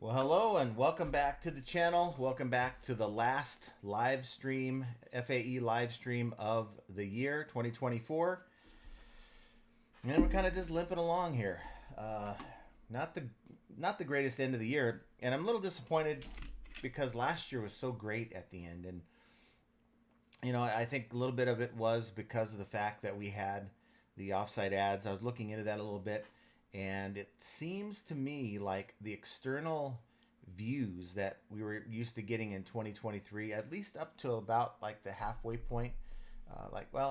Well, hello and welcome back to the channel. Welcome back to the last live stream, FAE live stream of the year 2024. And we're kind of just limping along here. Uh, not the not the greatest end of the year, and I'm a little disappointed because last year was so great at the end, and I think a little bit of it was because of the fact that we had the offsite ads. I was looking into that a little bit, and it seems to me like the external views that we were used to getting in 2023, at least up to about like the halfway point,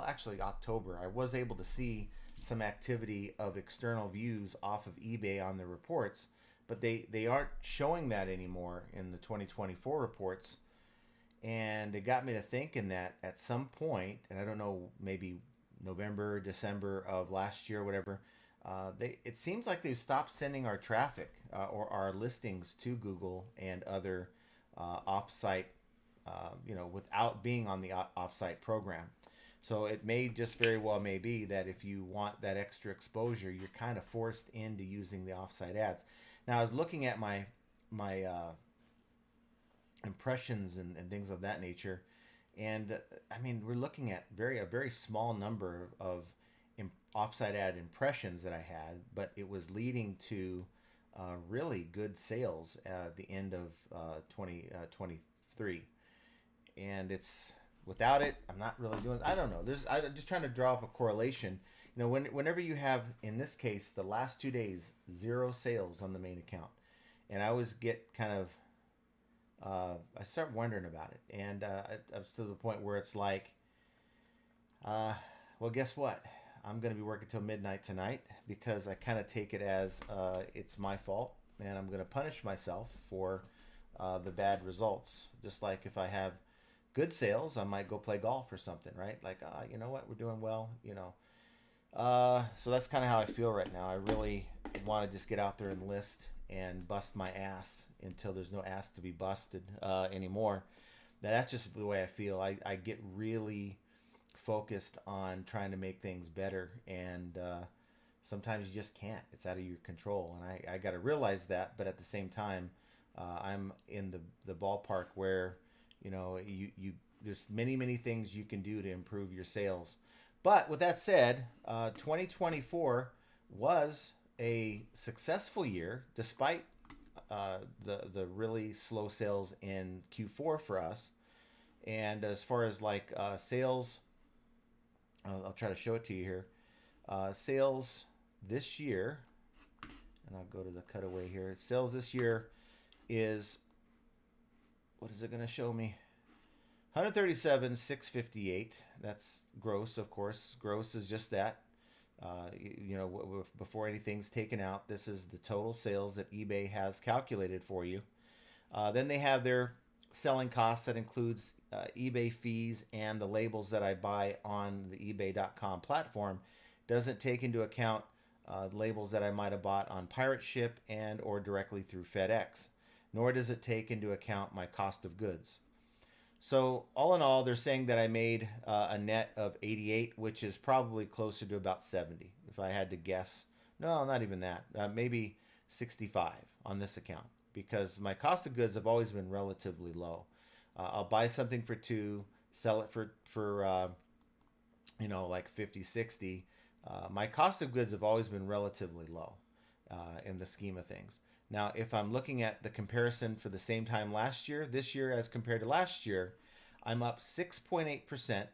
actually October, I was able to see some activity of external views off of eBay on the reports, but they aren't showing that anymore in the 2024 reports. And it got me to thinking that at some point, and I don't know, maybe November, December of last year, whatever, it seems like they've stopped sending our traffic or our listings to Google and other offsite, without being on the offsite program. So it may just very well may be that if you want that extra exposure, you're kind of forced into using the offsite ads. Now I was looking at my impressions and things of that nature. And I mean, we're looking at a very small number of offsite ad impressions that I had, but it was leading to really good sales at the end of 2023. And it's without it, I'm not really doing. I don't know. I'm just trying to draw up a correlation. Whenever you have, in this case, the last 2 days, zero sales on the main account, and I always get kind of I start wondering about it, and I was to the point where it's like, well, guess what? I'm going to be working till midnight tonight because I kind of take it as it's my fault, and I'm going to punish myself for the bad results. Just like if I have good sales, I might go play golf or something, right? Like, you know what? We're doing well, So that's kind of how I feel right now. I really want to just get out there and list and bust my ass until there's no ass to be busted anymore. Now, that's just the way I feel. I get really focused on trying to make things better, and sometimes you just can't. It's out of your control, and I got to realize that. But at the same time, I'm in the ballpark where you there's many things you can do to improve your sales. But with that said, 2024 was a successful year despite the really slow sales in Q4 for us. And as far as like sales, I'll try to show it to you here. Sales this year, and I'll go to the cutaway here. Sales this year is, what is it going to show me? 137,658. That's gross, of course. Gross is just that. Before anything's taken out, this is the total sales that eBay has calculated for you. Then they have their selling costs that includes eBay fees and the labels that I buy on the eBay.com platform. Doesn't take into account labels that I might have bought on Pirate Ship and or directly through FedEx. Nor does it take into account my cost of goods. So all in all, they're saying that I made a net of 88, which is probably closer to about 70, if I had to guess. No, not even that. Maybe 65 on this account, because my cost of goods have always been relatively low. I'll buy something for $2, sell it for like 50, 60. My cost of goods have always been relatively low in the scheme of things. Now, if I'm looking at the comparison for the same time last year, this year as compared to last year, I'm up 6.8%.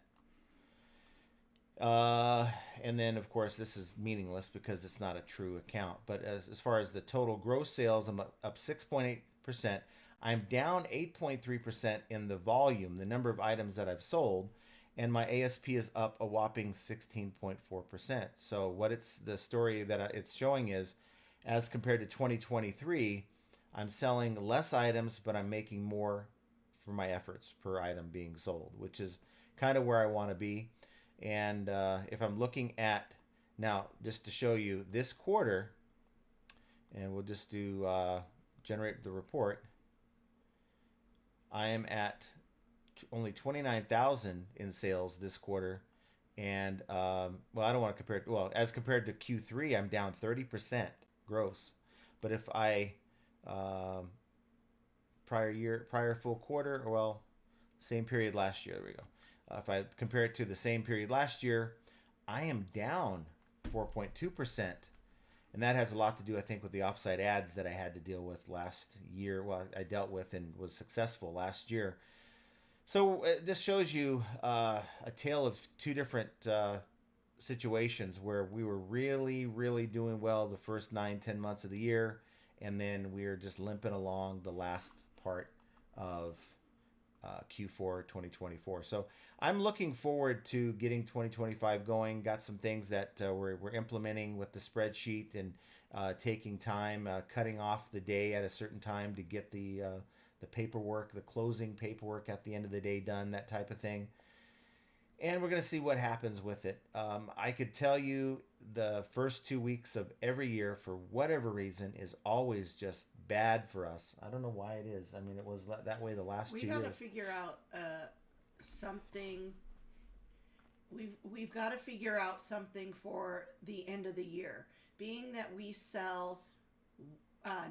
And then, of course, this is meaningless because it's not a true account. But as far as the total gross sales, I'm up 6.8%. I'm down 8.3% in the volume, the number of items that I've sold. And my ASP is up a whopping 16.4%. So the story that it's showing is, as compared to 2023, I'm selling less items, but I'm making more for my efforts per item being sold, which is kind of where I want to be. And if I'm looking at, now, just to show you this quarter, and we'll just do generate the report, I am at only 29,000 in sales this quarter. And, I don't want to compare it. Well, as compared to Q3, I'm down 30%. Gross. But if I prior full quarter, or well, same period last year. There we go. If I compare it to the same period last year, I am down 4.2%. And that has a lot to do, I think, with the offsite ads that I had to deal with last year. Well, I dealt with and was successful last year. So this shows you a tale of two different situations where we were really, really doing well the first 9-10 months of the year. And then we were just limping along the last part of Q4 2024. So I'm looking forward to getting 2025 going. Got some things that we're implementing with the spreadsheet and taking time, cutting off the day at a certain time to get the paperwork, the closing paperwork at the end of the day done, that type of thing. And we're going to see what happens with it. I could tell you the first 2 weeks of every year, for whatever reason, is always just bad for us. I don't know why it is. I mean, it was that way the last 2 years. We got to figure out something. We've got to figure out something for the end of the year. Being that we sell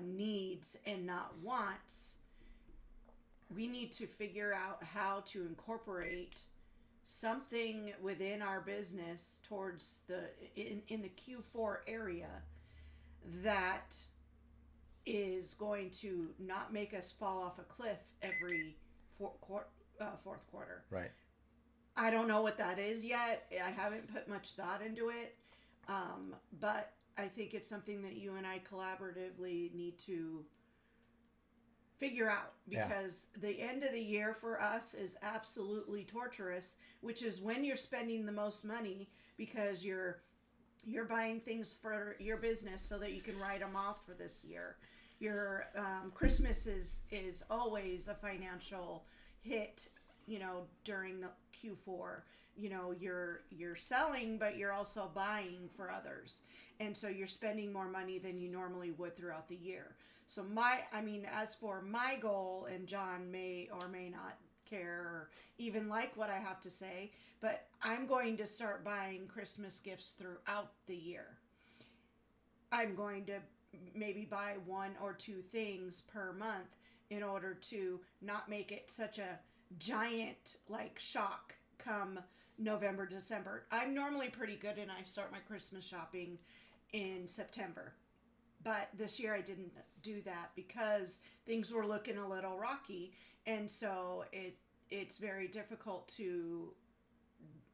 needs and not wants, we need to figure out how to incorporate something within our business towards in the Q4 area that is going to not make us fall off a cliff every fourth quarter. Right. I don't know what that is yet. I haven't put much thought into it. But I think it's something that you and I collaboratively need to figure out, because the end of the year for us is absolutely torturous, which is when you're spending the most money, because you're buying things for your business so that you can write them off for this year. Your Christmas is always a financial hit, during the Q4. You're selling, but you're also buying for others. And so you're spending more money than you normally would throughout the year. So as for my goal, and John may or may not care or even like what I have to say, but I'm going to start buying Christmas gifts throughout the year. I'm going to maybe buy 1 or 2 things per month in order to not make it such a giant shock come November, December. I'm normally pretty good and I start my Christmas shopping in September. But this year I didn't do that because things were looking a little rocky. And so it's very difficult to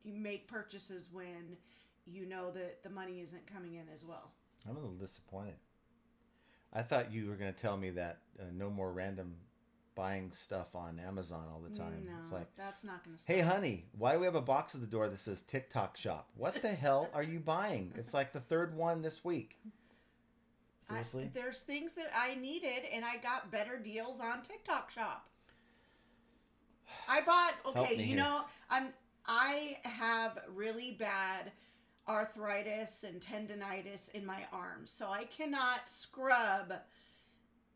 make purchases when you know that the money isn't coming in as well. I'm a little disappointed. I thought you were going to tell me that no more random buying stuff on Amazon all the time. No, it's like, that's not going to stop. Hey, honey, why do we have a box at the door that says TikTok shop? What the hell are you buying? It's like the 3rd one this week. Seriously? There's things that I needed, and I got better deals on TikTok shop. I bought, I have really bad arthritis and tendonitis in my arms, so I cannot scrub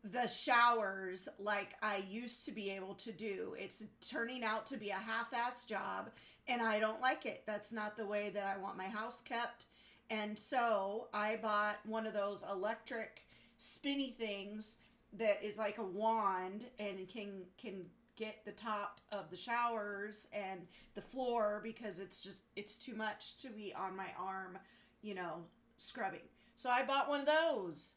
the showers like I used to be able to do. It's turning out to be a half-ass job, and I don't like it. That's not the way that I want my house kept. And so I bought one of those electric spinny things that is like a wand and can get the top of the showers and the floor, because it's too much to be on my arm, scrubbing. So I bought one of those.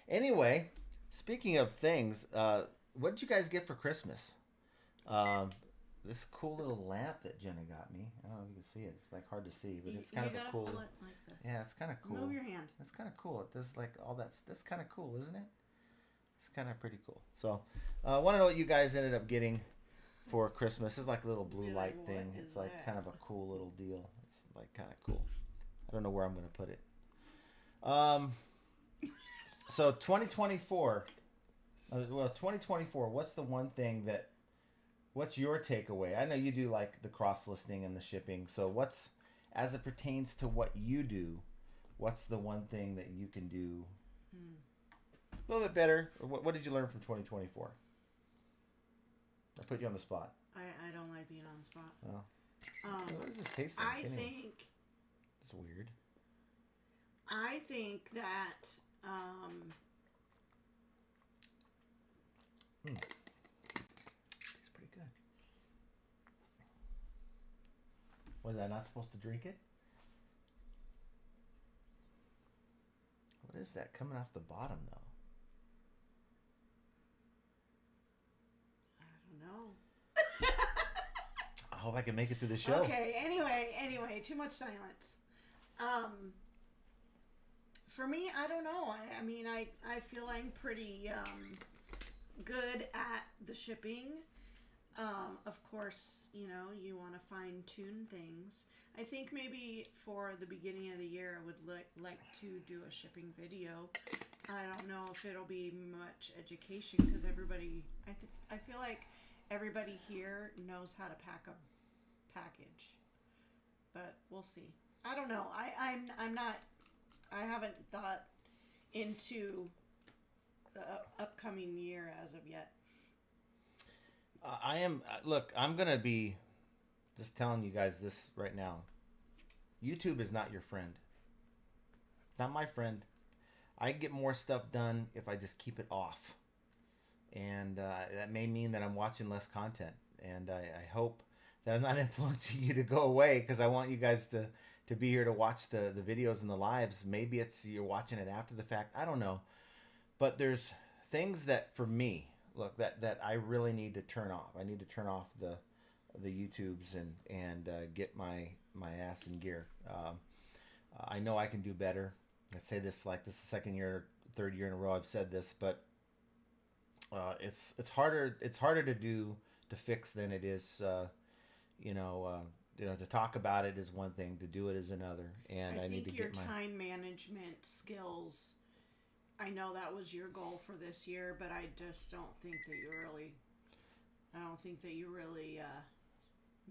Anyway, speaking of things, what did you guys get for Christmas? This cool little lamp that Jenna got me. I don't know if you can see it. It's hard to see, but it's kind of a cool. Hold it like this. Yeah, it's kind of cool. Move your hand. It's kind of cool. It does all that. That's kind of cool, isn't it? It's kind of pretty cool. So, I want to know what you guys ended up getting for Christmas. It's like a little blue light thing. It's like kind of a cool little deal. It's like kind of cool. I don't know where I'm going to put it. So 2024. 2024. What's the one thing what's your takeaway? I know you do like the cross listing and the shipping. So as it pertains to what you do, what's the one thing that you can do a little bit better? Or what did you learn from 2024? I put you on the spot. I don't like being on the spot. Oh. What does this taste like? I think it's weird. I think that Tastes pretty good. Was I not supposed to drink it? What is that coming off the bottom, though? I don't know. I hope I can make it through the show. Okay, anyway, too much silence. For me, I don't know. I mean, I feel I'm pretty good at the shipping. Of course, you know, you want to fine tune things. I think maybe for the beginning of the year, I would like to do a shipping video. I don't know if it'll be much education because everybody, I feel like everybody here knows how to pack a package, but we'll see. I don't know. I'm not. I haven't thought into the upcoming year as of yet. I am. Look, I'm gonna be just telling you guys this right now. YouTube is not your friend. It's not my friend. I get more stuff done if I just keep it off, and that may mean that I'm watching less content. And I hope that I'm not influencing you to go away because I want you guys to be here to watch the videos and the lives. Maybe it's you're watching it after the fact. I don't know, but there's things that for me. Look, that I really need to turn off. I need to turn off the YouTubes and get my ass in gear. I know I can do better. I say this like this is the second year, third year in a row I've said this, but it's harder to fix than it is to talk about it is one thing, to do it is another. And I need to get my time management skills. I know that was your goal for this year, but I just don't think that you really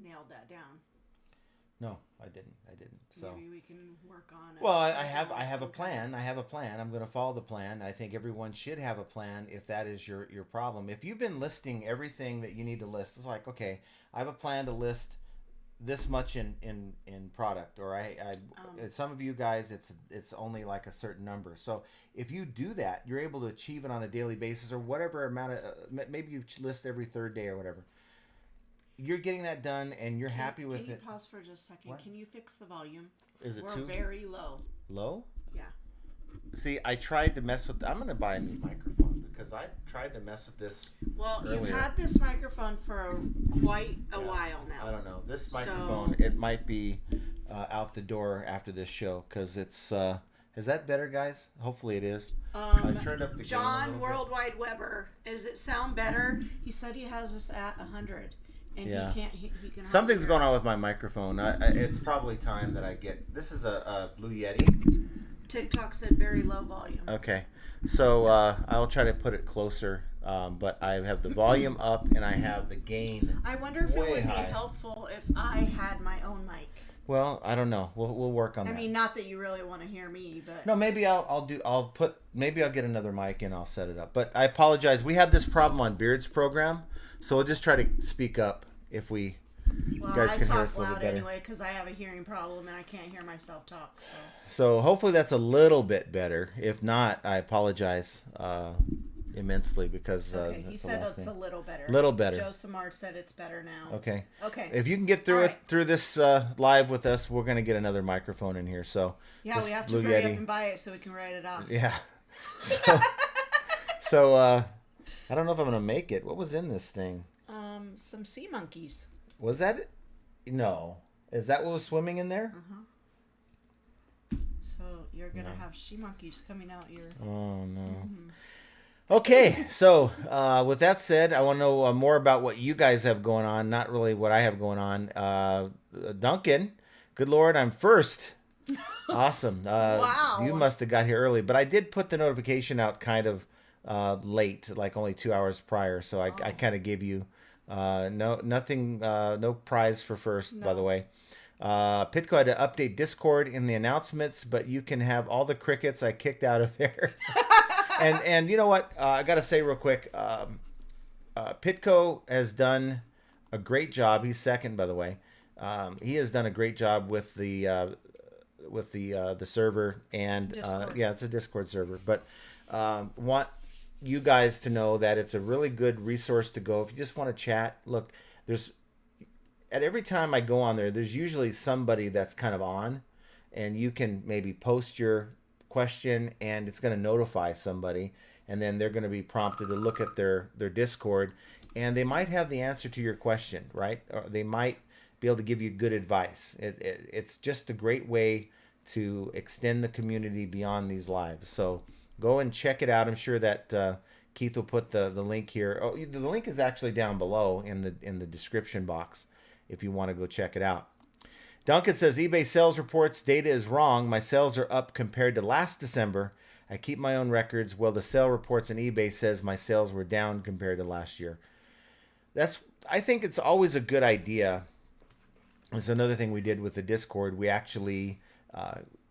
nailed that down. No, I didn't. So maybe we can work on it. Well, I have a plan. I'm going to follow the plan. I think everyone should have a plan if that is your problem. If you've been listing everything that you need to list, it's like, okay, I have a plan to list this much in product, or some of you guys it's only like a certain number. So if you do that, you're able to achieve it on a daily basis, or whatever amount of maybe you list every third day or whatever. You're getting that done, and you're happy with it. Can you pause for just a second? What? Can you fix the volume? Is it We're very low. Low? Yeah. See, I tried to mess with. I'm going to buy a new microphone because I tried to mess with this. Well, earlier. You've had this microphone for quite a while now. I don't know. This microphone, it might be out the door after this show because it's. Is that better, guys? Hopefully it is. I turned up the John Worldwide Weber. Does it sound better? He said he has us at 100. And he can't. He can. Something's going on with my microphone. It's probably time that I get. This is a Blue Yeti. TikTok said very low volume. Okay, so I'll try to put it closer. But I have the volume up and I have the gain. I wonder if it would be helpful if I had my own mic. Well, I don't know. We'll work on that. I mean, not that you really want to hear me, but no, maybe maybe I'll get another mic and I'll set it up. But I apologize. We had this problem on Beard's program, so we'll just try to speak up if we. Well, you guys can hear us a I little talk bit loud better. anyway because I have a hearing problem and I can't hear myself talk. So hopefully that's a little bit better. If not, I apologize immensely because okay. He said it's a little better. Little better. Joe Samard said it's better now. Okay. Okay. If you can get through through this live with us, we're gonna get another microphone in here. So yeah, we have to hurry up and buy it so we can write it off. Yeah. So I don't know if I'm gonna make it. What was in this thing? Some sea monkeys. Was that it? No. Is that what was swimming in there? Uh-huh. So you're gonna have sea monkeys coming out your. Oh no. Mm-hmm. Okay, so with that said, I want to know more about what you guys have going on, not really what I have going on. Duncan, good Lord, I'm first. Awesome. Wow. You must have got here early, but I did put the notification out kind of late, like only 2 hours prior, so I kind of gave you no prize for first, by the way. Pitco had to update Discord in the announcements, but you can have all the crickets I kicked out of there. And you know what? I got to say real quick, Pitco has done a great job. He's second, by the way. He has done a great job with the server, and yeah, it's a Discord server. But you guys to know that it's a really good resource to go if you just want to chat. Look, there's at every time I go on there, there's usually somebody that's kind of on, and you can maybe post your question and it's going to notify somebody, and then they're going to be prompted to look at their Discord, and they might have the answer to your question, right? Or they might be able to give you good advice. It's just a great way to extend the community beyond these lives. So go and check it out. I'm sure that Keith will put the link here. Oh, the link is actually down below in the description box if you want to go check it out. Duncan says, eBay sales reports data is wrong. My sales are up compared to last December. I keep my own records. Well, the sale reports on eBay says my sales were down compared to last year. I think it's always a good idea. It's another thing we did with the Discord. We actually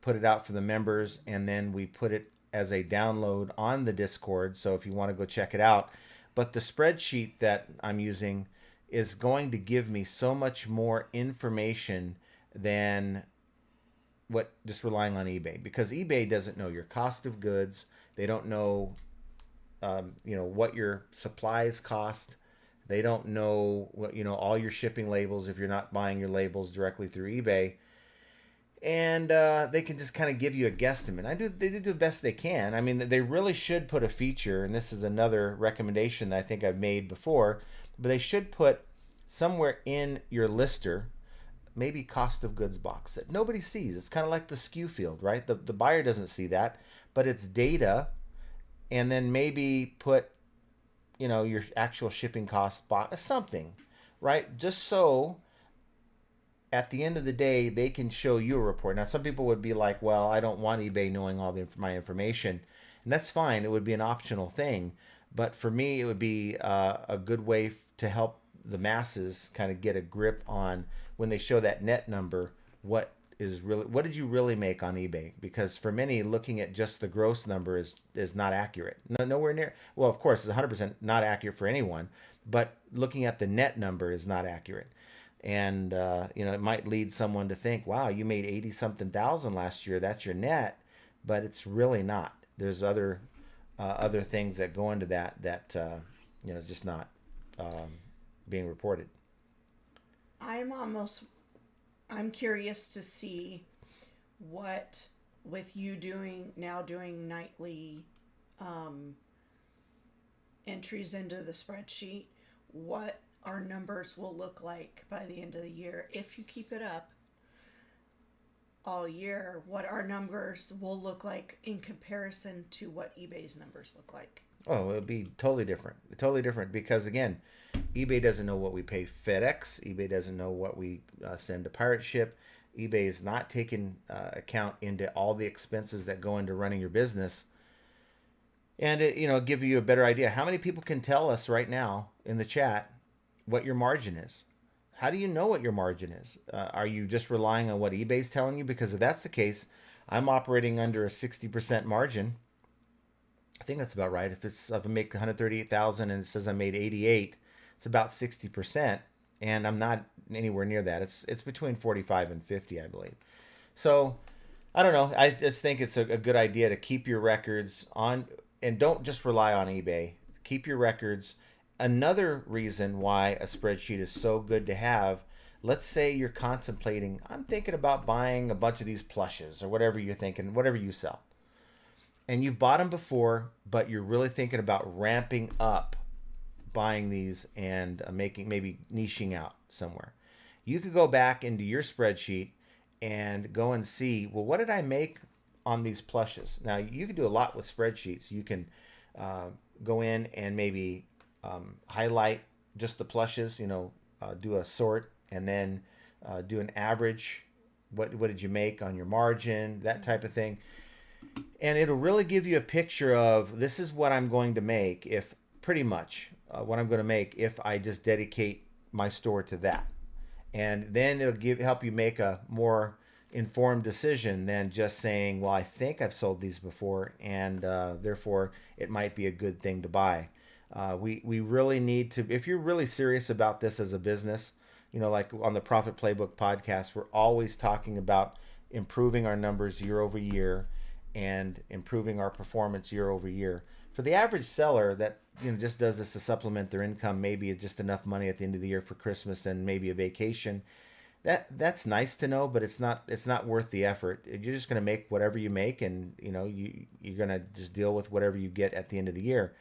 put it out for the members, and then we put it as a download on the Discord. So if you want to go check it out. But the spreadsheet that I'm using is going to give me so much more information than what just relying on eBay, because eBay doesn't know your cost of goods. They don't know, what your supplies cost. They don't know what, all your shipping labels if you're not buying your labels directly through eBay. And they can just kind of give you a guesstimate. They do the best they can. I mean, they really should put a feature, and this is another recommendation that I think I've made before, but they should put somewhere in your lister, maybe cost of goods box that nobody sees. It's kind of like the SKU field, right? The buyer doesn't see that, but it's data. And then maybe put, your actual shipping cost box, something, right? Just so at the end of the day, they can show you a report. Now, some people would be like, well, I don't want eBay knowing all my information. And that's fine. It would be an optional thing. But for me, it would be a good way to help the masses kind of get a grip on, when they show that net number, what did you really make on eBay? Because for many, looking at just the gross number is not accurate. Nowhere near. Well, of course, it's 100% not accurate for anyone, but looking at the net number is not accurate. And it might lead someone to think, wow, you made 80 something thousand last year, that's your net, but it's really not. There's other things that go into that just not being reported. I'm curious to see what, with you doing nightly entries into the spreadsheet, what our numbers will look like by the end of the year. If you keep it up all year, what our numbers will look like in comparison to what eBay's numbers look like. Oh, it'll be totally different because, again, eBay doesn't know what we pay FedEx. eBay doesn't know what we send to Pirate Ship. eBay is not taking account into all the expenses that go into running your business. And it give you a better idea. How many people can tell us right now in the chat what your margin is? How do you know what your margin is? Are you just relying on what eBay's telling you? Because if that's the case, I'm operating under a 60% margin. I think that's about right. If I make 138,000 and it says I made 88, it's about 60%, and I'm not anywhere near that. It's between 45 and 50, I believe. So I don't know. I just think it's a good idea to keep your records on, and don't just rely on eBay. Keep your records. Another reason why a spreadsheet is so good to have, let's say you're contemplating, I'm thinking about buying a bunch of these plushes or whatever you're thinking, whatever you sell. And you've bought them before, but you're really thinking about ramping up buying these and maybe niching out somewhere. You could go back into your spreadsheet and go and see, well, what did I make on these plushes? Now, you can do a lot with spreadsheets. You can go in and maybe highlight just the plushes, do a sort, and then do an average. What did you make on your margin, that type of thing. And it'll really give you a picture of, this is what I'm going to make if I just dedicate my store to that. And then it'll help you make a more informed decision than just saying, well, I think I've sold these before, and therefore it might be a good thing to buy. We really need to, if you're really serious about this as a business, like on the Profit Playbook podcast, we're always talking about improving our numbers year over year and improving our performance year over year. for the average seller that just does this to supplement their income, maybe it's just enough money at the end of the year for Christmas and maybe a vacation. That's nice to know, but it's not worth the effort. You're just going to make whatever you make, and you're going to just deal with whatever you get at the end of the year.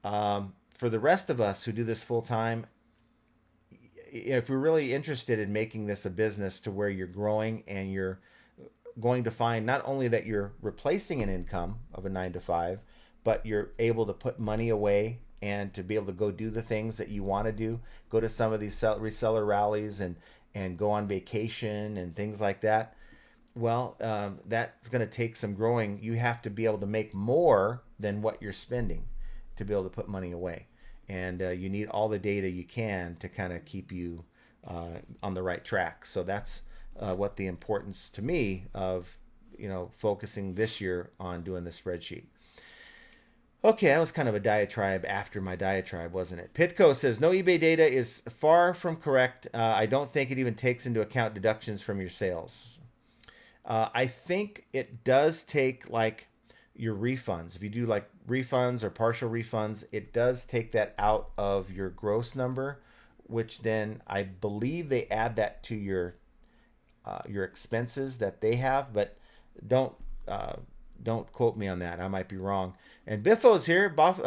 For the rest of us who do this full time, if we're really interested in making this a business to where you're growing and you're going to find not only that you're replacing an income of a 9 to 5, but you're able to put money away and to be able to go do the things that you want to do, go to some of these reseller rallies and go on vacation and things like that. Well, that's going to take some growing. You have to be able to make more than what you're spending to be able to put money away. And you need all the data you can to kind of keep you on the right track. So that's what the importance to me of focusing this year on doing the spreadsheet. Okay, that was kind of a diatribe after my diatribe, wasn't it? Pitco says, no eBay data is far from correct. I don't think it even takes into account deductions from your sales. I think it does take like your refunds. If you do like refunds or partial refunds, it does take that out of your gross number, which then I believe they add that to your expenses that they have, but don't quote me on that. I might be wrong. And Biffo's here. Biffo.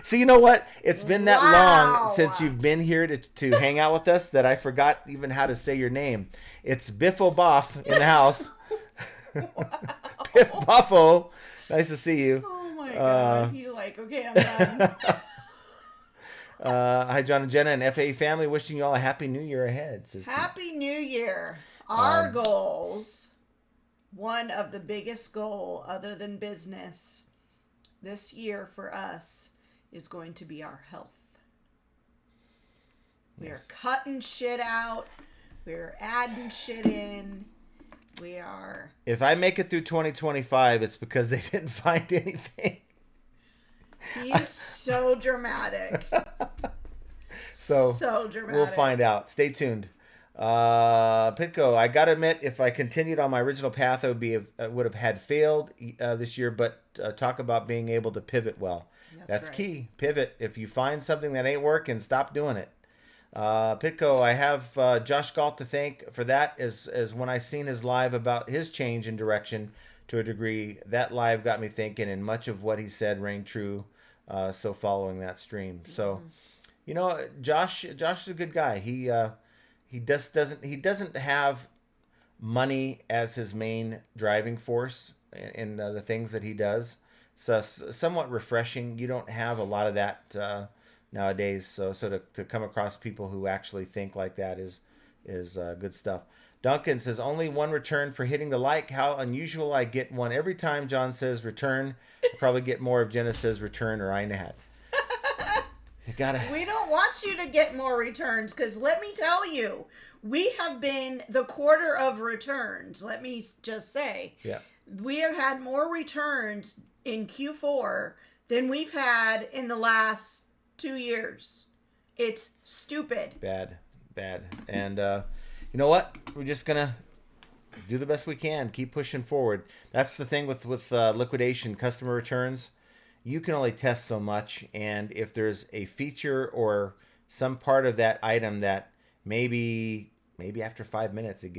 See, you know what? It's been that long since you've been here to hang out with us that I forgot even how to say your name. It's Biffo Boff in the house. Biff Buffo. Nice to see you. Oh my God. You okay, I'm done. Hi, John and Jenna and FAE family. Wishing you all a happy new year ahead. Happy New Year. Our goals, one of the biggest goal other than business this year for us is going to be our health. We're cutting shit out. We're adding shit in. We are. If I make it through 2025, it's because they didn't find anything. He's so dramatic. So dramatic. We'll find out. Stay tuned. Pitco, I gotta admit, if I continued on my original path, I would have had failed this year. But talk about being able to pivot well. That's right. Key. Pivot. If you find something that ain't working, stop doing it. Pitco, I have Josh Galt to thank for that. As when I seen his live about his change in direction to a degree, that live got me thinking, and much of what he said rang true. So following that stream, so Josh is a good guy. He doesn't have money as his main driving force in the things that he does. So somewhat refreshing. You don't have a lot of that nowadays. So to come across people who actually think like that is good stuff. Duncan says, only one return for hitting the like. How unusual. I get one every time John says return. I'll probably get more if Jenna says return or I had. We don't want you to get more returns because let me tell you, we have been the quarter of returns. Let me just say. Yeah. We have had more returns in Q4 than we've had in the last 2 years. It's stupid. Bad. And you know what? We're just gonna do the best we can. Keep pushing forward. That's the thing with liquidation, customer returns. You can only test so much, and if there's a feature or some part of that item that maybe after 5 minutes it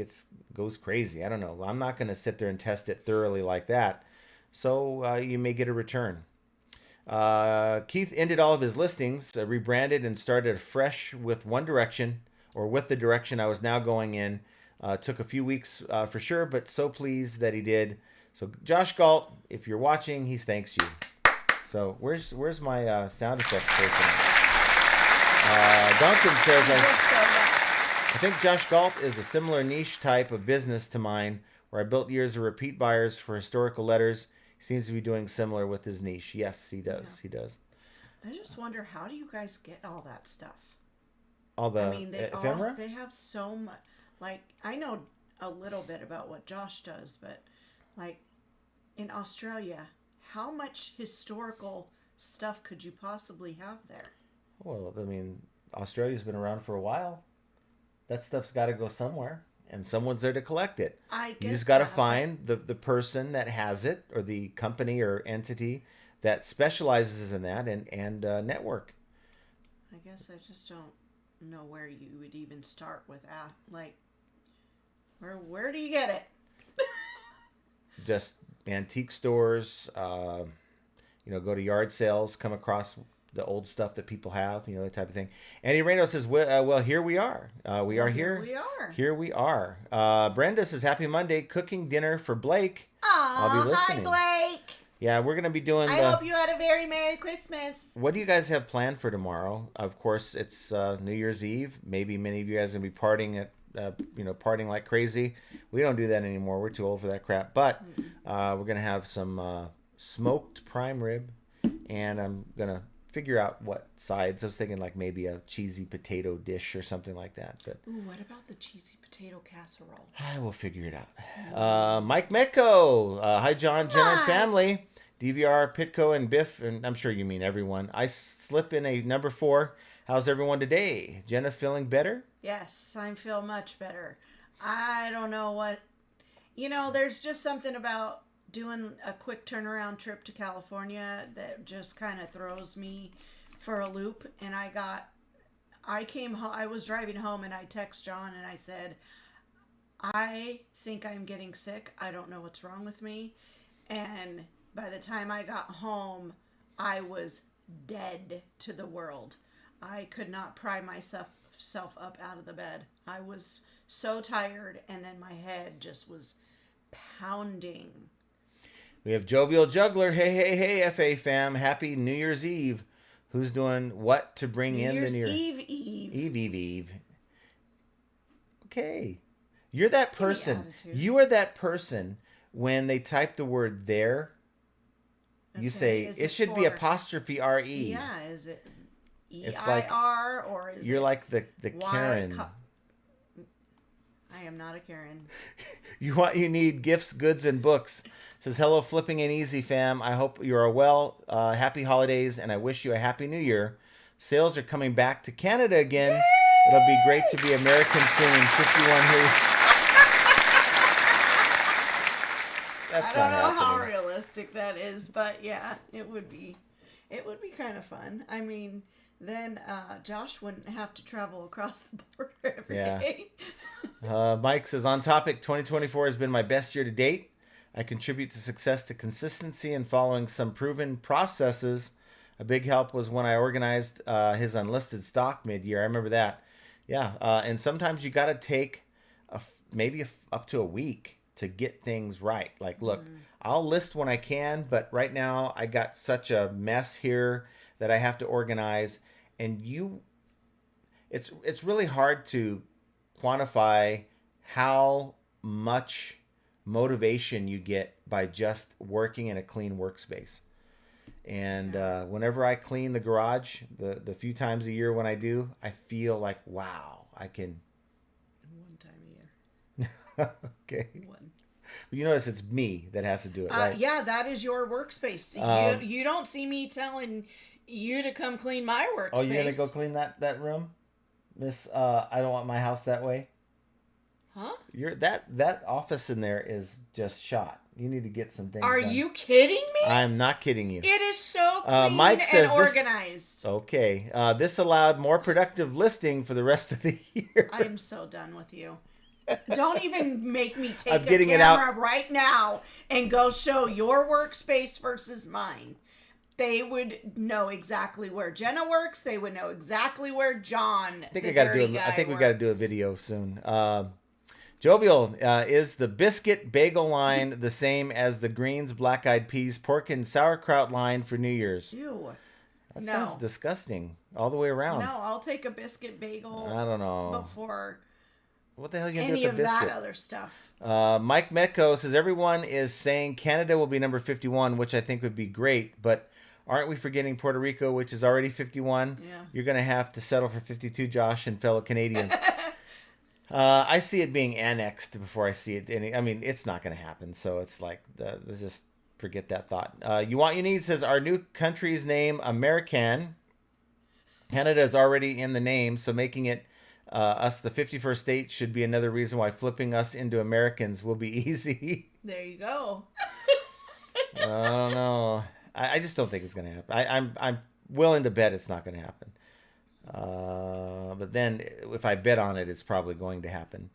goes crazy. I don't know. I'm not going to sit there and test it thoroughly like that. So you may get a return. Keith ended all of his listings, rebranded, and started fresh with the direction I was now going in. Took a few weeks for sure, but so pleased that he did. So Josh Galt, if you're watching, he thanks you. So where's my sound effects person? Duncan says, I think Josh Galt is a similar niche type of business to mine, where I built years of repeat buyers for historical letters. He seems to be doing similar with his niche. Yes, he does. Yeah. He does. I just wonder, how do you guys get all that stuff? All the ephemera? They have so much. Like, I know a little bit about what Josh does, but like in Australia, how much historical stuff could you possibly have there? Well, I mean, Australia's been around for a while. That stuff's got to go somewhere. and someone's there to collect it. I You get just got to that. find the person that has it, or the company or entity that specializes in that, and network. I guess I just don't know where you would even start with that. Like, where do you get it? Just antique stores, go to yard sales, come across the old stuff that people have, that type of thing. Andy Reno says, well, here we are. We are here. We are. Here we are. Brenda says, happy Monday, cooking dinner for Blake. Aw, I'll be listening. hi, Blake. Yeah, we're going to be doing I hope you had a very Merry Christmas. What do you guys have planned for tomorrow? Of course, it's New Year's Eve. Maybe many of you guys are going to be partying partying like crazy. We don't do that anymore. We're too old for that crap. But we're going to have some smoked prime rib, and I'm going to figure out what sides. I was thinking like maybe a cheesy potato dish or something like that. But ooh, what about the cheesy potato casserole? I will figure it out. Mike Metco. Hi, John, Jenner, and family. DVR, Pitco, and Biff, and I'm sure you mean everyone. I slip in a number 4. How's everyone today? Jenna feeling better? Yes, I feel much better. I don't know what... there's just something about doing a quick turnaround trip to California that just kind of throws me for a loop. And I came home, I was driving home, and I text John and I said, I think I'm getting sick. I don't know what's wrong with me. And by the time I got home, I was dead to the world. I could not pry myself up out of the bed. I was so tired, and then my head just was pounding. We have Jovial Juggler. Hey, FA fam. Happy New Year's Eve. Who's doing what to bring in the New Year's Eve. Okay. You're that person. You are that person when they type the word there. You say, it should be apostrophe R-E. Yeah, is it E-I-R, it's like, or is you're it like the Karen. I am not a Karen. You need gifts, goods, and books. Says, hello, flipping and easy fam. I hope you are well. Happy holidays, and I wish you a happy new year. Sales are coming back to Canada again. Yay! It'll be great to be American soon. 51 here. I don't know how realistic that is, but yeah, it would be kind of fun. I mean, then Josh wouldn't have to travel across the border every day. Mike says, on topic, 2024 has been my best year to date. I contribute to success to consistency and following some proven processes. A big help was when I organized his unlisted stock mid-year. I remember that. Yeah, and sometimes you got to take maybe up to a week to get things right. Like, look, I'll list when I can, but right now I got such a mess here that I have to organize. And it's really hard to quantify how much motivation you get by just working in a clean workspace. And whenever I clean the garage, the few times a year when I do, I feel like, wow, I can. One time a year. Okay. One. But you notice it's me that has to do it, right? Yeah, that is your workspace. You don't see me telling you to come clean my workspace. Oh, you're gonna go clean that room, Miss? I don't want my house that way. Huh? That office in there is just shot. You need to get some things Are done. you kidding me? I'm not kidding you. It is so clean Mike says and organized. Okay. This allowed more productive listing for the rest of the year. I'm so done with you. Don't even make me take I'm getting a camera it out right now and go show your workspace versus mine. They would know exactly where Jenna works. They would know exactly where John. I think we got to do a video soon. Jovial, is the biscuit bagel line the same as the greens, black eyed peas, pork and sauerkraut line for New Year's? Ew. That sounds disgusting all the way around. No, I'll take a biscuit bagel. I don't know. Before what the hell are you gonna any do with the of biscuit? that other stuff. Mike Metco says everyone is saying Canada will be number 51, which I think would be great, but aren't we forgetting Puerto Rico, which is already 51? Yeah. You're gonna have to settle for 52, Josh, and fellow Canadians. I see it being annexed before I see it. It's not going to happen. So it's like, let's just forget that thought. You Want You Need says, our new country's name, American. Canada is already in the name, so making it Us, the 51st state, should be another reason why flipping us into Americans will be easy. There you go. I don't know. I just don't think it's going to happen. I'm willing to bet it's not going to happen. But then if I bet on it, it's probably going to happen.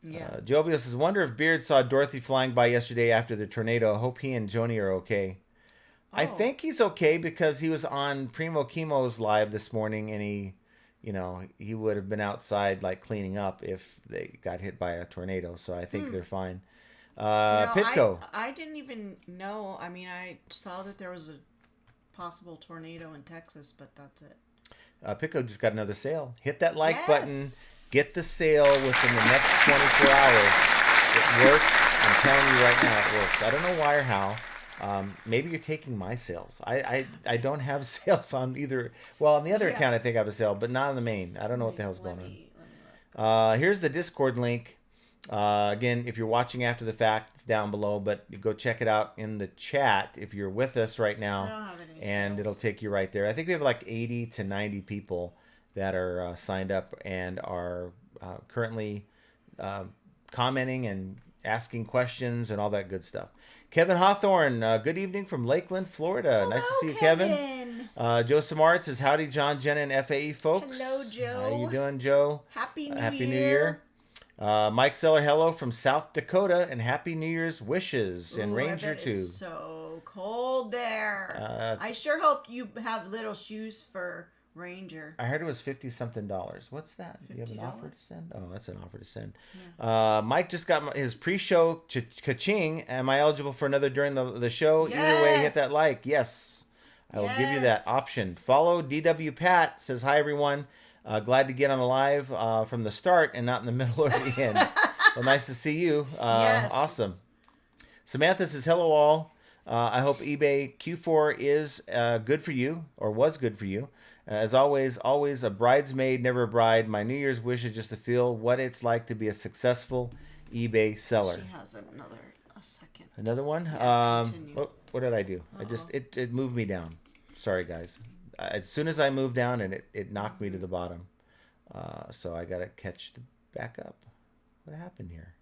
Yeah. Jovial says, wonder if Beard saw Dorothy flying by yesterday after the tornado. Hope he and Joni are okay. Oh. I think he's okay because he was on Primo Chemo's live this morning, and he would have been outside like cleaning up if they got hit by a tornado. So I think they're fine. Pitco. I didn't even know. I mean, I saw that there was a possible tornado in Texas, but that's it. Pitco just got another sale. Hit that like button. Get the sale within the next 24 hours. It works. I'm telling you right now, it works. I don't know why or how. Maybe you're taking my sales. I don't have sales on either. Well, on the other account, I think I have a sale, but not on the main. I don't know what the hell's going on. Here's the Discord link. Again, if you're watching after the fact, it's down below, but go check it out in the chat if you're with us right now. I don't have any and sales. It'll take you right there. I think we have like 80 to 90 people that are signed up and are currently commenting and asking questions and all that good stuff. Kevin Hawthorne, good evening from Lakeland, Florida. Hello, nice to see you, Kevin. Joe Samart says, howdy, John, Jenna, and FAE folks. Hello, Joe. How you doing, Joe? Happy New Happy Year. New Year. Mike Seller, hello from South Dakota, and Happy New Year's wishes, and Ranger too. It's so cold there. I sure hope you have little shoes for Ranger. I heard it was $50-something. What's that? Do you have an $50? offer to send? Oh, that's an offer to send. Yeah. Mike just got his pre-show ka-ching. Am I eligible for another during the show? Yes. Either way, hit that like. Yes. I will give you that option. Follow DW Pat. Says, hi, everyone. Glad to get on the live from the start and not in the middle or the end. Well, nice to see you. Yes. Awesome. Samantha says, hello, all. I hope eBay Q4 is good for you, or was good for you. As always a bridesmaid, never a bride. My New Year's wish is just to feel what it's like to be a successful eBay seller. She has a second. Another one? Yeah, what did I do? I just it moved me down. Sorry, guys. As soon as I moved down, and it knocked me to the bottom. So I got to catch back up. What happened here?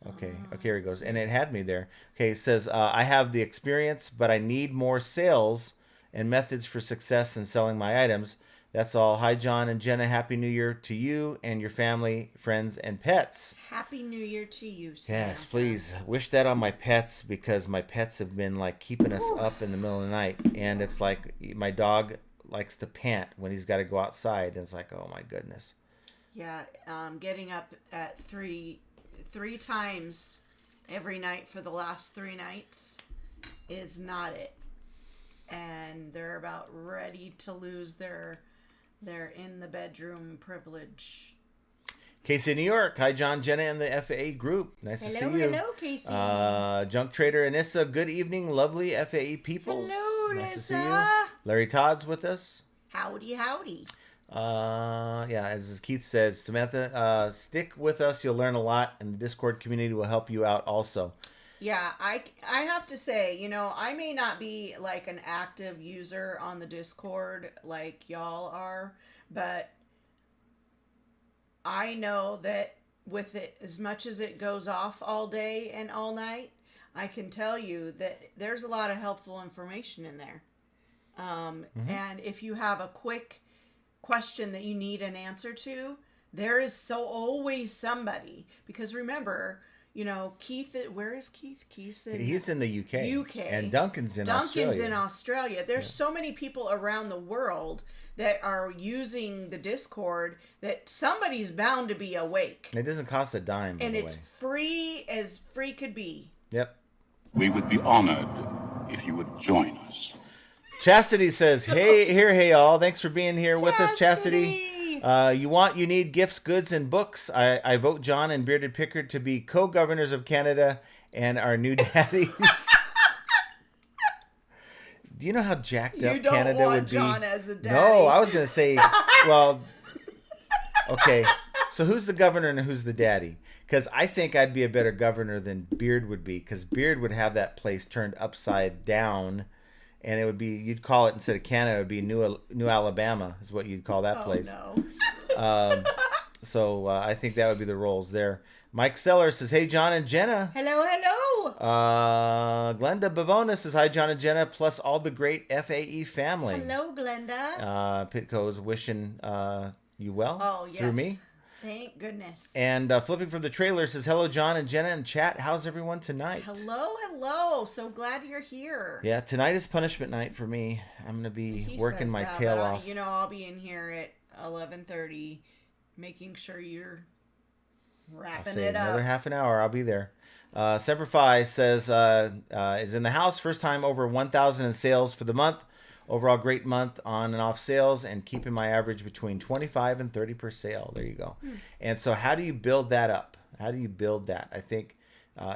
Okay, here it goes. And it had me there. Okay, it says, I have the experience, but I need more sales and methods for success in selling my items. That's all. Hi, John and Jenna. Happy New Year to you and your family, friends, and pets. Happy New Year to you, Samantha. Yes, please. Wish that on my pets, because my pets have been like keeping us up in the middle of the night. And it's like my dog likes to pant when he's got to go outside. And it's like, oh my goodness. Yeah, getting up at three times every night for the last 3 nights is not it. And they're about ready to lose their in the bedroom privilege. Casey, New York. Hi, John, Jenna, and the FAA group. Nice to see you. Hello, Casey. Junk Trader Anissa. Good evening, lovely FAE people. Hello, nice Anissa. to see you. Larry Todd's with us. Howdy, howdy. Yeah, as Keith says, Samantha, stick with us. You'll learn a lot, and the Discord community will help you out also. Yeah, I have to say, I may not be like an active user on the Discord like y'all are, but I know that with it, as much as it goes off all day and all night, I can tell you that there's a lot of helpful information in there. And if you have a quick question that you need an answer to, there is always somebody. Because remember, Keith, where is Keith? He's in the UK. UK. And Duncan's in Australia. There's so many people around the world that are using the Discord that somebody's bound to be awake. It doesn't cost a dime, and it's free as free could be. Yep. We would be honored if you would join us. Chastity says, hey all. Thanks for being here with us, Chastity. You need gifts, goods, and books. I vote John and Bearded Pickard to be co-governors of Canada and our new daddies. Do you know how jacked up Canada would be? You don't want John as a daddy. No, I was going to say, well, okay. So who's the governor and who's the daddy? Because I think I'd be a better governor than Beard would be, because Beard would have that place turned upside down. And it would be, you'd call it, instead of Canada, it would be New Alabama is what you'd call that place. No. So I think that would be the roles there. Mike Seller says, hey, John and Jenna. Hello, hello. Glenda Bavona says, hi, John and Jenna, plus all the great FAE family. Hello, Glenda. Pitco's wishing you well through me. Thank goodness. And Flipping from the Trailer says, hello, John and Jenna and chat. How's everyone tonight? Hello, hello. So glad you're here. Yeah, tonight is punishment night for me. I'm going to be working my tail off. I'll be in here at 11:30 making sure you're wrapping it up. Another half an hour. I'll be there. Semper Fi says, is in the house. First time over 1,000 in sales for the month. Overall, great month on and off sales and keeping my average between 25 and 30 per sale. There you go. And so how do you build that up? How do you build that? I think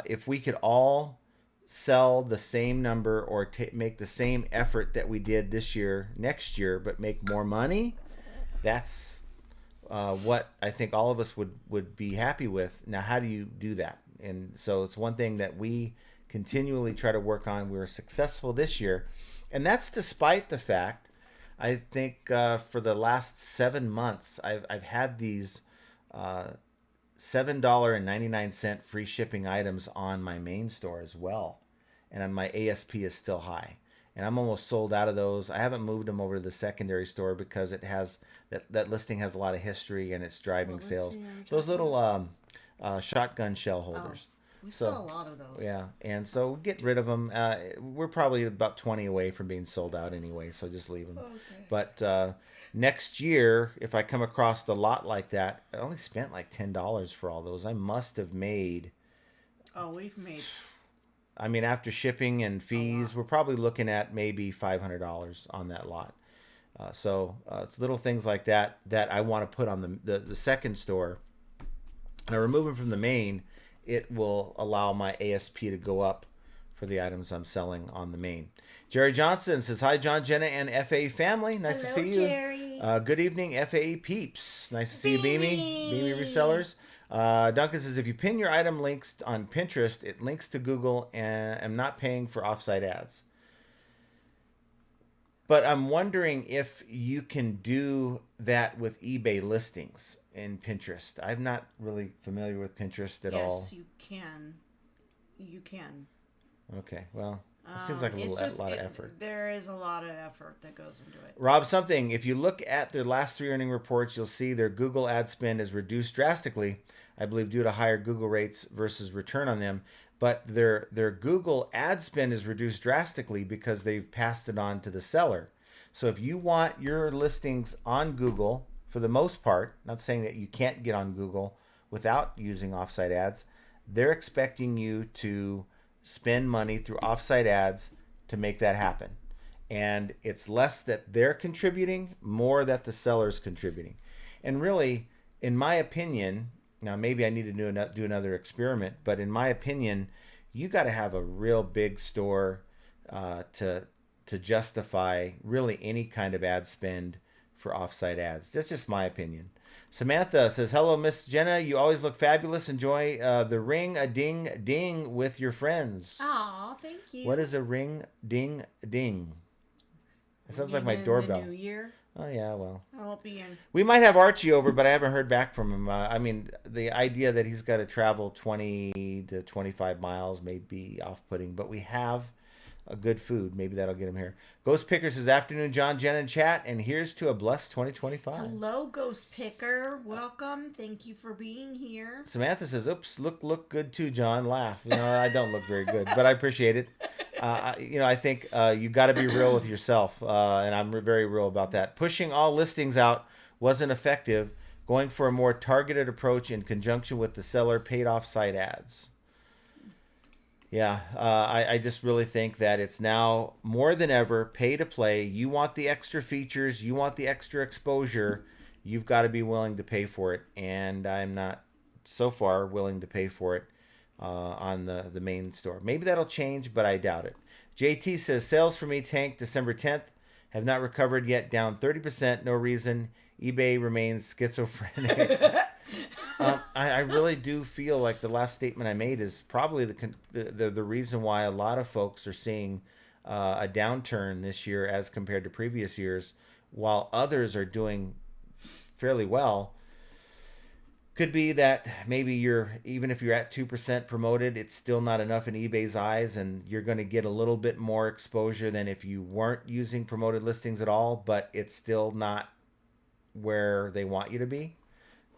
if we could all sell the same number or make the same effort that we did this year, next year, but make more money, that's what I think all of us would be happy with. Now, how do you do that? And so it's one thing that we continually try to work on. We were successful this year. And that's despite the fact, I think for the last 7 months, I've had these $7.99 free shipping items on my main store as well. And my ASP is still high. And I'm almost sold out of those. I haven't moved them over to the secondary store because it has that listing has a lot of history and it's driving sales. Those little shotgun shell holders. We saw a lot of those. Yeah, and so get rid of them. We're probably about 20 away from being sold out anyway, so just leave them. Okay. But next year, if I come across the lot like that, I only spent like $10 for all those. I must have made... Oh, we've made... I mean, after shipping and fees, we're probably looking at maybe $500 on that lot. So it's little things like that that I want to put on the second store. And I remove them from the main. It will allow my ASP to go up for the items I'm selling on the main. Jerry Johnson says, hi, John, Jenna, and FAE family. Nice to see you. Jerry. Good evening, FAE peeps. Nice to see you, Beamy resellers. Duncan says, if you pin your item links on Pinterest, it links to Google, and I'm not paying for offsite ads. But I'm wondering if you can do that with eBay listings in Pinterest. I'm not really familiar with Pinterest at all. Yes, you can. You can. Okay, well, it seems like a lot of effort. There is a lot of effort that goes into it. Rob, something. If you look at their last 3 earning reports, you'll see their Google ad spend is reduced drastically, I believe due to higher Google rates versus return on them. But their Google ad spend is reduced drastically because they've passed it on to the seller. So if you want your listings on Google, for the most part, not saying that you can't get on Google without using offsite ads, they're expecting you to spend money through offsite ads to make that happen. And it's less that they're contributing, more that the seller's contributing. And really, in my opinion, now maybe I need to do another experiment, but in my opinion, you got to have a real big store to justify really any kind of ad spend for offsite ads. That's just my opinion. Samantha says, hello, Miss Jenna. You always look fabulous. Enjoy the ring a ding ding with your friends. Aw, thank you. What is a ring ding ding? It sounds like my doorbell. The new year? Oh, yeah, well. I won't be in. We might have Archie over, but I haven't heard back from him. I mean, the idea that he's got to travel 20 to 25 miles may be off-putting, but we have a good food. Maybe that'll get him here. Ghost Picker says, afternoon, John, Jen, and chat, and here's to a blessed 2025. Hello, Ghost Picker. Welcome. Thank you for being here. Samantha says, oops, look good too, John. Laugh. I don't look very good, but I appreciate it. I think you got to be real with yourself, and I'm very real about that. Pushing all listings out wasn't effective. Going for a more targeted approach in conjunction with the seller paid off site ads. Yeah, I just really think that it's now more than ever pay to play. You want the extra features, you want the extra exposure, you've got to be willing to pay for it. And I'm not so far willing to pay for it on the main store. Maybe that'll change, but I doubt it. JT says, sales for me tanked December 10th. Have not recovered yet, down 30%. No reason. eBay remains schizophrenic. I really do feel like the last statement I made is probably the reason why a lot of folks are seeing a downturn this year as compared to previous years, while others are doing fairly well. Could be that maybe even if you're at 2% promoted, it's still not enough in eBay's eyes, and you're going to get a little bit more exposure than if you weren't using promoted listings at all, but it's still not where they want you to be.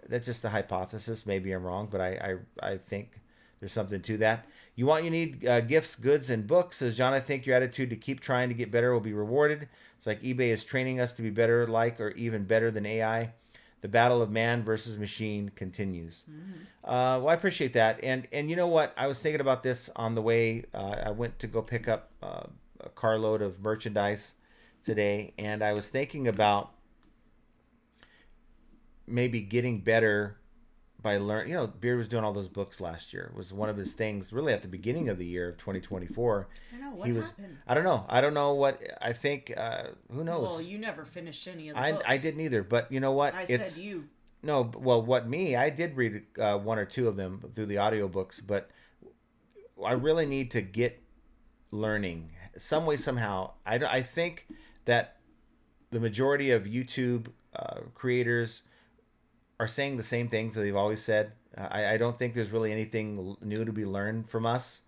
That's just a hypothesis. Maybe I'm wrong, but I think there's something to that. You need gifts, goods, and books. Says John, I think your attitude to keep trying to get better will be rewarded. It's like eBay is training us to be better like or even better than AI. The battle of man versus machine continues. Well, I appreciate that. And you know what? I was thinking about this on the way. I went to go pick up a carload of merchandise today, and I was thinking about maybe getting better by learning. You know, Beard was doing all those books last year. It was one of his things really at the beginning of the year of 2024. I know. What happened? I don't know. I don't know what, I think, who knows? Well, you never finished any of the books. I didn't either, but you know what? Said you. No, well, I did read one or two of them through the audiobooks, but I really need to get learning some way, somehow. I think that the majority of YouTube creators are saying the same things that they've always said. I don't think there's really anything new to be learned from us,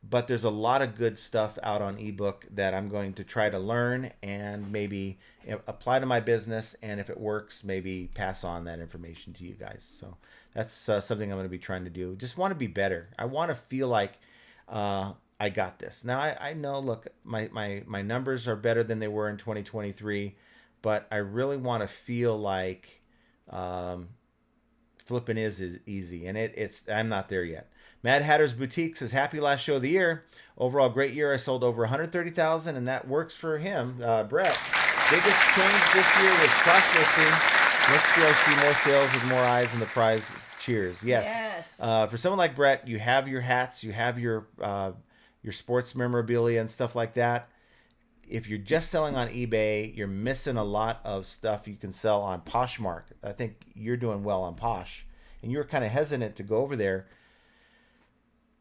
but there's a lot of good stuff out on ebook that I'm going to try to learn and maybe apply to my business. And if it works, maybe pass on that information to you guys. So that's something I'm going to be trying to do. Just want to be better. I want to feel like I got this. Now I know, look, my numbers are better than they were in 2023, but I really want to feel like flipping is easy, and I'm not there yet. Mad Hatter's Boutique says, happy last show of the year. Overall great year. I sold over 130,000, and that works for him. Brett, biggest change this year was cross listing. Next year I see more sales with more eyes and the prize. Cheers. Yes. For someone like Brett, you have your hats, you have your sports memorabilia and stuff like that. If you're just selling on eBay, you're missing a lot of stuff you can sell on Poshmark. I think you're doing well on Posh, and you were kind of hesitant to go over there,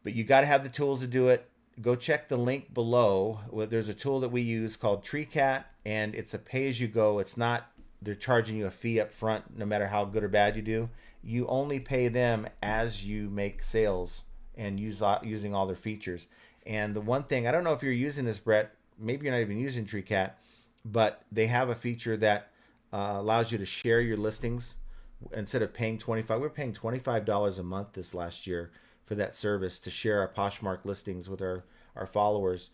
but you got to have the tools to do it. Go check the link below. There's a tool that we use called TreeCat, and it's a pay-as-you-go. It's not they're charging you a fee up front no matter how good or bad you do. You only pay them as you make sales and using all their features. And the one thing, I don't know if you're using this, Brett, maybe you're not even using TreeCat, but they have a feature that allows you to share your listings instead of paying $25. We're paying $25 a month this last year for that service to share our Poshmark listings with our followers.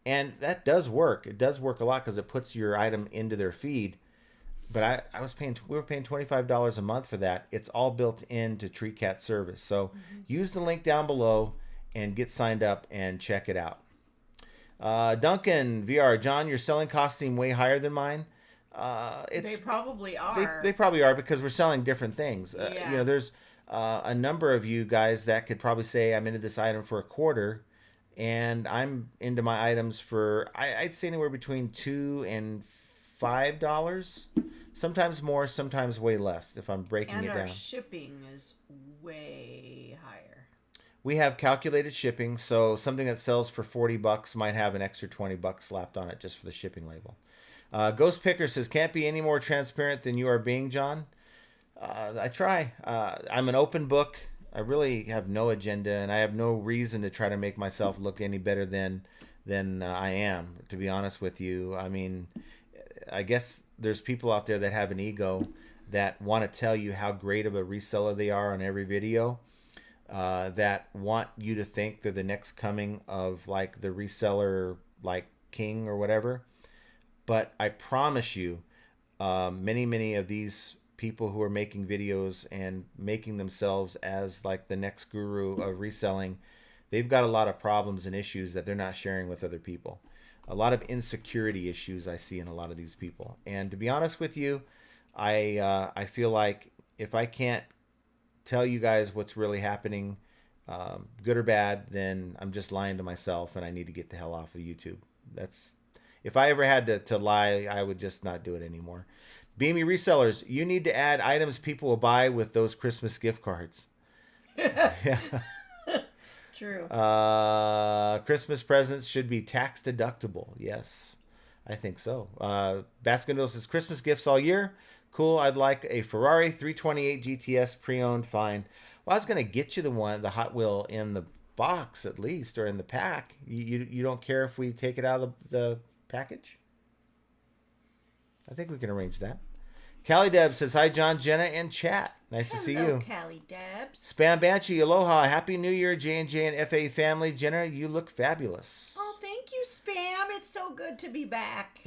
And that does work. It does work a lot because it puts your item into their feed. But we were paying $25 a month for that. It's all built into TreeCat service. So use the link down below and get signed up and check it out. Duncan VR, John, your selling costs seem way higher than mine. They probably are. They probably are because we're selling different things. Yeah. You know, there's a number of you guys that could probably say I'm into this item for $25, and I'm into my items for I'd say anywhere between $2 and $5. Sometimes more, sometimes way less if I'm breaking it down. And our shipping is way higher. We have calculated shipping, so something that sells for $40 might have an extra $20 slapped on it just for the shipping label. Ghost Picker says, can't be any more transparent than you are being, John. I try. I'm an open book. I really have no agenda, and I have no reason to try to make myself look any better than I am, to be honest with you. I mean, I guess there's people out there that have an ego that want to tell you how great of a reseller they are on every video. That want you to think they're the next coming of like the reseller, like king or whatever. But I promise you, many of these people who are making videos and making themselves as like the next guru of reselling, they've got a lot of problems and issues that they're not sharing with other people. A lot of insecurity issues I see in a lot of these people. And to be honest with you, I feel like if I can't tell you guys what's really happening, good or bad, then I'm just lying to myself, and I need to get the hell off of YouTube. If I ever had to lie, I would just not do it anymore. Beamy Resellers, you need to add items people will buy with those Christmas gift cards. Yeah. True. Christmas presents should be tax deductible. Yes, I think so. Baskin Noodle says Christmas gifts all year. Cool. I'd like a Ferrari 328 GTS pre-owned. Fine. Well, I was going to get you the Hot Wheel in the box at least, or in the pack. You don't care if we take it out of the package? I think we can arrange that. Callie Deb says, hi, John, Jenna, and chat. Nice to see you. Callie Debs. Spam Banshee, aloha. Happy New Year, J&J and FA family. Jenna, you look fabulous. Oh, thank you, Spam. It's so good to be back.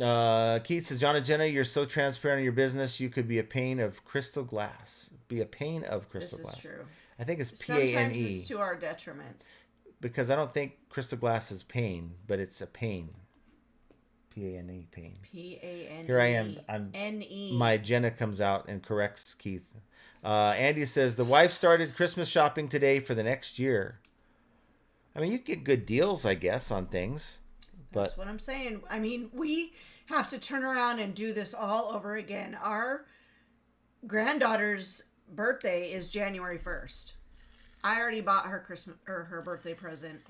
Keith says, John and Jenna, you're so transparent in your business. You could be a pane of crystal glass. Be a pane of crystal glass. This is true. I think it's Sometimes P-A-N-E. it's to our detriment. Because I don't think crystal glass is pane, but it's a pane. P-A-N-E, pain. P-A-N-E. Here I am. N-E. My Jenna comes out and corrects Keith. Andy says, the wife started Christmas shopping today for the next year. I mean, you get good deals, I guess, on things. But that's what I'm saying. I mean, we have to turn around and do this all over again. Our granddaughter's birthday is January 1st. I already bought her Christmas or her birthday present.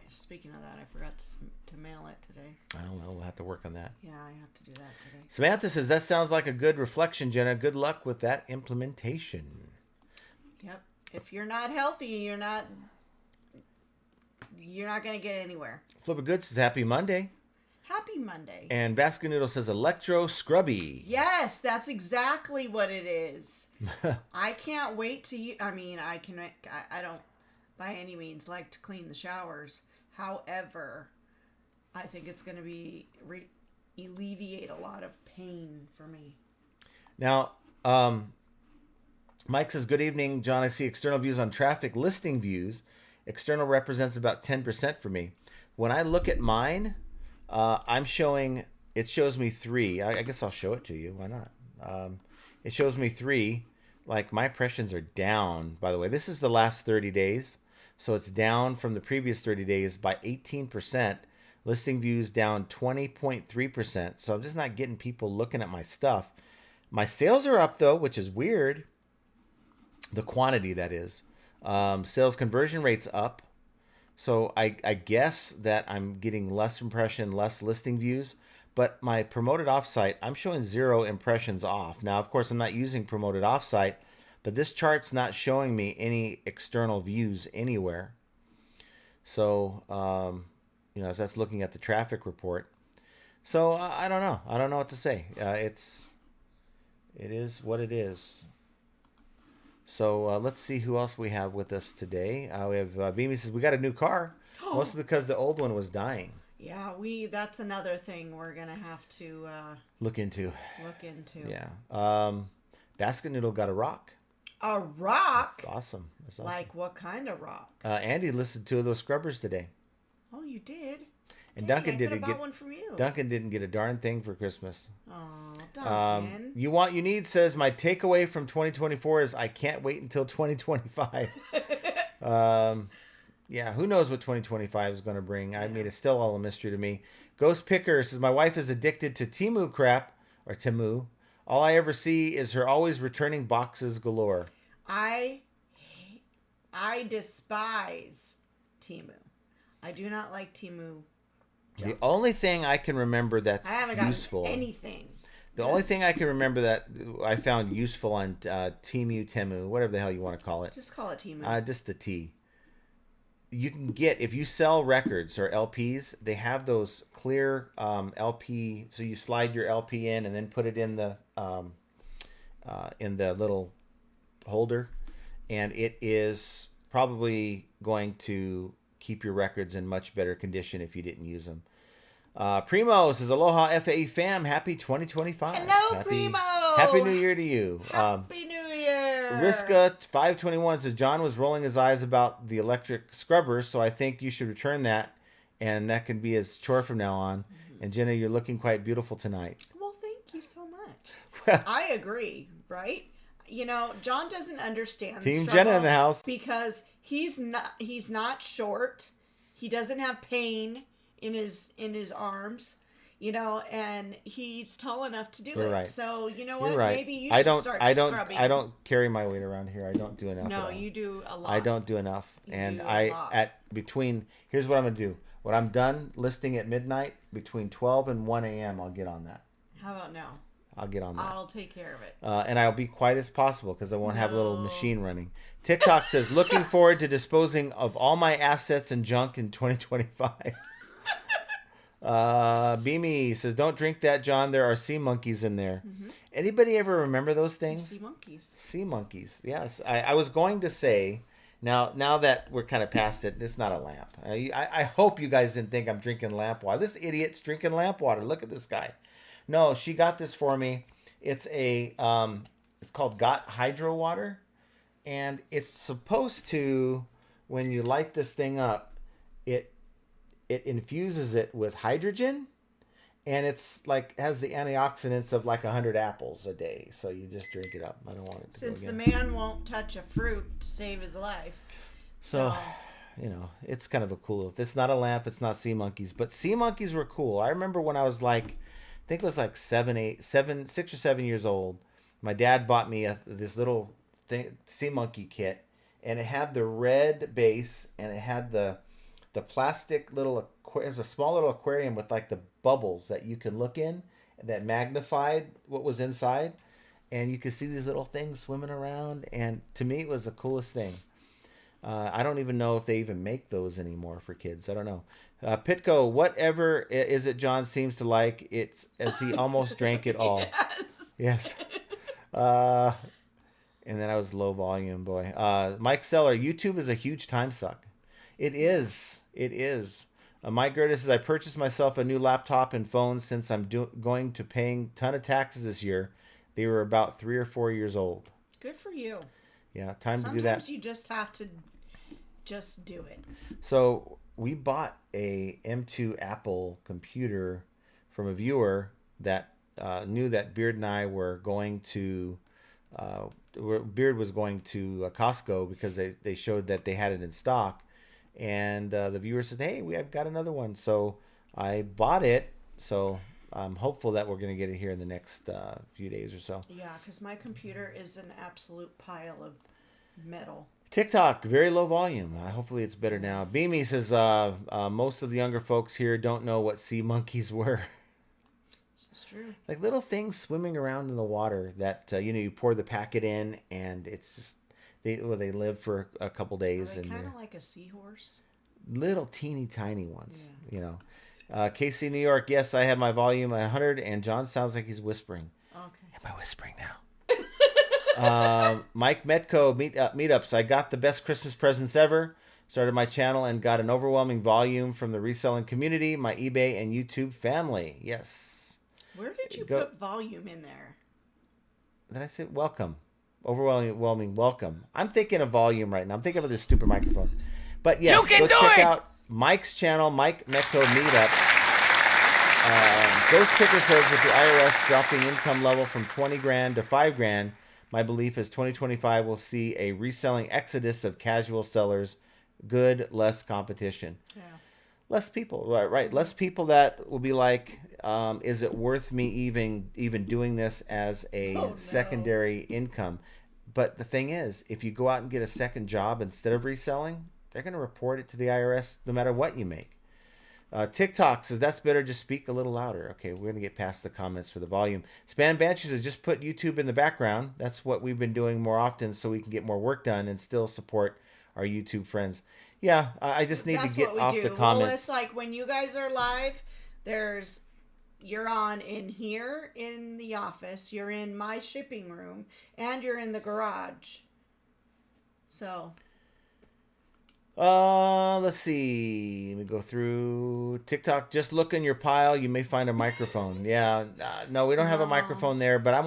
Speaking of that, I forgot to mail it today. Oh, well, we'll have to work on that. Yeah, I have to do that today. Samantha says, that sounds like a good reflection, Jenna. Good luck with that implementation. Yep. If you're not healthy, you're not going to get anywhere. Flipper Good says, happy Monday. Happy Monday. And Baskin Noodle says, electro scrubby. Yes, that's exactly what it is. I can't wait to I don't by any means like to clean the showers. However, I think it's going to be alleviate a lot of pain for me. Now, Mike says, good evening, John. I see external views on traffic listing views. External represents about 10% for me. When I look at mine, it shows me 3. I guess I'll show it to you. Why not? It shows me 3. Like, my impressions are down, by the way. This is the last 30 days. So it's down from the previous 30 days by 18%. Listing views down 20.3%. So I'm just not getting people looking at my stuff. My sales are up, though, which is weird. The quantity, that is. Sales conversion rate's up. So I guess that I'm getting less impression, less listing views. But my promoted offsite, I'm showing 0 impressions off. Now, of course, I'm not using promoted offsite. But this chart's not showing me any external views anywhere. So, that's looking at the traffic report. So, I don't know. I don't know what to say. It is what it is. So, let's see who else we have with us today. We have Beamy says, we got a new car. Mostly because the old one was dying. Yeah, that's another thing we're going to have to look into. Yeah. Basket Noodle got a rock. A rock? That's awesome. Like what kind of rock? Andy listed 2 of those scrubbers today. Oh, you did? And Dang, Duncan didn't get one from you. Duncan didn't get a darn thing for Christmas. Oh, Duncan. You need says my takeaway from 2024 is I can't wait until 2025. Yeah, who knows what 2025 is going to bring? I mean, it's still all a mystery to me. Ghost Picker says my wife is addicted to Temu crap or Temu. All I ever see is her always returning boxes galore. I despise Temu. I do not like Temu. The only thing I can remember that's useful. Anything. The only thing I can remember that I found useful on Temu, whatever the hell you want to call it. Just call it Temu. Just the T. You can get, if you sell records or LPs, they have those clear LP. So you slide your LP in and then put it in the little holder, and it is probably going to keep your records in much better condition if you didn't use them. Primo says, aloha FAE fam, happy 2025. Hello, Primo. Happy New Year to you. Happy New Year. Riska 521 says, John was rolling his eyes about the electric scrubbers, so I think you should return that, and that can be his chore from now on. Mm-hmm. And Jenna, you're looking quite beautiful tonight. Well, thank you so much. I agree, right? John doesn't understand Team Jenna in the house, because he's not short. He doesn't have pain in his arms, and he's tall enough to do it. Right. So you know what? You're right. Maybe you should start scrubbing. I don't carry my weight around here. I don't do enough. No, you do a lot. I don't do enough. Here's what I'm gonna do. When I'm done listing at midnight, between 12 and 1 a.m., I'll get on that. How about now? I'll get on that. I'll take care of it. And I'll be quiet as possible because I won't have a little machine running. TikTok says, looking forward to disposing of all my assets and junk in 2025. Beamy says, don't drink that, John. There are sea monkeys in there. Mm-hmm. Anybody ever remember those things? Sea monkeys. Sea monkeys. Yes. I was going to say, now that we're kind of past it, it's not a lamp. I hope you guys didn't think I'm drinking lamp water. This idiot's drinking lamp water. Look at this guy. No, she got this for me. It's it's called Got Hydro Water. And it's supposed to, when you light this thing up, it infuses it with hydrogen, and it's like has the antioxidants of like 100 apples a day. So you just drink it up. I don't want it to Since go the again. man won't touch a fruit to save his life. So, it's kind of a cool. It's not a lamp. It's not sea monkeys, but sea monkeys were cool. I remember when I was like, I think it was like 6 or 7 years old. My dad bought me this little sea monkey kit, and it had the red base, and it had the plastic little, it was a small little aquarium with like the bubbles that you can look in that magnified what was inside, and you could see these little things swimming around, and to me it was the coolest thing. I don't even know if they even make those anymore for kids. I don't know. Pitco, whatever is it John seems to like, it's as he almost drank it all. Yes. And then I was low volume, boy. Mike Seller, YouTube is a huge time suck. It is. Mike Gertis says, I purchased myself a new laptop and phone since I'm going to paying ton of taxes this year. They were about 3 or 4 years old. Good for you. Yeah, time Sometimes to do that. Sometimes you just have to just do it. So we bought a M2 Apple computer from a viewer that knew that Beard and I were going to... Beard was going to Costco because they showed that they had it in stock, and the viewer said, hey, I've got another one. So I bought it, so I'm hopeful that we're going to get it here in the next few days or so. Yeah, because my computer is an absolute pile of metal. TikTok, very low volume. Hopefully it's better now. Beamy says, most of the younger folks here don't know what sea monkeys were. True. Like little things swimming around in the water that you pour the packet in, and it's just they live for a couple days. Are they and kind of like a seahorse? Little teeny tiny ones. Yeah. KC New York, yes, I have my volume at 100, and John sounds like he's whispering. Okay. Am I whispering now? Mike Metco, meetups. I got the best Christmas presents ever. Started my channel and got an overwhelming volume from the reselling community, my eBay and YouTube family. Yes. Where did you put volume in there? Did I say welcome? Overwhelming welcome. I'm thinking of volume right now. I'm thinking of this stupid microphone. But yes, go check out Mike's channel, Mike Metco Meetups. Ghost Picker says, with the IRS dropping income level from 20 grand to 5 grand, my belief is 2025 will see a reselling exodus of casual sellers. Good, less competition. Yeah. Less people, right? Less people that will be like, is it worth me even doing this as a secondary income? But the thing is, if you go out and get a second job instead of reselling, they're going to report it to the IRS no matter what you make. TikTok says, that's better, just speak a little louder. Okay, we're going to get past the comments for the volume. Span Banshee says, just put YouTube in the background. That's what we've been doing more often so we can get more work done and still support our YouTube friends. Yeah, I just need to get off the comments. Well, it's like when you guys are live, you're on in here in the office, you're in my shipping room, and you're in the garage. So. Let's see. Let me go through TikTok. Just look in your pile. You may find a microphone. Yeah. No, we don't have a microphone there, but I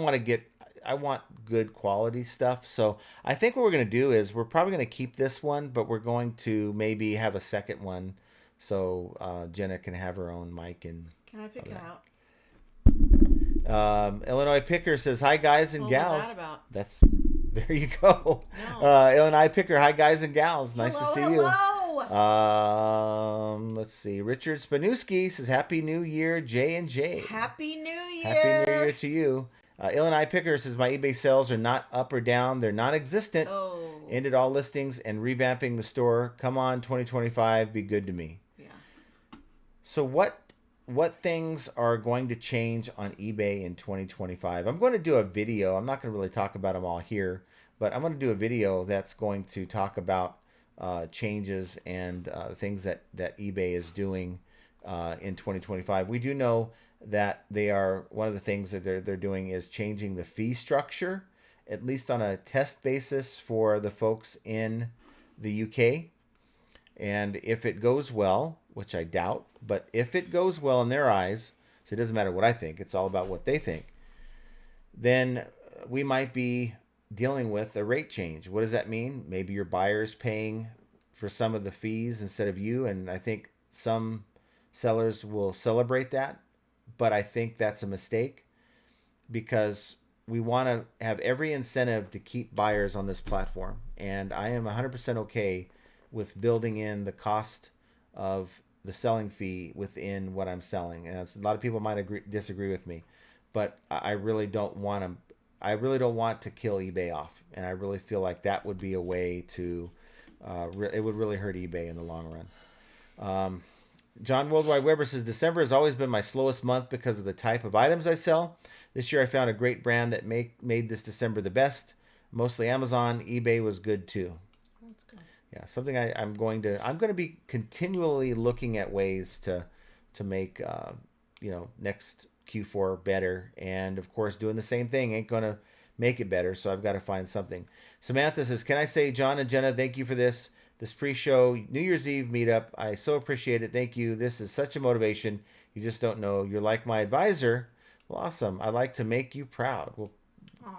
want good quality stuff. So I think what we're going to do is we're probably going to keep this one, but we're going to maybe have a second one so Jenna can have her own mic. And can I pick it out? Illinois Picker says, hi guys and gals. What was that about? There you go. No. Illinois Picker, hi guys and gals. Nice to see you. Hello. Let's see. Richard Spanuski says, happy new year, J&J. Happy new year. Happy new year to you. Illinois Picker says, my eBay sales are not up or down. They're non-existent. Oh. Ended all listings and revamping the store. Come on, 2025, be good to me. Yeah. So what what things are going to change on eBay in 2025. I'm going to do a video. I'm not going to really talk about them all here, but I'm going to do a video that's going to talk about changes and things that eBay is doing in 2025. We do know that they are, one of the things that they're doing is changing the fee structure, at least on a test basis for the folks in the UK. And if it goes well, which I doubt, but if it goes well in their eyes, so it doesn't matter what I think, it's all about what they think, then we might be dealing with a rate change. What does that mean? Maybe your buyer's paying for some of the fees instead of you, and I think some sellers will celebrate that, but I think that's a mistake, because we want to have every incentive to keep buyers on this platform, and I am 100% okay with building in the cost of the selling fee within what I'm selling. And a lot of people might disagree with me, but I really don't want to. I really don't want to kill eBay off, and I really feel like that would be a way to. It would really hurt eBay in the long run. John Worldwide Weber says, December has always been my slowest month because of the type of items I sell. This year I found a great brand that made this December the best. Mostly Amazon. eBay was good too. That's good. Yeah, something I'm going to be continually looking at ways to make next Q4 better, and of course doing the same thing ain't going to make it better, so I've got to find something. Samantha says, can I say, John and Jenna, thank you for this pre-show New Year's Eve meetup. I so appreciate it. Thank you. This is such a motivation. You just don't know. You're like my advisor. Well, awesome. I like to make you proud. Well, Aww.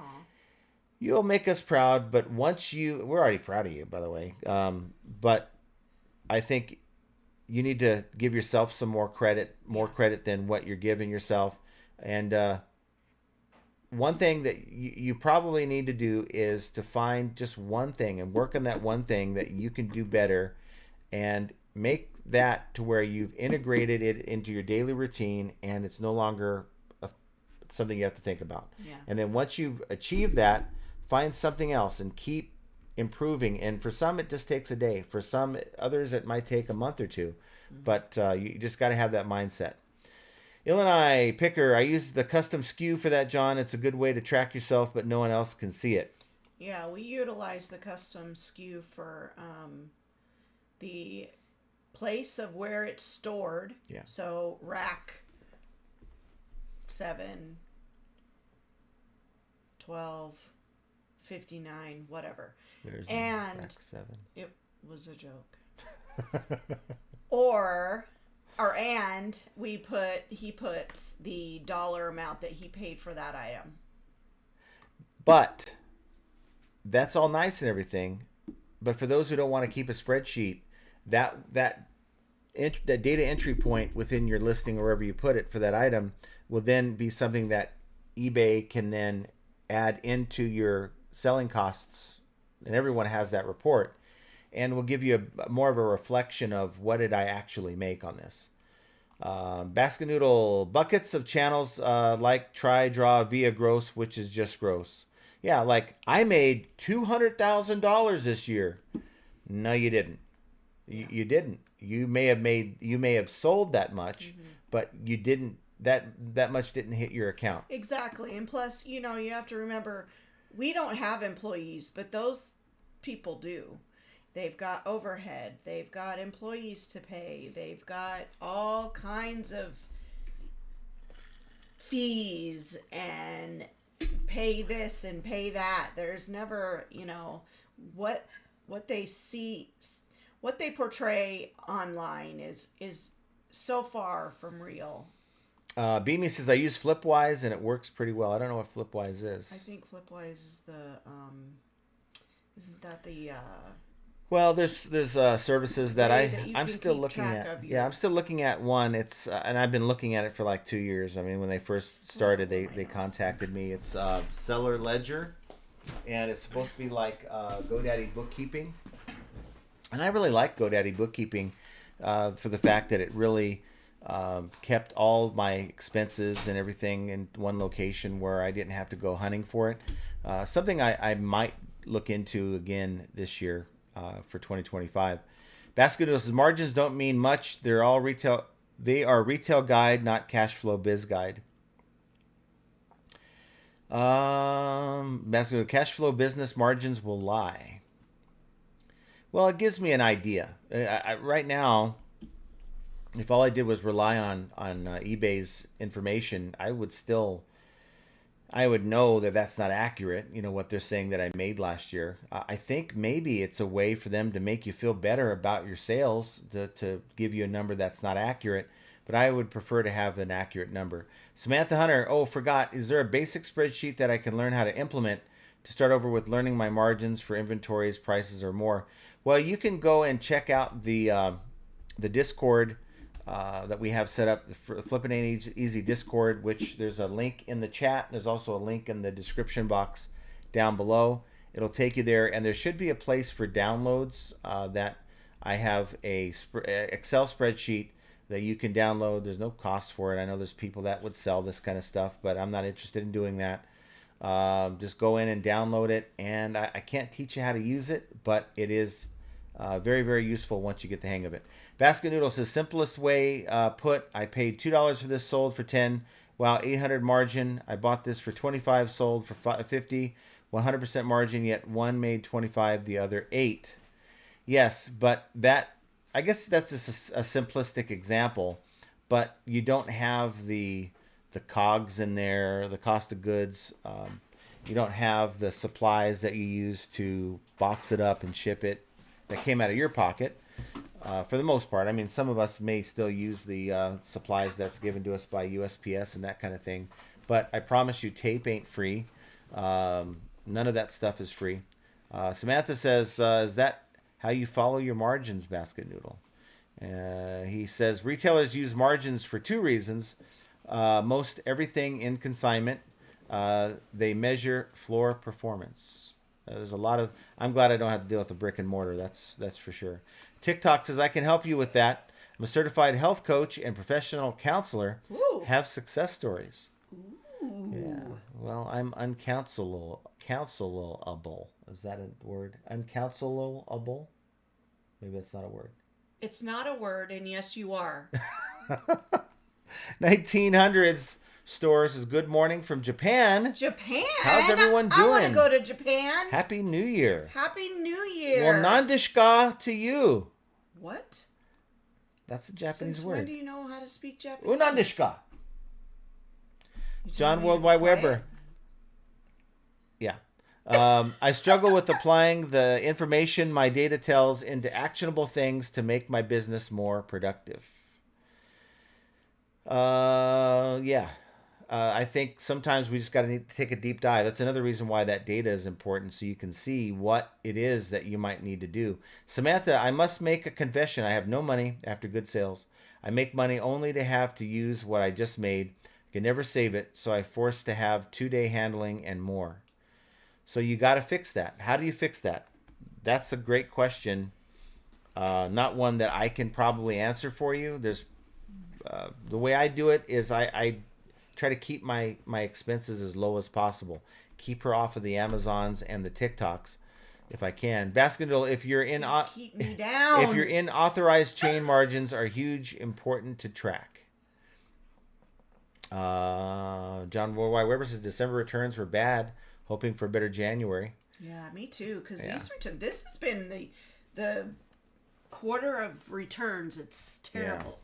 You'll make us proud, but we're already proud of you, by the way. But I think you need to give yourself some more credit than what you're giving yourself. And one thing that you probably need to do is to find just one thing and work on that one thing that you can do better, and make that to where you've integrated it into your daily routine, and it's no longer something you have to think about. Yeah. And then once you've achieved that, find something else and keep improving. And for some, it just takes a day. For some others, it might take a month or two. Mm-hmm. But you just got to have that mindset. Illinois Picker, I use the custom SKU for that, John. It's a good way to track yourself, but no one else can see it. Yeah, we utilize the custom SKU for the place of where it's stored. Yeah. So rack 7, 12, 59, whatever. There's and rack 7. It was a joke. And he puts the dollar amount that he paid for that item. But that's all nice and everything. But for those who don't want to keep a spreadsheet, that data entry point within your listing or wherever you put it for that item will then be something that eBay can then add into your selling costs, and everyone has that report, and will give you more of a reflection of what did I actually make on this. Basket Noodle, buckets of channels like try, draw, via gross, which is just gross. Yeah, like I made $200,000 this year. No, you didn't. You didn't. You may have sold that much, mm-hmm. but you didn't. That much didn't hit your account. Exactly, and plus, you have to remember, we don't have employees, but those people do. They've got overhead. They've got employees to pay. They've got all kinds of fees and pay this and pay that. There's never, what they see, what they portray online is so far from real. Beamy says, I use Flipwise and it works pretty well. I don't know what Flipwise is. I think Flipwise is isn't that the... Well, there's services that I'm still looking at. Yeah, I'm still looking at one. It's and I've been looking at it for like 2 years. I mean, when they first started, they contacted me. It's Seller Ledger, and it's supposed to be like GoDaddy bookkeeping. And I really like GoDaddy bookkeeping for the fact that it really kept all my expenses and everything in one location where I didn't have to go hunting for it. Something I might look into again this year. For 2025. Basket Noodles says, margins don't mean much. They're all retail They are retail guide, not cash flow biz guide. Basket cash flow business margins will lie. Well, it gives me an idea. Right now, if all I did was rely on eBay's information, I would know that that's not accurate. You know what they're saying that I made last year. I think maybe it's a way for them to make you feel better about your sales, to give you a number that's not accurate. But I would prefer to have an accurate number. Samantha Hunter, forgot. Is there a basic spreadsheet that I can learn how to implement to start over with learning my margins for inventories, prices, or more? Well, you can go and check out the Discord that we have set up, the Flippin' Ain't Easy Discord, which there's a link in the chat. There's also a link in the description box down below. It'll take you there, and there should be a place for downloads that I have a Excel spreadsheet that you can download. There's no cost for it. I know there's people that would sell this kind of stuff, but I'm not interested in doing that. Just go in and download it, and I can't teach you how to use it, but it is very, very useful once you get the hang of it. Basket Noodle says, simplest way put, I paid $2 for this, sold for 10. Wow, 800 margin. I bought this for 25, sold for 50. 100% margin, yet one made 25, the other 8. Yes, but I guess that's just a simplistic example, but you don't have the cogs in there, the cost of goods. You don't have the supplies that you use to box it up and ship it that came out of your pocket. For the most part, I mean, some of us may still use the supplies that's given to us by USPS and that kind of thing, but I promise you, tape ain't free. None of that stuff is free. Samantha says, is that how you follow your margins, Basket Noodle? He says, retailers use margins for 2 reasons. Most everything in consignment, they measure floor performance. There's a lot of, I'm glad I don't have to deal with the brick and mortar. That's for sure. TikTok says, I can help you with that. I'm a certified health coach and professional counselor. Ooh. Have success stories. Ooh. Yeah. Well, I'm uncounselable. Is that a word? Uncounselable? Maybe that's not a word. It's not a word, and yes, you are. 1900s stores is good morning from Japan. Japan? How's everyone doing? I want to go to Japan. Happy New Year. Happy New Year. Well, nandeshika to you. What? That's a Japanese Since word. when do you know how to speak Japanese? Unandeshika. You John telling me Worldwide to be quiet? Weber. Yeah. I struggle with applying the information my data tells into actionable things to make my business more productive. Yeah. I think sometimes we just got to need to take a deep dive. That's another reason why that data is important, so you can see what it is that you might need to do. Samantha, I must make a confession. I have no money after good sales. I make money only to have to use what I just made. I can never save it, so I'm forced to have 2-day handling and more. So you got to fix that. How do you fix that? That's a great question. Not one that I can probably answer for you. There's the way I do it is I try to keep my expenses as low as possible. Keep her off of the Amazons and the TikToks if I can. Basket Noodle, if you're in Keep me down. if you're in authorized chain, margins are huge, important to track. John Worldwide Weber says December returns were bad, hoping for a better January. Yeah, me too. Because Yeah. this has been the quarter of returns. It's terrible.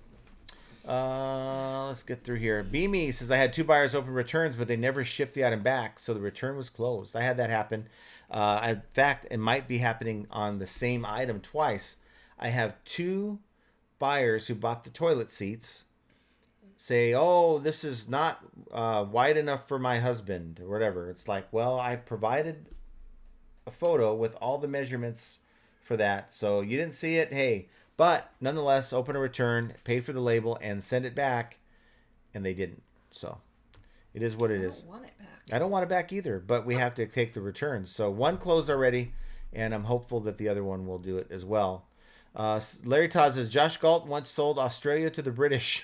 Let's get through here. Beamy says, I had 2 buyers open returns, but they never shipped the item back, so the return was closed. I had that happen. In fact, it might be happening on the same item twice. I have 2 buyers who bought the toilet seats say, oh, this is not wide enough for my husband, or whatever. It's like, well, I provided a photo with all the measurements for that, so you didn't see it, hey. But nonetheless, open a return, pay for the label, and send it back. And they didn't. So it is what it is. I don't want it back. I don't want it back either, but we have to take the returns. So one closed already, and I'm hopeful that the other one will do it as well. Larry Todd says, Josh Galt once sold Australia to the British.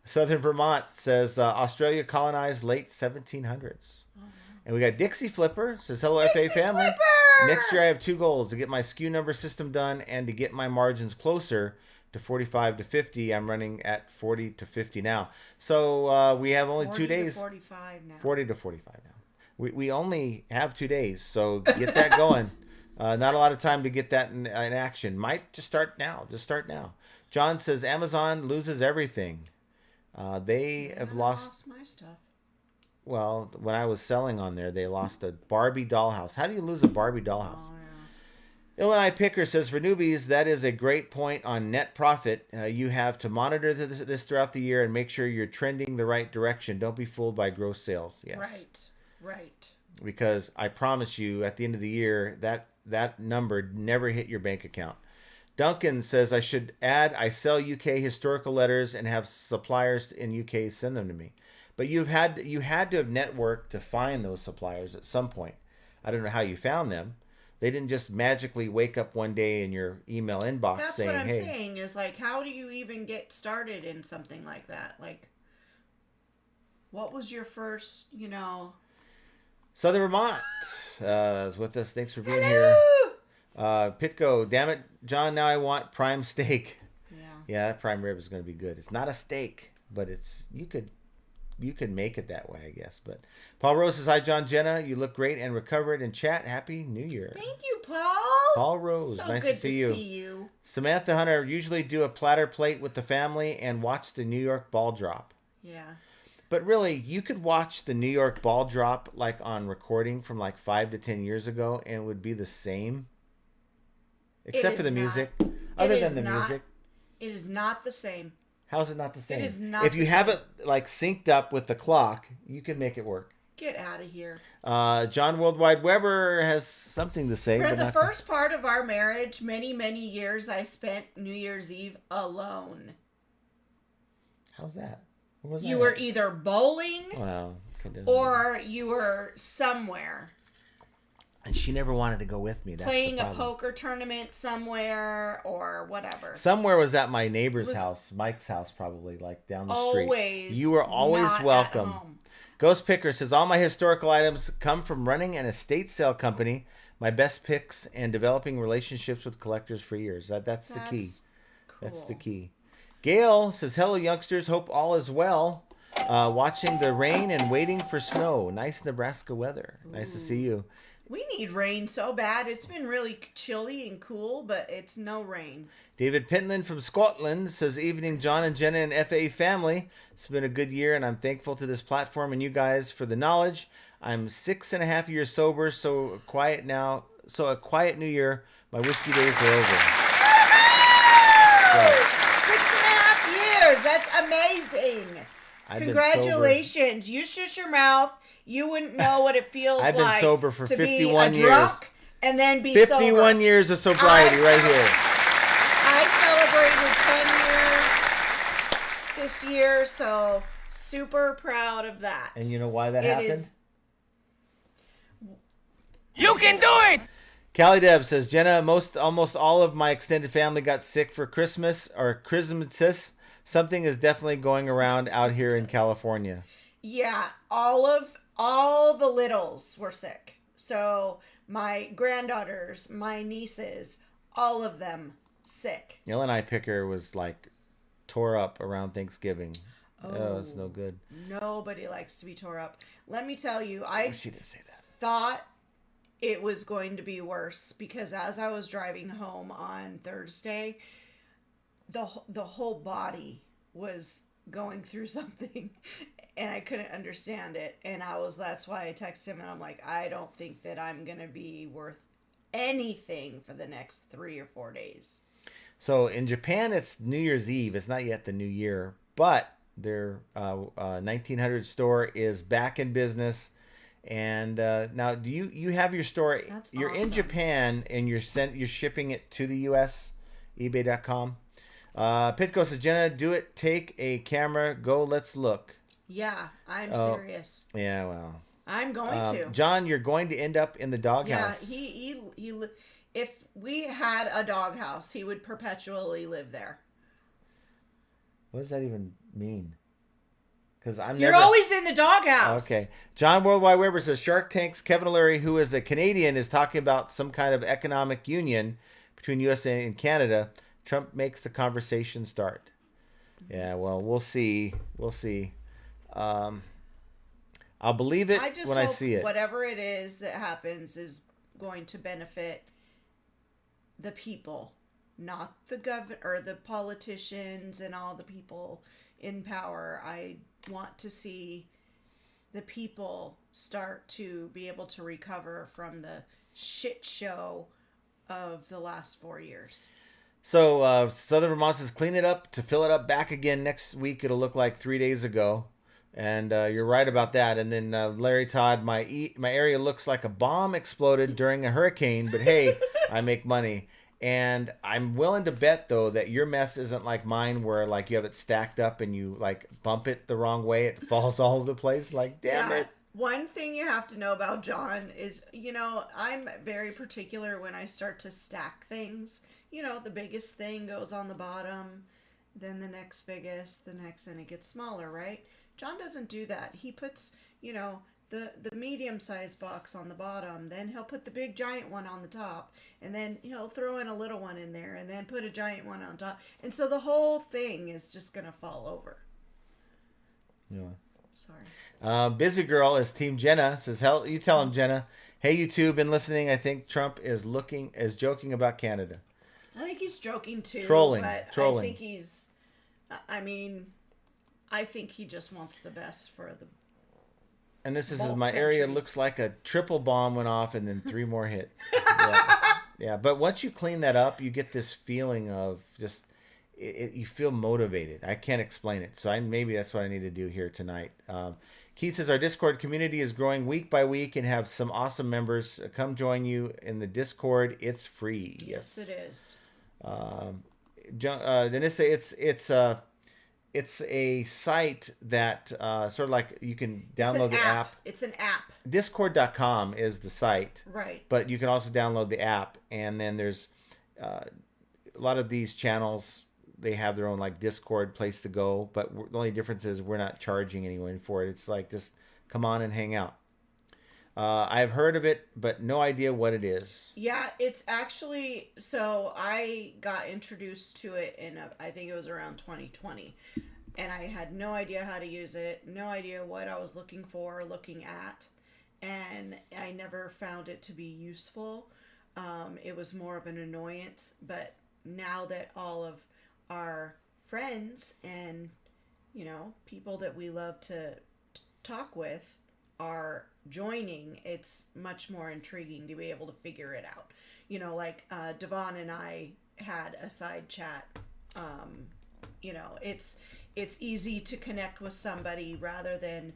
Southern Vermont says, Australia colonized late 1700s. Oh, wow. And we got Dixie Flipper says, hello, Dixie FA family. Flipper! Next year I have 2 goals: to get my SKU number system done and to get my margins closer to 45 to 50. I'm running at 40 to 50 now. So we have only 2 days. 45 now. 40 to 45 now. We only have 2 days, so get that going. Not a lot of time to get that in action. Might just start now. Just start now. John says Amazon loses everything. They have lost my stuff. Well, when I was selling on there, they lost a Barbie dollhouse. How do you lose a Barbie dollhouse? Oh, yeah. Illinois Picker says, for newbies, that is a great point on net profit. You have to monitor this throughout the year and make sure you're trending the right direction. Don't be fooled by gross sales. Yes. Right. Because I promise you, at the end of the year, that number never hit your bank account. Duncan says, I should add, I sell UK historical letters and have suppliers in UK send them to me. But you had to have networked to find those suppliers at some point. I don't know how you found them. They didn't just magically wake up one day in your email inbox saying, That's what I'm hey. saying is like, how do you even get started in something like that? Like, what was your first, Southern Vermont is with us. Thanks for being here. Pitco, damn it, John, now I want prime steak. Yeah, that prime rib is going to be good. It's not a steak, but you could make it that way, I guess. But Paul Rose says, hi, John, Jenna. You look great and recovered in chat. Happy New Year. Thank you, Paul. Paul Rose, so nice good to see you. Samantha Hunter, usually do a platter plate with the family and watch the New York ball drop. Yeah. But really, you could watch the New York ball drop like on recording from like 5 to 10 years ago, and it would be the same. Except for the music. Other than the music. It is not the same. How is it not the same? It is not If you have it like synced up with the clock, you can make it work. Get out of here. John Worldwide Weber has something to say. For the first part of our marriage, many, many years, I spent New Year's Eve alone. How's that? What was you that? were either bowling or you were somewhere. And she never wanted to go with me. That's playing a poker tournament somewhere or whatever. Somewhere was at my neighbor's house, Mike's house, probably, like down the street. Always. You were always welcome. Ghost Picker says, all my historical items come from running an estate sale company. My best picks and developing relationships with collectors for years. That's the key. Cool. That's the key. Gail says, hello, youngsters. Hope all is well. Watching the rain and waiting for snow. Nice Nebraska weather. Nice to see you. We need rain so bad. It's been really chilly and cool, but it's no rain. David Pentland from Scotland says, evening, John and Jenna and FA family. It's been a good year, and I'm thankful to this platform and you guys for the knowledge. I'm 6.5 years sober, so quiet now. So a quiet new year. My whiskey days are over. So, 6.5 years. That's amazing. Congratulations. You shush your mouth. You wouldn't know what it feels like. I've been sober for to 51 be a years. Drunk and then be 51 sober. Years of sobriety right here. I celebrated 10 years this year, so super proud of that. And you know why that happened? You can do it! Callie Deb says, Jenna, almost all of my extended family got sick for Christmas or Christmas. Something is definitely going around out here in California. Yeah, all the littles were sick. So my granddaughters, my nieces, all of them sick. Illinois Picker was like tore up around Thanksgiving. Oh, it's no good. Nobody likes to be tore up. Let me tell you, she didn't say that. Thought it was going to be worse because as I was driving home on Thursday, the whole body was going through something and I couldn't understand it. And that's why I texted him and I'm like, I don't think that I'm going to be worth anything for the next 3 or 4 days. So in Japan, it's New Year's Eve. It's not yet the new year, but their 1900 store is back in business. And now do you have your store? That's you're awesome. In Japan and you're shipping it to the US, ebay.com. Pitco says, Jenna, do it. Take a camera. Go. Let's look. Yeah, I'm serious. Yeah, well. I'm going to. John, you're going to end up in the doghouse. Yeah, he if we had a doghouse, he would perpetually live there. What does that even mean? Because You're always in the doghouse. Okay. John Worldwide Weber says, Shark Tank's Kevin O'Leary, who is a Canadian, is talking about some kind of economic union between USA and Canada. Trump makes the conversation start. Yeah, well, we'll see. We'll see. I'll believe it when I see it. Whatever it is that happens is going to benefit the people, not the government or the politicians and all the people in power. I want to see the people start to be able to recover from the shit show of the last 4 years. So Southern Vermont says clean it up to fill it up back again next week. It'll look like 3 days ago. And you're right about that. And then Larry Todd, my area looks like a bomb exploded during a hurricane, but hey, I make money. And I'm willing to bet, though, that your mess isn't like mine where, like, you have it stacked up and you, like, bump it the wrong way. It falls all over the place. Like, damn it. One thing you have to know about John is, I'm very particular when I start to stack things. The biggest thing goes on the bottom, then the next biggest, the next, and it gets smaller, right? John doesn't do that. He puts, the medium-sized box on the bottom, then he'll put the big giant one on the top, and then he'll throw in a little one in there, and then put a giant one on top. And so the whole thing is just going to fall over. Yeah. Sorry. Busy Girl is Team Jenna. Says, "Hell, you tell him, Jenna. Hey, you two, been listening. I think Trump is joking about Canada. I think he's joking too. Trolling. I think he just wants the best for the. And this is both my area countries. looks like a triple bomb went off and then 3 more hit. Yeah. But once you clean that up, you get this feeling of just you feel motivated. I can't explain it. So maybe that's what I need to do here tonight. Keith says our Discord community is growing week by week and have some awesome members. Come join you in the Discord. It's free. Yes, it is. Then they say it's a site that sort of like you can download the app. It's an app. Discord.com is the site. Right. But you can also download the app. And then there's a lot of these channels, they have their own like Discord place to go. But the only difference is we're not charging anyone for it. It's like just come on and hang out. I've heard of it, but no idea what it is. Yeah, it's actually, so I got introduced to it I think it was around 2020. And I had no idea how to use it, no idea what I was looking at. And I never found it to be useful. It was more of an annoyance. But now that all of our friends and, people that we love to talk with are joining, it's much more intriguing to be able to figure it out. Like Devon and I had a side chat. It's easy to connect with somebody rather than,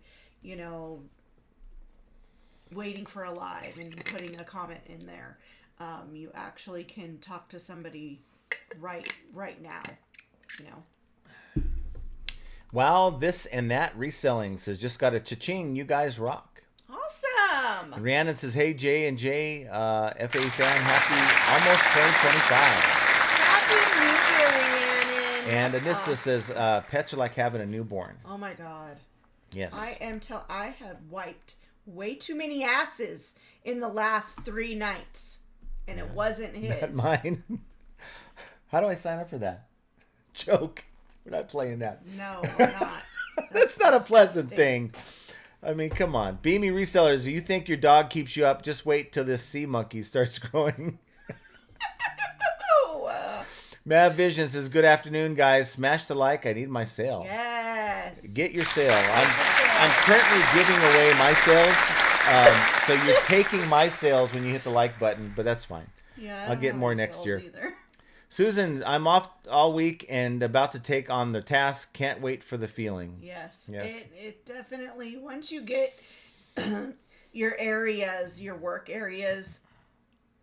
waiting for a live and putting a comment in there. You actually can talk to somebody right now, Wow, this and that reselling says just got a cha-ching. You guys rock. Awesome. And Rhiannon says, hey, J and J, FA fan, happy almost 2025. Happy New Year, Rhiannon. And That's Anissa awesome. says, pets are like having a newborn. Oh my God. Yes. I have wiped way too many asses in the last 3 nights. And it wasn't his. Not mine. How do I sign up for that? Joke. We're not playing that. No, we're not. That's not a pleasant disgusting. thing. I mean, come on. Beamy Resellers, you think your dog keeps you up? Just wait till this sea monkey starts growing. Mav Vision says, good afternoon, guys. Smash the like. I need my sale. Yes. Get your sale. I'm currently giving away my sales. So you're taking my sales when you hit the like button, but that's fine. Yeah, I'll get more next year. Either. Susan, I'm off all week and about to take on the task. Can't wait for the feeling. Yes. It definitely, once you get your areas, your work areas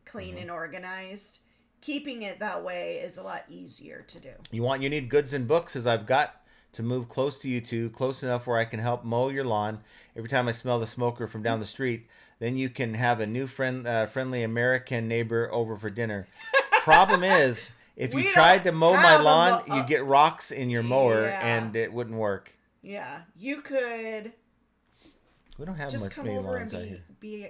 clean and organized, keeping it that way is a lot easier to do. You need goods and books, as I've got to move close to you two, close enough where I can help mow your lawn every time I smell the smoker from down the street. Then you can have a new friendly American neighbor over for dinner. Problem is, if you tried to mow my lawn, you'd get rocks in your mower, and it wouldn't work. Yeah, you could. We don't have just much come many over lawns out and here. be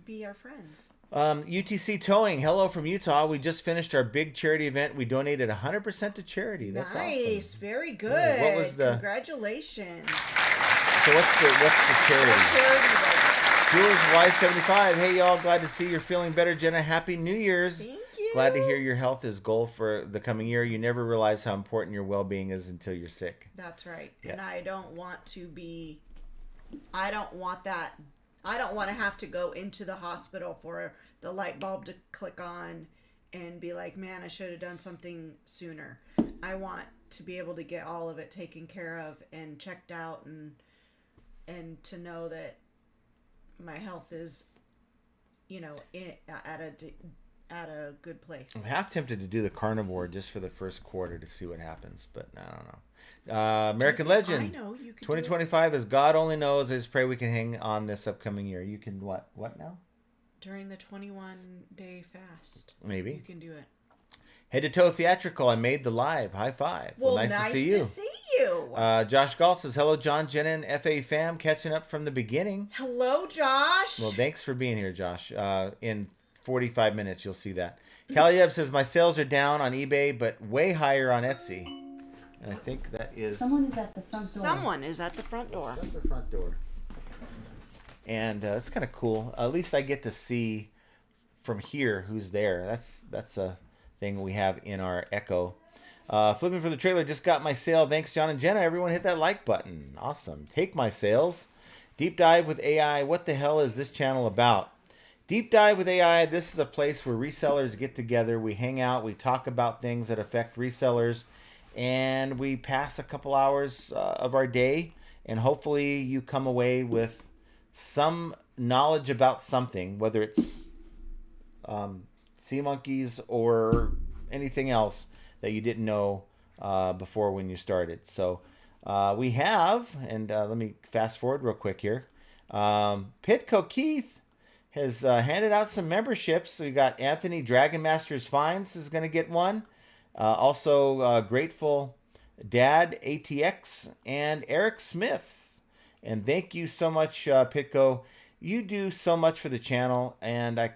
be our friends. UTC Towing, hello from Utah. We just finished our big charity event. We donated 100% to charity. That's nice, awesome. very good. Yeah, what was the? Congratulations. So what's the charity? What charity was it? Jules Y75. Hey y'all, glad to see you're feeling better, Jenna. Happy New Year's. Thank you. Glad to hear your health is goal for the coming year. You never realize how important your well-being is until you're sick. That's right. Yeah. And I don't want to be. I don't want that. I don't want to have to go into the hospital for the light bulb to click on and be like, man, I should have done something sooner. I want to be able to get all of it taken care of and checked out and to know that my health is, at a good place. I'm half tempted to do the carnivore just for the first quarter to see what happens, but I don't know. American Legend. I know you can. 2025 as God only knows. I just pray we can hang on this upcoming year. You can what now? During the 21-day fast. Maybe. You can do it. Head to toe theatrical. I made the live. High five. Well, nice to see you. Josh Galt says, hello, John, Jenna, and FA fam. Catching up from the beginning. Hello, Josh. Well, thanks for being here, Josh. In 45 minutes, you'll see that. Callieb says, my sales are down on eBay, but way higher on Etsy. And I think that is... Someone is at the front door. Someone is at the front door. That's the front door. And that's kind of cool. At least I get to see from here who's there. That's a thing we have in our Echo. Flipping for the trailer, just got my sale. Thanks, John and Jenna. Everyone hit that like button. Awesome. Take my sales. Deep Dive with AI. What the hell is this channel about? Deep Dive with AI, this is a place where resellers get together. We hang out. We talk about things that affect resellers. And we pass a couple hours of our day. And hopefully you come away with some knowledge about something, whether it's sea monkeys or anything else that you didn't know before when you started. So we have, and let me fast forward real quick here. Pitco Keith has handed out some memberships. So we got Anthony Dragon Masters Finds is going to get one. Also Grateful Dad ATX and Eric Smith. And thank you so much, Pitco. You do so much for the channel, and I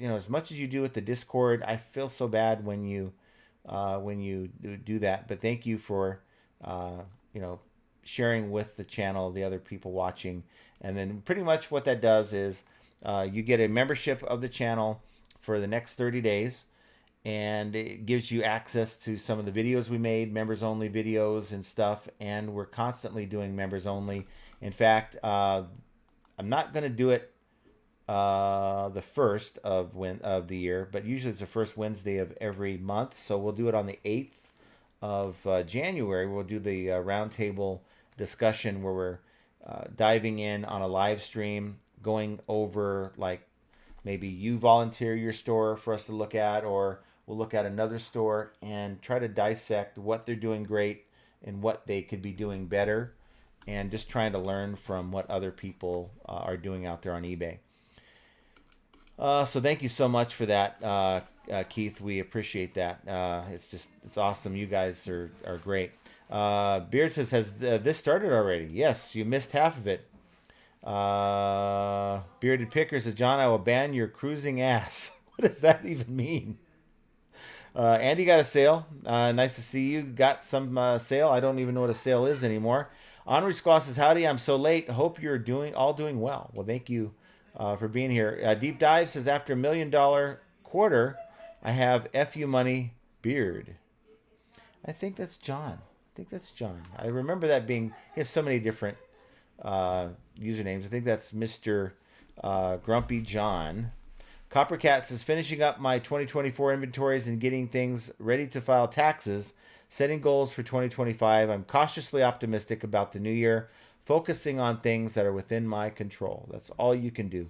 as much as you do with the Discord, I feel so bad when you do that. But thank you for sharing with the channel, the other people watching, and then pretty much what that does is you get a membership of the channel for the next 30 days, and it gives you access to some of the videos we made, members only videos and stuff, and we're constantly doing members only. In fact, I'm not going to do it the first of the year, but usually it's the first Wednesday of every month. So we'll do it on the 8th of January. We'll do the roundtable discussion where we're diving in on a live stream, going over like maybe you volunteer your store for us to look at, or we'll look at another store and try to dissect what they're doing great and what they could be doing better, and just trying to learn from what other people are doing out there on eBay. So thank you so much for that, Keith. We appreciate that. It's awesome. You guys are great. Beard says, has this started already? Yes, you missed half of it. Bearded Picker says, John, I will ban your cruising ass. What does that even mean? Andy got a sale. Nice to see you. Got some sale. I don't even know what a sale is anymore. Henri Squaw says, howdy, I'm so late. Hope you're all doing well. Well, thank you for being here. Deep Dive says, after $1 million quarter, I have FU money beard. I think that's John. I remember that being, he has so many different usernames. I think that's Mr. Grumpy John. Coppercat says, finishing up my 2024 inventories and getting things ready to file taxes. Setting goals for 2025. I'm cautiously optimistic about the new year, focusing on things that are within my control. That's all you can do.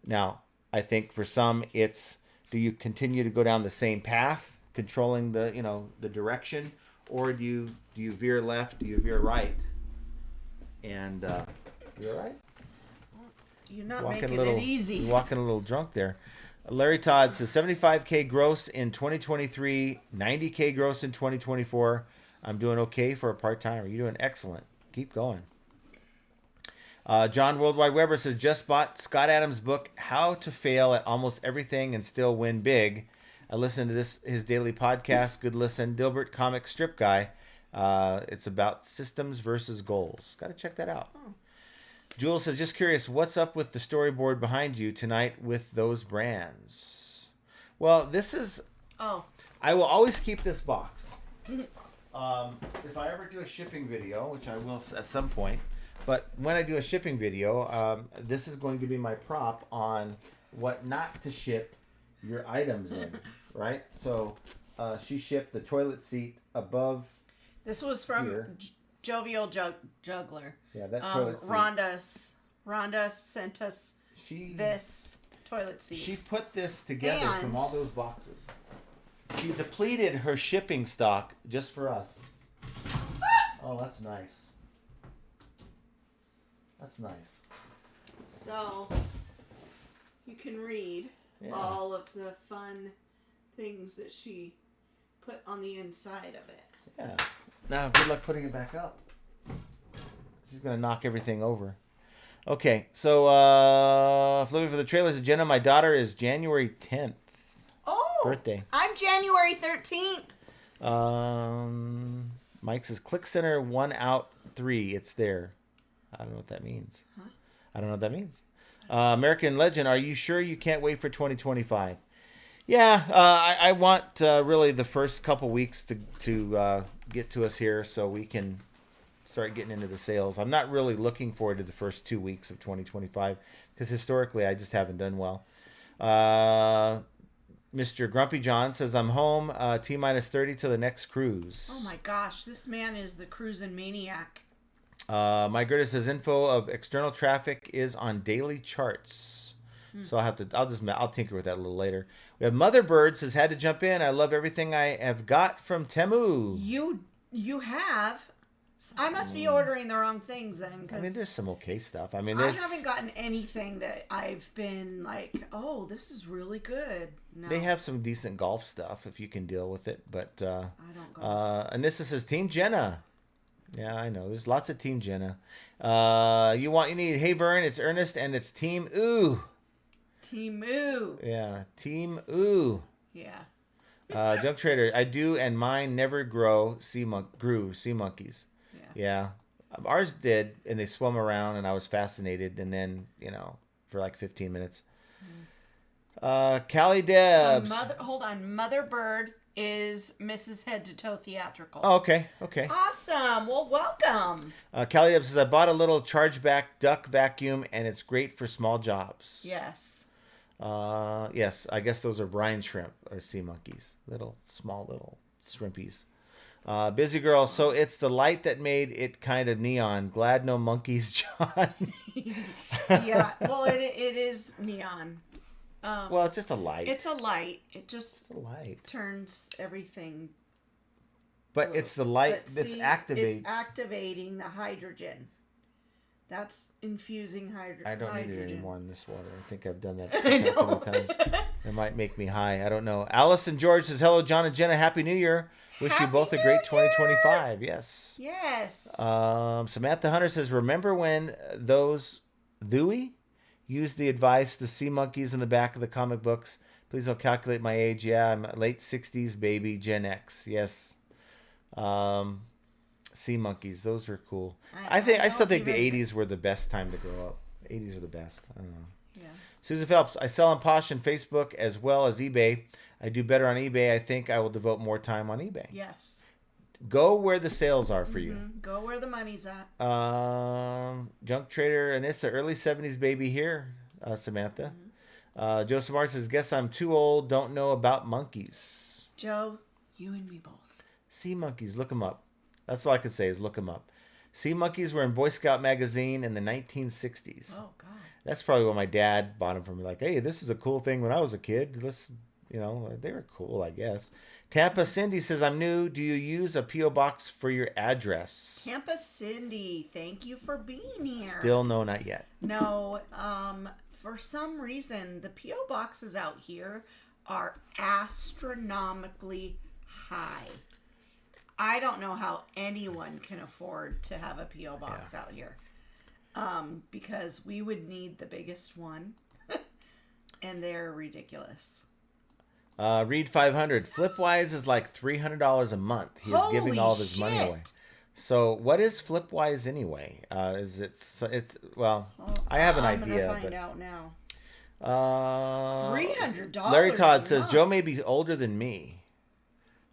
Now, I think for some, it's, do you continue to go down the same path, controlling the direction, or do you veer left? Do you veer right? And you all right? You're not making it easy. You're walking a little drunk there. Larry Todd says 75K gross in 2023, 90K gross in 2024. I'm doing okay for a part-timer. You're doing excellent. Keep going. John Worldwide Weber says, just bought Scott Adams' book, How to Fail at Almost Everything and Still Win Big. I listened to his daily podcast. Good listen. Dilbert Comic Strip Guy. It's about systems versus goals. Got to check that out. Oh. Jules says, just curious, what's up with the storyboard behind you tonight with those brands? Well, this is... Oh. I will always keep this box. If I ever do a shipping video, which I will at some point, but when I do a shipping video, this is going to be my prop on what not to ship your items in, right? So she shipped the toilet seat above. This was from Jovial Juggler. Yeah, that toilet seat. Rhonda sent us this toilet seat. She put this together from all those boxes. She depleted her shipping stock just for us. Oh, that's nice. That's nice. So, you can read all of the fun things that she put on the inside of it. Yeah. Now, good luck putting it back up. She's going to knock everything over. Okay, so looking for the trailers, Jenna, my daughter is January 10th. Oh! Birthday. I'm January 13th. Mike says, Click Center 1 out 3. It's there. I don't know what that means. Huh? I don't know what that means. American Legend, are you sure you can't wait for 2025? Yeah, I want really the first couple weeks to get to us here so we can start getting into the sales. I'm not really looking forward to the first 2 weeks of 2025 because historically I just haven't done well. Mr. Grumpy John says, I'm home, T-minus 30 to the next cruise. Oh my gosh, this man is the cruising maniac. Mike Gerda says, info of external traffic is on daily charts. So I'll tinker with that a little later. We have Motherbird says, had to jump in. I love everything I have got from Temu. You have? I must be ordering the wrong things then. I mean, there's some okay stuff. I haven't gotten anything that I've been like, oh, this is really good. No. They have some decent golf stuff if you can deal with it. But I don't golf. Anissa says, Team Jenna. Yeah, I know. There's lots of Team Jenna. You need Hey Vern, it's Ernest, and it's Team Ooh. Team Ooh. Yeah, Team Ooh. Yeah. Junk Trader, I do, and mine never grew sea monkeys. Yeah. Ours did, and they swum around, and I was fascinated, and then, for like 15 minutes. Callie Debs. So hold on. Motherbird is Mrs. Head to Toe Theatrical. Oh, okay. Awesome. Well, welcome. Callie Debs says, I bought a little chargeback duck vacuum, and it's great for small jobs. Yes. Yes, I guess those are brine shrimp or sea monkeys. Small little shrimpies. Busy girl, so it's the light that made it kind of neon. Glad no monkeys, John. Yeah, well, it is neon. Well, it's just a light. It's a light. It just it's a light. Turns everything. But it's the light that's activating. It's activating the hydrogen. That's infusing hydrogen. I don't need it anymore in this water. I think I've done that a couple of times. It might make me high. I don't know. Allison George says, hello, John and Jenna. Happy New Year. Wish you both a great 2025. Yes. Yes. Samantha Hunter says, remember when those Dewey used the advice, the sea monkeys in the back of the comic books? Please don't calculate my age. Yeah, I'm late 60s baby, Gen X. Yes. Sea monkeys, those are cool. I still think the 80s were the best time to grow up. 80s were the best. I don't know. Yeah. Susan Phelps, I sell on Posh and Facebook as well as eBay. I do better on eBay. I think I will devote more time on eBay. Yes. Go where the sales are for you. Go where the money's at. Junk Trader Anissa, early 70s baby here, Samantha. Joseph Martin says, guess I'm too old, don't know about monkeys. Joe, you and me both. Sea monkeys, look them up. That's all I can say is look them up. Sea monkeys were in Boy Scout magazine in the 1960s. Oh, God. That's probably when my dad bought them for me. Like, hey, this is a cool thing when I was a kid. They were cool, I guess. Tampa Cindy says, I'm new. Do you use a P.O. box for your address? Tampa Cindy, thank you for being here. Still no, not yet. No, for some reason, the P.O. boxes out here are astronomically high. I don't know how anyone can afford to have a P.O. box out here. Because we would need the biggest one, and they're ridiculous. Read 500. Flipwise is like $300 a month. He is giving all of his money away. So what is Flipwise anyway? Is it's well, I have an idea. I'm gonna find out now. $300. Larry Todd says Joe may be older than me.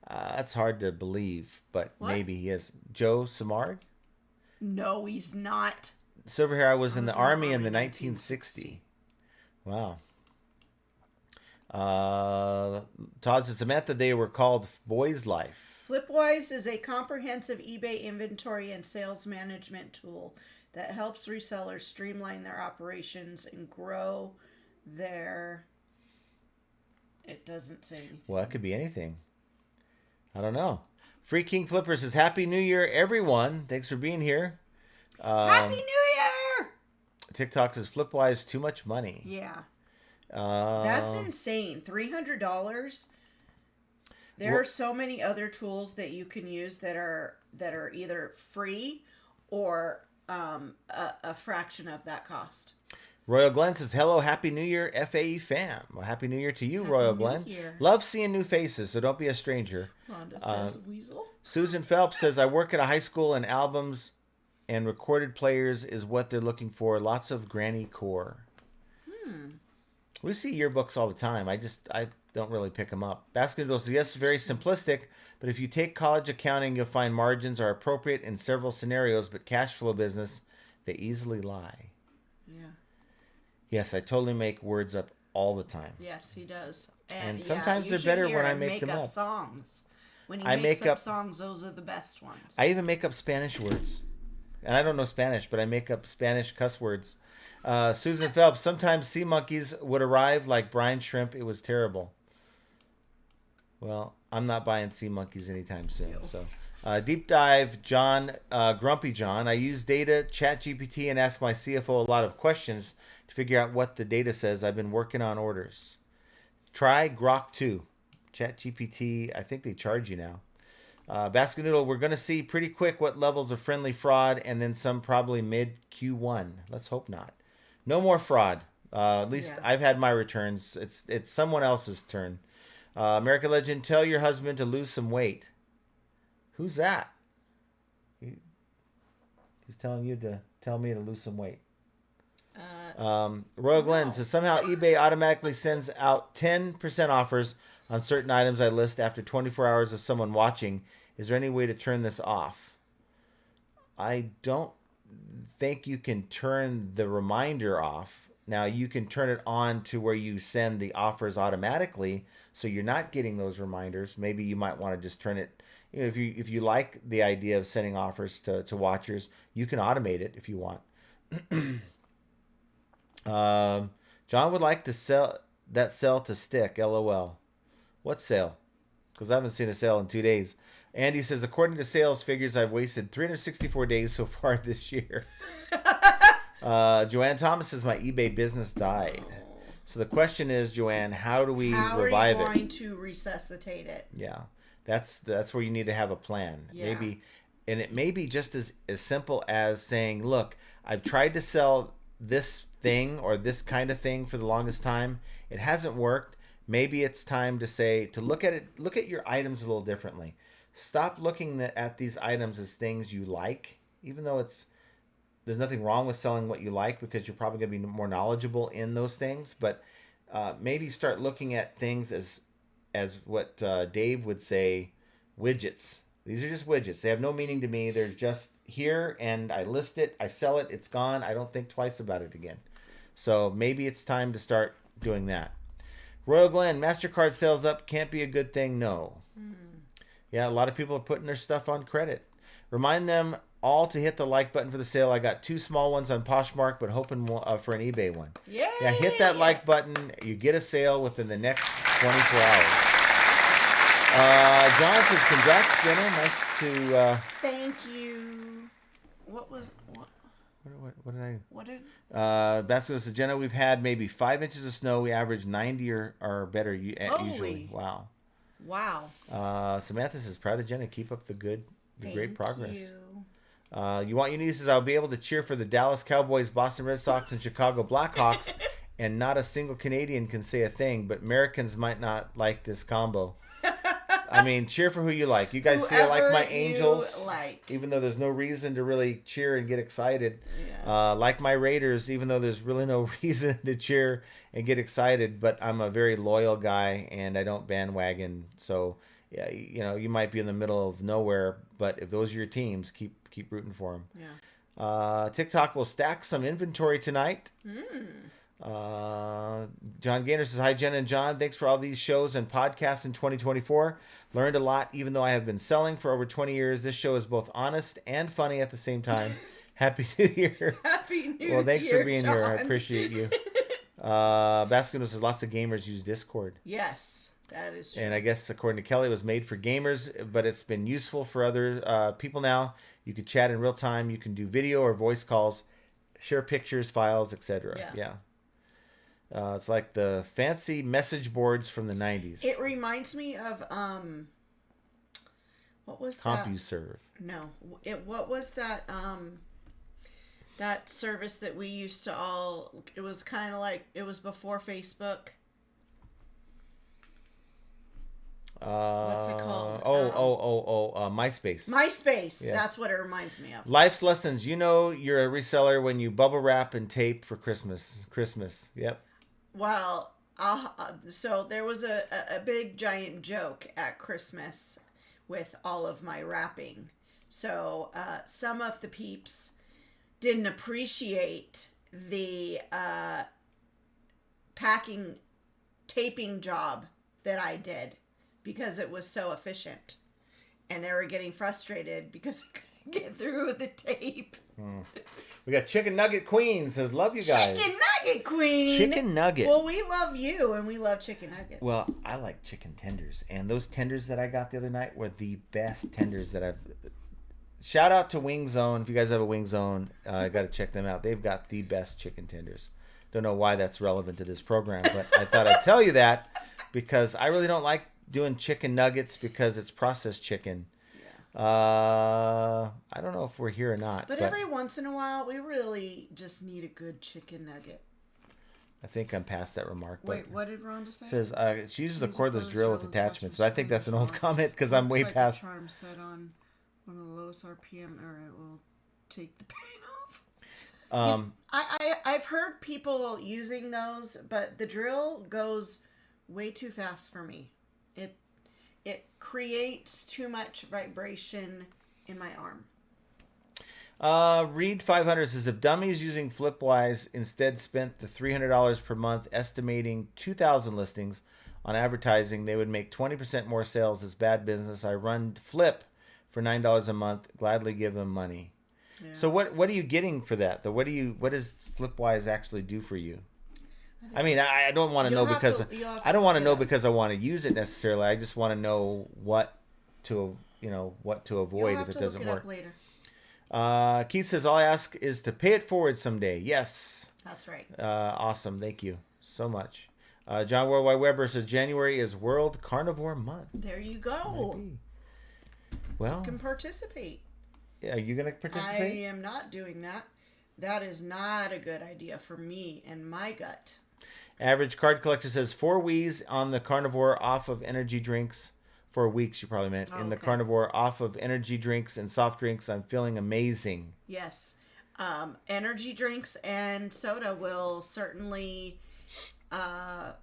That's hard to believe, but maybe he is. Joe Samard? No, he's not. Silver hair. I was in the Army in the 1960. Wow. Todd says Samantha, they were called Boys Life. Flipwise is a comprehensive eBay inventory and sales management tool that helps resellers streamline their operations and grow their... It doesn't say anything. Well, it could be anything. I don't know. Free King Flipper says, Happy New Year, everyone. Thanks for being here. Happy New Year! TikTok says, Flipwise, too much money. Yeah. That's insane. $300. There are so many other tools that you can use that are either free or a fraction of that cost. Royal Glenn says, hello, Happy New Year, FAE fam. Well, Happy New Year to you, Royal Glenn. Love seeing new faces, so don't be a stranger. Rhonda says, Weasel. Susan Phelps says, I work at a high school and albums and recorded players is what they're looking for. Lots of granny core. We see yearbooks all the time. I don't really pick them up. Basket Noodle says, yes, very simplistic, but if you take college accounting, you'll find margins are appropriate in several scenarios, but cash flow business, they easily lie. Yeah. Yes, I totally make words up all the time. Yes, he does. And sometimes they're better when I make them up. Songs. When he makes up songs, those are the best ones. I even make up Spanish words. And I don't know Spanish, but I make up Spanish cuss words. Susan Phelps, sometimes sea monkeys would arrive like brine shrimp. It was terrible. Well, I'm not buying sea monkeys anytime soon. So, deep dive, John, Grumpy John. I use data, ChatGPT, and ask my CFO a lot of questions to figure out what the data says. I've been working on orders. Try Grok 2. ChatGPT, I think they charge you now. Basket Noodle, we're going to see pretty quick what levels of friendly fraud and then some probably mid Q1. Let's hope not. No more fraud. At least I've had my returns. It's someone else's turn. American Legend, tell your husband to lose some weight. Who's that? He's telling you to tell me to lose some weight. Royal Glenn says somehow eBay automatically sends out 10% offers on certain items I list after 24 hours of someone watching. Is there any way to turn this off? I don't think you can turn the reminder off. Now you can turn it on to where you send the offers automatically, so you're not getting those reminders. Maybe you might want to just turn it. You know, if you like the idea of sending offers to watchers, you can automate it if you want. John would like to sell to stick. LOL. What sale? Because I haven't seen a sale in 2 days. Andy says, according to sales figures, I've wasted 364 days so far this year. Joanne Thomas says, my eBay business died. So the question is, Joanne, how do we revive it? How are you going to resuscitate it? Yeah, that's where you need to have a plan. Yeah. Maybe, and it may be just as simple as saying, look, I've tried to sell this thing or this kind of thing for the longest time. It hasn't worked. Maybe it's time to look at your items a little differently. Stop looking at these items as things you like, even though there's nothing wrong with selling what you like because you're probably going to be more knowledgeable in those things. But maybe start looking at things as what Dave would say, widgets. These are just widgets. They have no meaning to me. They're just here, and I list it, I sell it, it's gone. I don't think twice about it again. So maybe it's time to start doing that. Royal Glenn, MasterCard sales up can't be a good thing. No. Yeah, a lot of people are putting their stuff on credit. Remind them all to hit the like button for the sale. I got 2 small ones on Poshmark, but hoping for an eBay one. Yeah, hit that like button. You get a sale within the next 24 hours. John says, congrats, Jenna. Nice to... Thank you. What did Basco says, Jenna, we've had maybe 5 inches of snow. We average 90 or better usually. Wow. Samantha says, proud of Jenna. Keep up the great progress. You want your nieces? I'll be able to cheer for the Dallas Cowboys, Boston Red Sox, and Chicago Blackhawks, and not a single Canadian can say a thing. But Americans might not like this combo. I mean, cheer for who you like. You guys see I like my Angels, even though there's no reason to really cheer and get excited. Yeah. Like my Raiders, even though there's really no reason to cheer and get excited. But I'm a very loyal guy, and I don't bandwagon. So, yeah, you know, you might be in the middle of nowhere, but if those are your teams, keep rooting for them. Yeah. TikTok will stack some inventory tonight. John Gaynor says, hi, Jen and John. Thanks for all these shows and podcasts in 2024. Learned a lot, even though I have been selling for over 20 years. This show is both honest and funny at the same time. Happy New Year. Happy New Year. Well, thanks for being here. I appreciate you. Baskin says lots of gamers use Discord. Yes, that is true. And I guess, according to Kelly, it was made for gamers, but it's been useful for other people now. You can chat in real time. You can do video or voice calls, share pictures, files, etc. Yeah. It's like the fancy message boards from the 90s. It reminds me of what was that? CompuServe. No, what was that that service that we used to all? It was kind of like, it was before Facebook. What's it called? MySpace. MySpace. Yes. That's what it reminds me of. Life's lessons. You know you're a reseller when you bubble wrap and tape for Christmas. Yep. Well, so there was a big giant joke at Christmas with all of my wrapping. So some of the peeps didn't appreciate the taping job that I did because it was so efficient. And they were getting frustrated because I couldn't get through the tape. We got Chicken Nugget Queen says, love you guys. Chicken Nugget Queen. Chicken Nugget. Well, we love you and we love chicken nuggets. Well, I like chicken tenders. And those tenders that I got the other night were the best tenders that I've... Shout out to Wing Zone. If you guys have a Wing Zone, I got to check them out. They've got the best chicken tenders. Don't know why that's relevant to this program, but I thought I'd tell you that because I really don't like doing chicken nuggets because it's processed chicken. I don't know if we're here or not. But every once in a while, we really just need a good chicken nugget. I think I'm past that remark. Wait, what did Rhonda say? Says she uses a cordless drill with attachments, but I think that's an old comment because I'm way past. Charm set on one of the lowest RPM, or it will take the paint off. I've heard people using those, but the drill goes way too fast for me. It creates too much vibration in my arm. Reed 500 says, if dummies using Flipwise instead spent the $300 per month estimating 2,000 listings on advertising, they would make 20% more sales. As bad business. I run Flip for $9 a month. Gladly give them money. Yeah. So what are you getting for that? What does Flipwise actually do for you? I mean, I don't want to know because I don't want to know because I want to use it necessarily. I just want to know what to avoid if it doesn't work. Later. Keith says, all I ask is to pay it forward someday. Yes. That's right. Awesome. Thank you so much. John Worldwide Weber says January is World Carnivore Month. There you go. Maybe. Well, you can participate. Are you going to participate? I am not doing that. That is not a good idea for me and my gut. Average Card Collector says 4 weeks on the carnivore off of energy drinks. 4 weeks, you probably meant. In the carnivore off of energy drinks and soft drinks. I'm feeling amazing. Yes. Energy drinks and soda will certainly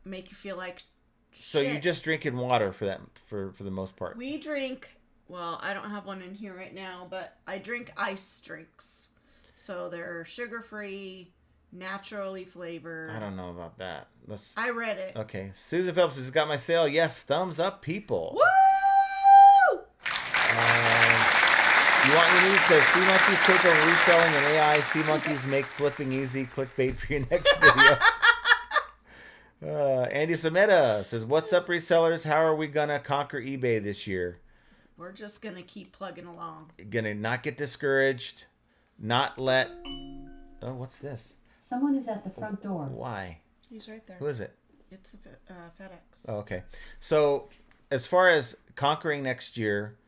make you feel like shit. So you're just drinking water for that, for the most part. We drink, well, I don't have one in here right now, but I drink ice drinks. So they're sugar-free, naturally flavored. I don't know about that. I read it. Okay. Susan Phelps has got my sale. Yes, thumbs up, people. Woo! You want your needs? Says Sea Monkeys take over reselling and AI. Sea Monkeys make flipping easy. Clickbait for your next video. Andy Sameta says, what's up, resellers? How are we going to conquer eBay this year? We're just going to keep plugging along. Going to not get discouraged. Not let... Oh, what's this? Someone is at the front door. Why? He's right there. Who is it? It's FedEx. Oh, okay. So, as far as conquering next year,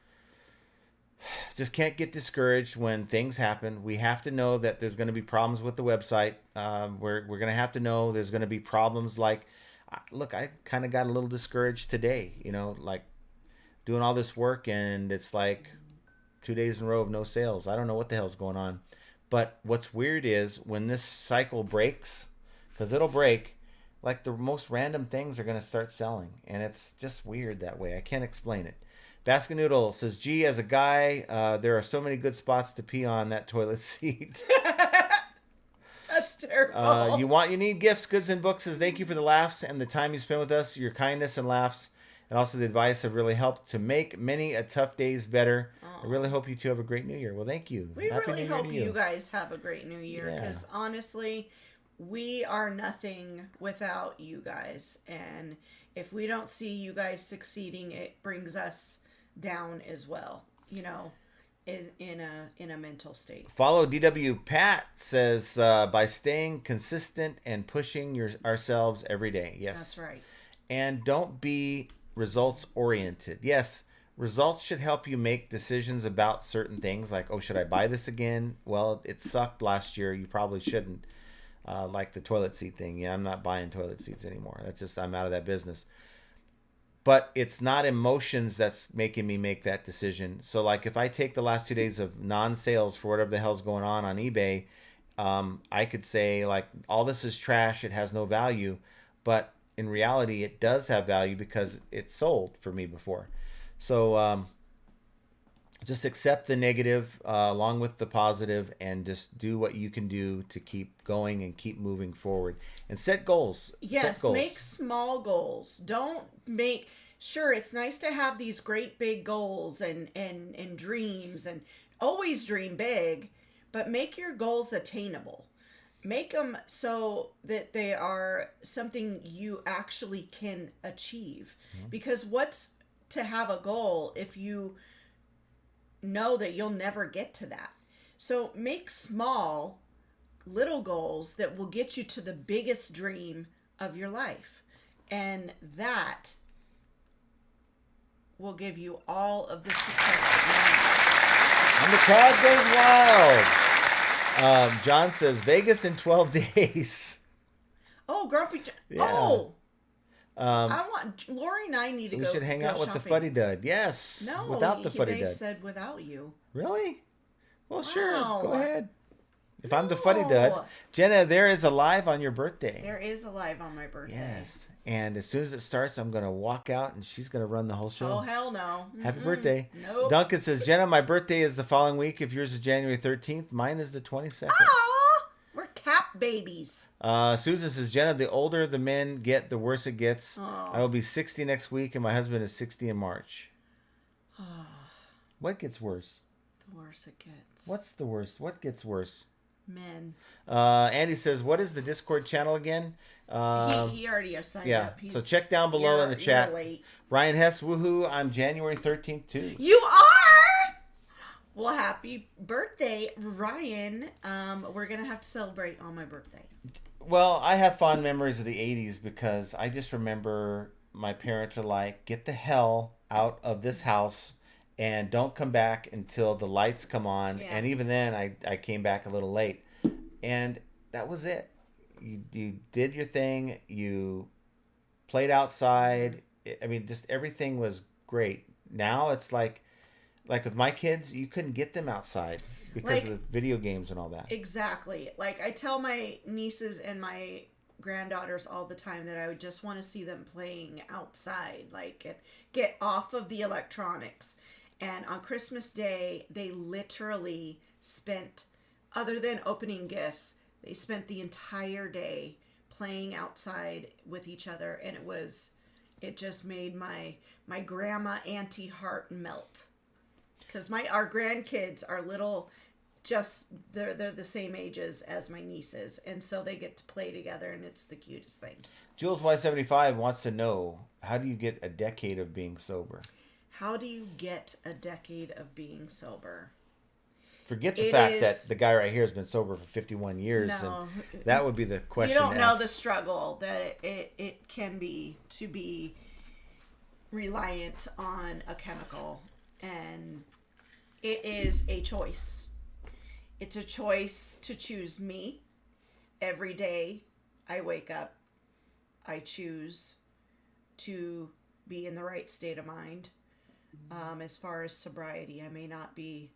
just can't get discouraged when things happen. We have to know that there's going to be problems with the website. We're going to have to know there's going to be problems like, look, I kind of got a little discouraged today, like doing all this work and it's like 2 days in a row of no sales. I don't know what the hell's going on. But what's weird is when this cycle breaks, because it'll break, like the most random things are going to start selling. And it's just weird that way. I can't explain it. Basket Noodle says, gee, as a guy, there are so many good spots to pee on that toilet seat. That's terrible. You need gifts, goods, and books. Says, thank you for the laughs and the time you spent with us. Your kindness and laughs and also the advice have really helped to make many a tough days better. I really hope you two have a great new year. Well, thank you. We really hope you guys have a great new year because honestly, we are nothing without you guys. And if we don't see you guys succeeding, it brings us down as well, in a mental state. Follow DW Pat says, by staying consistent and pushing ourselves every day. Yes. That's right. And don't be results oriented. Yes. Results should help you make decisions about certain things like, oh, should I buy this again? Well, it sucked last year. You probably shouldn't. Like the toilet seat thing. Yeah, I'm not buying toilet seats anymore. That's just, I'm out of that business. But it's not emotions that's making me make that decision. So like if I take the last 2 days of non-sales for whatever the hell's going on eBay, I could say like, all this is trash. It has no value. But in reality, it does have value because it's sold for me before. So just accept the negative along with the positive and just do what you can do to keep going and keep moving forward. And set goals. Yes, set goals. Make small goals. Don't make... Sure, it's nice to have these great big goals and dreams and always dream big, but make your goals attainable. Make them so that they are something you actually can achieve. Mm-hmm. Because what's to have a goal if you know that you'll never get to that? So make small little goals that will get you to the biggest dream of your life, and that will give you all of the success that you need. And the crowd goes wild. John says Vegas in 12 days. Oh, Grumpy John. Yeah. Oh, I want Lori and I need to go. We should hang out with shopping. the Fuddy Dud. Yes. No, without the Fuddy they Dud. said without you. Really? Well, sure. Wow. Go ahead. If I'm the Fuddy Dud. Jenna, there is a live on your birthday. There is a live on my birthday. Yes. And as soon as it starts, I'm going to walk out and she's going to run the whole show. Oh, hell no. Happy birthday. Nope. Duncan says, Jenna, my birthday is the following week. If yours is January 13th, mine is the 22nd. Aw, we're cap babies. Susan says, Jenna, the older the men get, the worse it gets. Aww. I will be 60 next week and my husband is 60 in March. What gets worse? The worse it gets. What's the worst? What gets worse? Men. Andy says, what is the Discord channel again? He already signed up. So check down below in the chat. You're late. Ryan Hess, woohoo, I'm January 13th too. You are? Well, happy birthday, Ryan. We're going to have to celebrate on my birthday. Well, I have fond memories of the 80s because I just remember my parents are like, get the hell out of this house and don't come back until the lights come on. Yeah. And even then, I came back a little late. And that was it. You did your thing. You played outside. I mean, just everything was great. Now it's like with my kids, you couldn't get them outside because of the video games and all that. Exactly. Like I tell my nieces and my granddaughters all the time that I would just want to see them playing outside, like get off of the electronics. And on Christmas Day, they literally spent, other than opening gifts, they spent the entire day playing outside with each other. And it just made my grandma auntie heart melt. Because our grandkids are little, they're the same ages as my nieces. And so they get to play together and it's the cutest thing. Jules Y75 wants to know, how do you get a decade of being sober? How do you get a decade of being sober? Forget the fact that the guy right here has been sober for 51 years. No, and that would be the question. You don't know the struggle that it can be to be reliant on a chemical. And It is a choice. It's a choice to choose me. Every day I wake up, I choose to be in the right state of mind. As far as sobriety, I may not be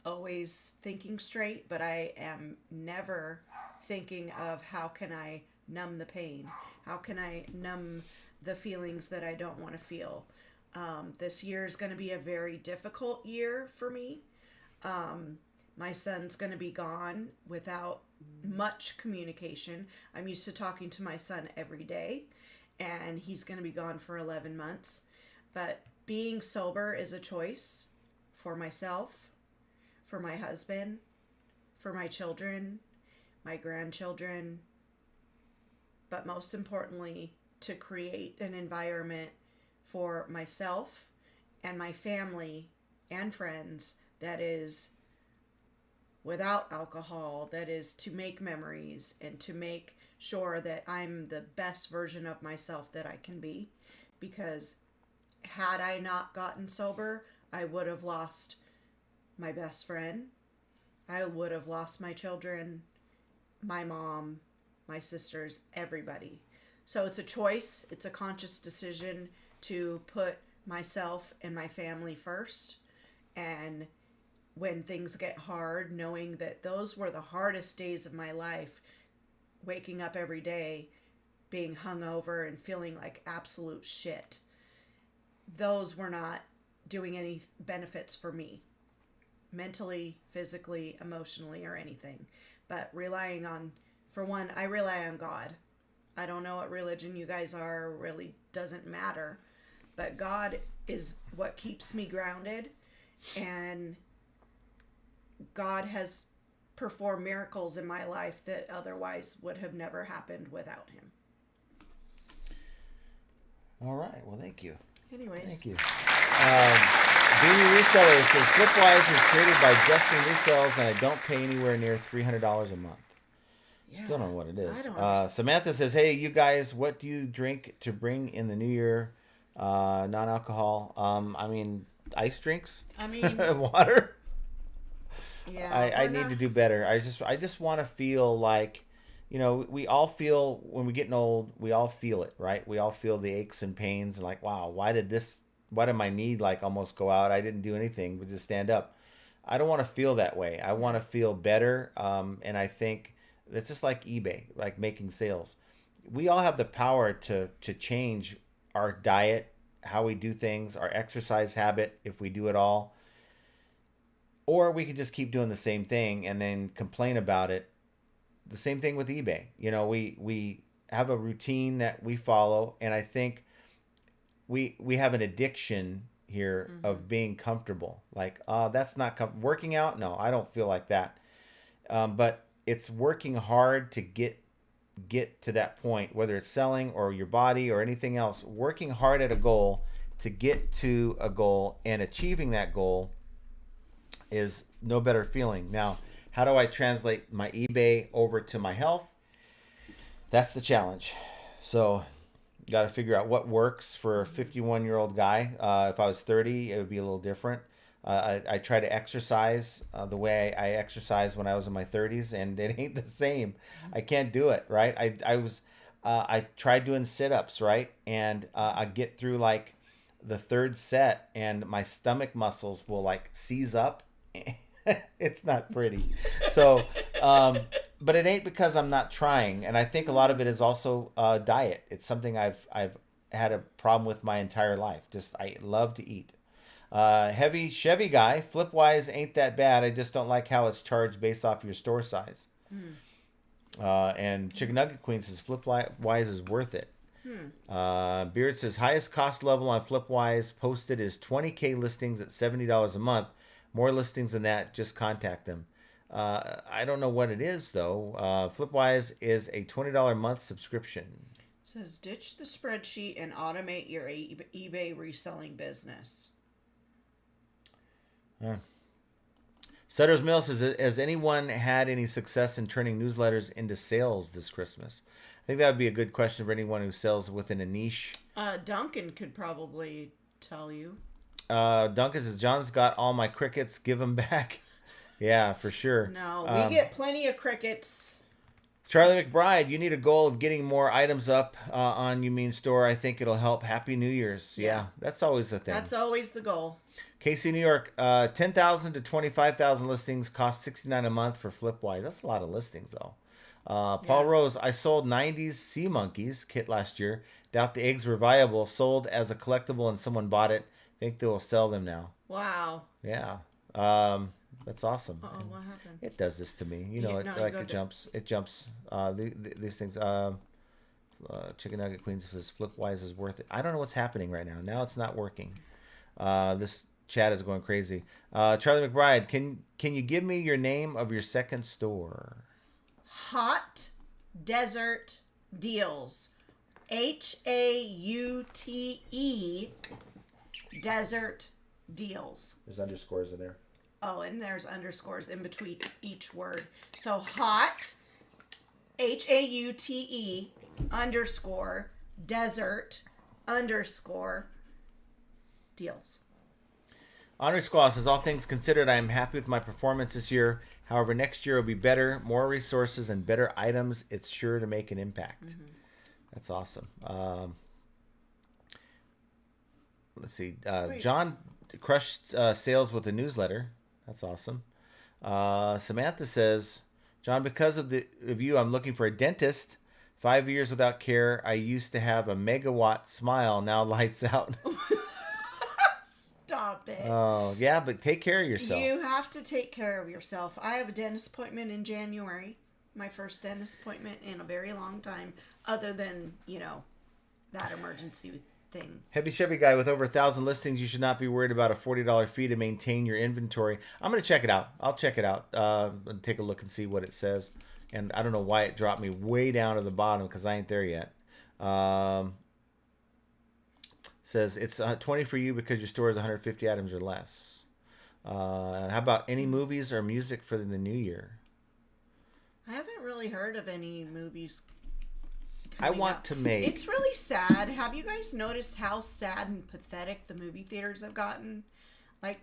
always thinking straight, but I am never thinking of how can I numb the pain? How can I numb the feelings that I don't want to feel? This year is going to be a very difficult year for me. My son's going to be gone without much communication. I'm used to talking to my son every day, and he's going to be gone for 11 months. But being sober is a choice for myself, for my husband, for my children, my grandchildren, but most importantly, to create an environment for myself and my family and friends that is without alcohol, that is to make memories and to make sure that I'm the best version of myself that I can be. Because had I not gotten sober, I would have lost my best friend. I would have lost my children, my mom, my sisters, everybody. So it's a choice. It's a conscious decision to put myself and my family first. And when things get hard, knowing that those were the hardest days of my life, waking up every day, being hungover and feeling like absolute shit, those were not doing any benefits for me, mentally, physically, emotionally, or anything. But relying on, for one, I rely on God. I don't know what religion you guys are, really doesn't matter. But God is what keeps me grounded, and God has performed miracles in my life that otherwise would have never happened without him. All right. Well, thank you. Anyways. Thank you. Beanie Reseller says, Flipwise was created by Justin Resells, and I don't pay anywhere near $300 a month. Yeah, Still don't know what it is. I don't understand. Samantha says, hey, you guys, what do you drink to bring in the new year? Non-alcohol. I mean, ice drinks? I mean, water? yeah. I need to do better. I just want to feel like, you know, we all feel when we're getting old, we all feel it, right? We all feel the aches and pains and like, wow, why did my knee like almost go out? I didn't do anything but just stand up. I don't want to feel that way. I want to feel better. And I think it's just like eBay, like making sales. We all have the power to change our diet, how we do things, our exercise habit, if we do it all. Or we could just keep doing the same thing and then complain about it. The same thing with eBay. You know, we have a routine that we follow, and I think we have an addiction here of being comfortable. Like, that's not working out. No, I don't feel like that. But it's working hard to get to that point, whether it's selling or your body or anything else. Working hard at a goal to get to a goal and achieving that goal is no better feeling. Now, how do I translate my eBay over to my health? That's the challenge. So you got to figure out what works for a 51-year-old guy. If I was 30, it would be a little different. I try to exercise the way I exercised when I was in my 30s, and it ain't the same. I can't do it, right? I tried doing sit-ups, right? And I get through like the third set, and my stomach muscles will like seize up. It's not pretty. So, but it ain't because I'm not trying. And I think a lot of it is also diet. It's something I've had a problem with my entire life. Just, I love to eat. Heavy Chevy guy, Flipwise ain't that bad. I just don't like how it's charged based off your store size. And Chicken Nugget Queen says Flipwise is worth it. Beard says highest cost level on Flipwise posted is 20K listings at $70 a month. More listings than that, just contact them. I don't know what it is though. Flipwise is a $20 a month subscription. It says ditch the spreadsheet and automate your eBay reselling business. Sutter's Mill says, has anyone had any success in turning newsletters into sales this Christmas? I think that would be a good question for anyone who sells within a niche. Duncan could probably tell you. Duncan says, John's got all my crickets. Give them back. Yeah, for sure. No, we get plenty of crickets. Charlie McBride, you need a goal of getting more items up on You Mean Store. I think it'll help. Happy New Year's. Yeah, that's always the thing. That's always the goal. Casey, New York, 10,000 to 25,000 listings cost $69 a month for Flipwise. That's a lot of listings, though. Paul Rose, I sold 90s Sea Monkeys kit last year. Doubt the eggs were viable. Sold as a collectible and someone bought it. Think they will sell them now. Wow. Yeah. That's awesome. Oh, what happened? It does this to me. You know, it jumps. It jumps. These things. Chicken Nugget Queen says Flipwise is worth it. I don't know what's happening right now. Now it's not working. This chat is going crazy. Charlie McBride, can you give me your name of your second store? Hot Desert Deals. HAUTE Desert Deals. There's underscores in there. Oh, and there's underscores in between each word. So hot, HAUTE underscore desert underscore deals. Andre Squaw says, all things considered, I am happy with my performance this year. However, next year will be better, more resources, and better items. It's sure to make an impact. Mm-hmm. That's awesome. Let's see. John crushed sales with a newsletter. That's awesome. Samantha says, John, because of you, I'm looking for a dentist. 5 years without care. I used to have a megawatt smile. Now lights out. Stop it. Oh, yeah, but take care of yourself. You have to take care of yourself. I have a dentist appointment in January. My first dentist appointment in a very long time, other than, that emergency thing. Heavy Chevy guy with over 1,000 listings. You should not be worried about a $40 fee to maintain your inventory. I'm going to check it out. I'll check it out and take a look and see what it says. And I don't know why it dropped me way down to the bottom because I ain't there yet. Says it's 20 for you because your store is 150 items or less. How about any movies or music for the new year? I haven't really heard of any movies. I want to make. It's really sad. Have you guys noticed how sad and pathetic the movie theaters have gotten? Like,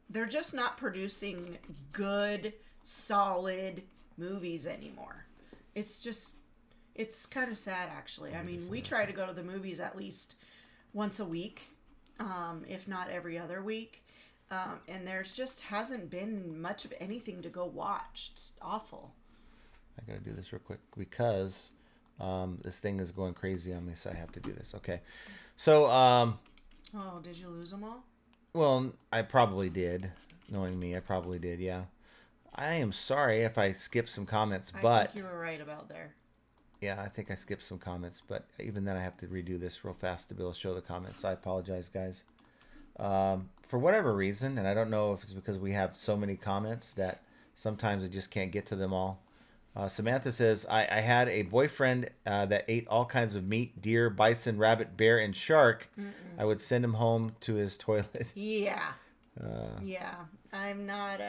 they're just not producing good, solid movies anymore. It's kind of sad, actually. I mean, we try to go to the movies at least once a week, if not every other week. And there's just hasn't been much of anything to go watch. It's awful. I gotta do this real quick because this thing is going crazy on me, so I have to do this. Okay. So, oh, did you lose them all? Well, I probably did. Knowing me, I probably did, yeah. I am sorry if I skipped some comments, but... I think you were right about there. Yeah, I think I skipped some comments, but even then I have to redo this real fast to be able to show the comments. I apologize, guys. For whatever reason, and I don't know if it's because we have so many comments that sometimes I just can't get to them all. Samantha says, I had a boyfriend that ate all kinds of meat, deer, bison, rabbit, bear, and shark. I would send him home to his toilet. Yeah. Yeah. I'm not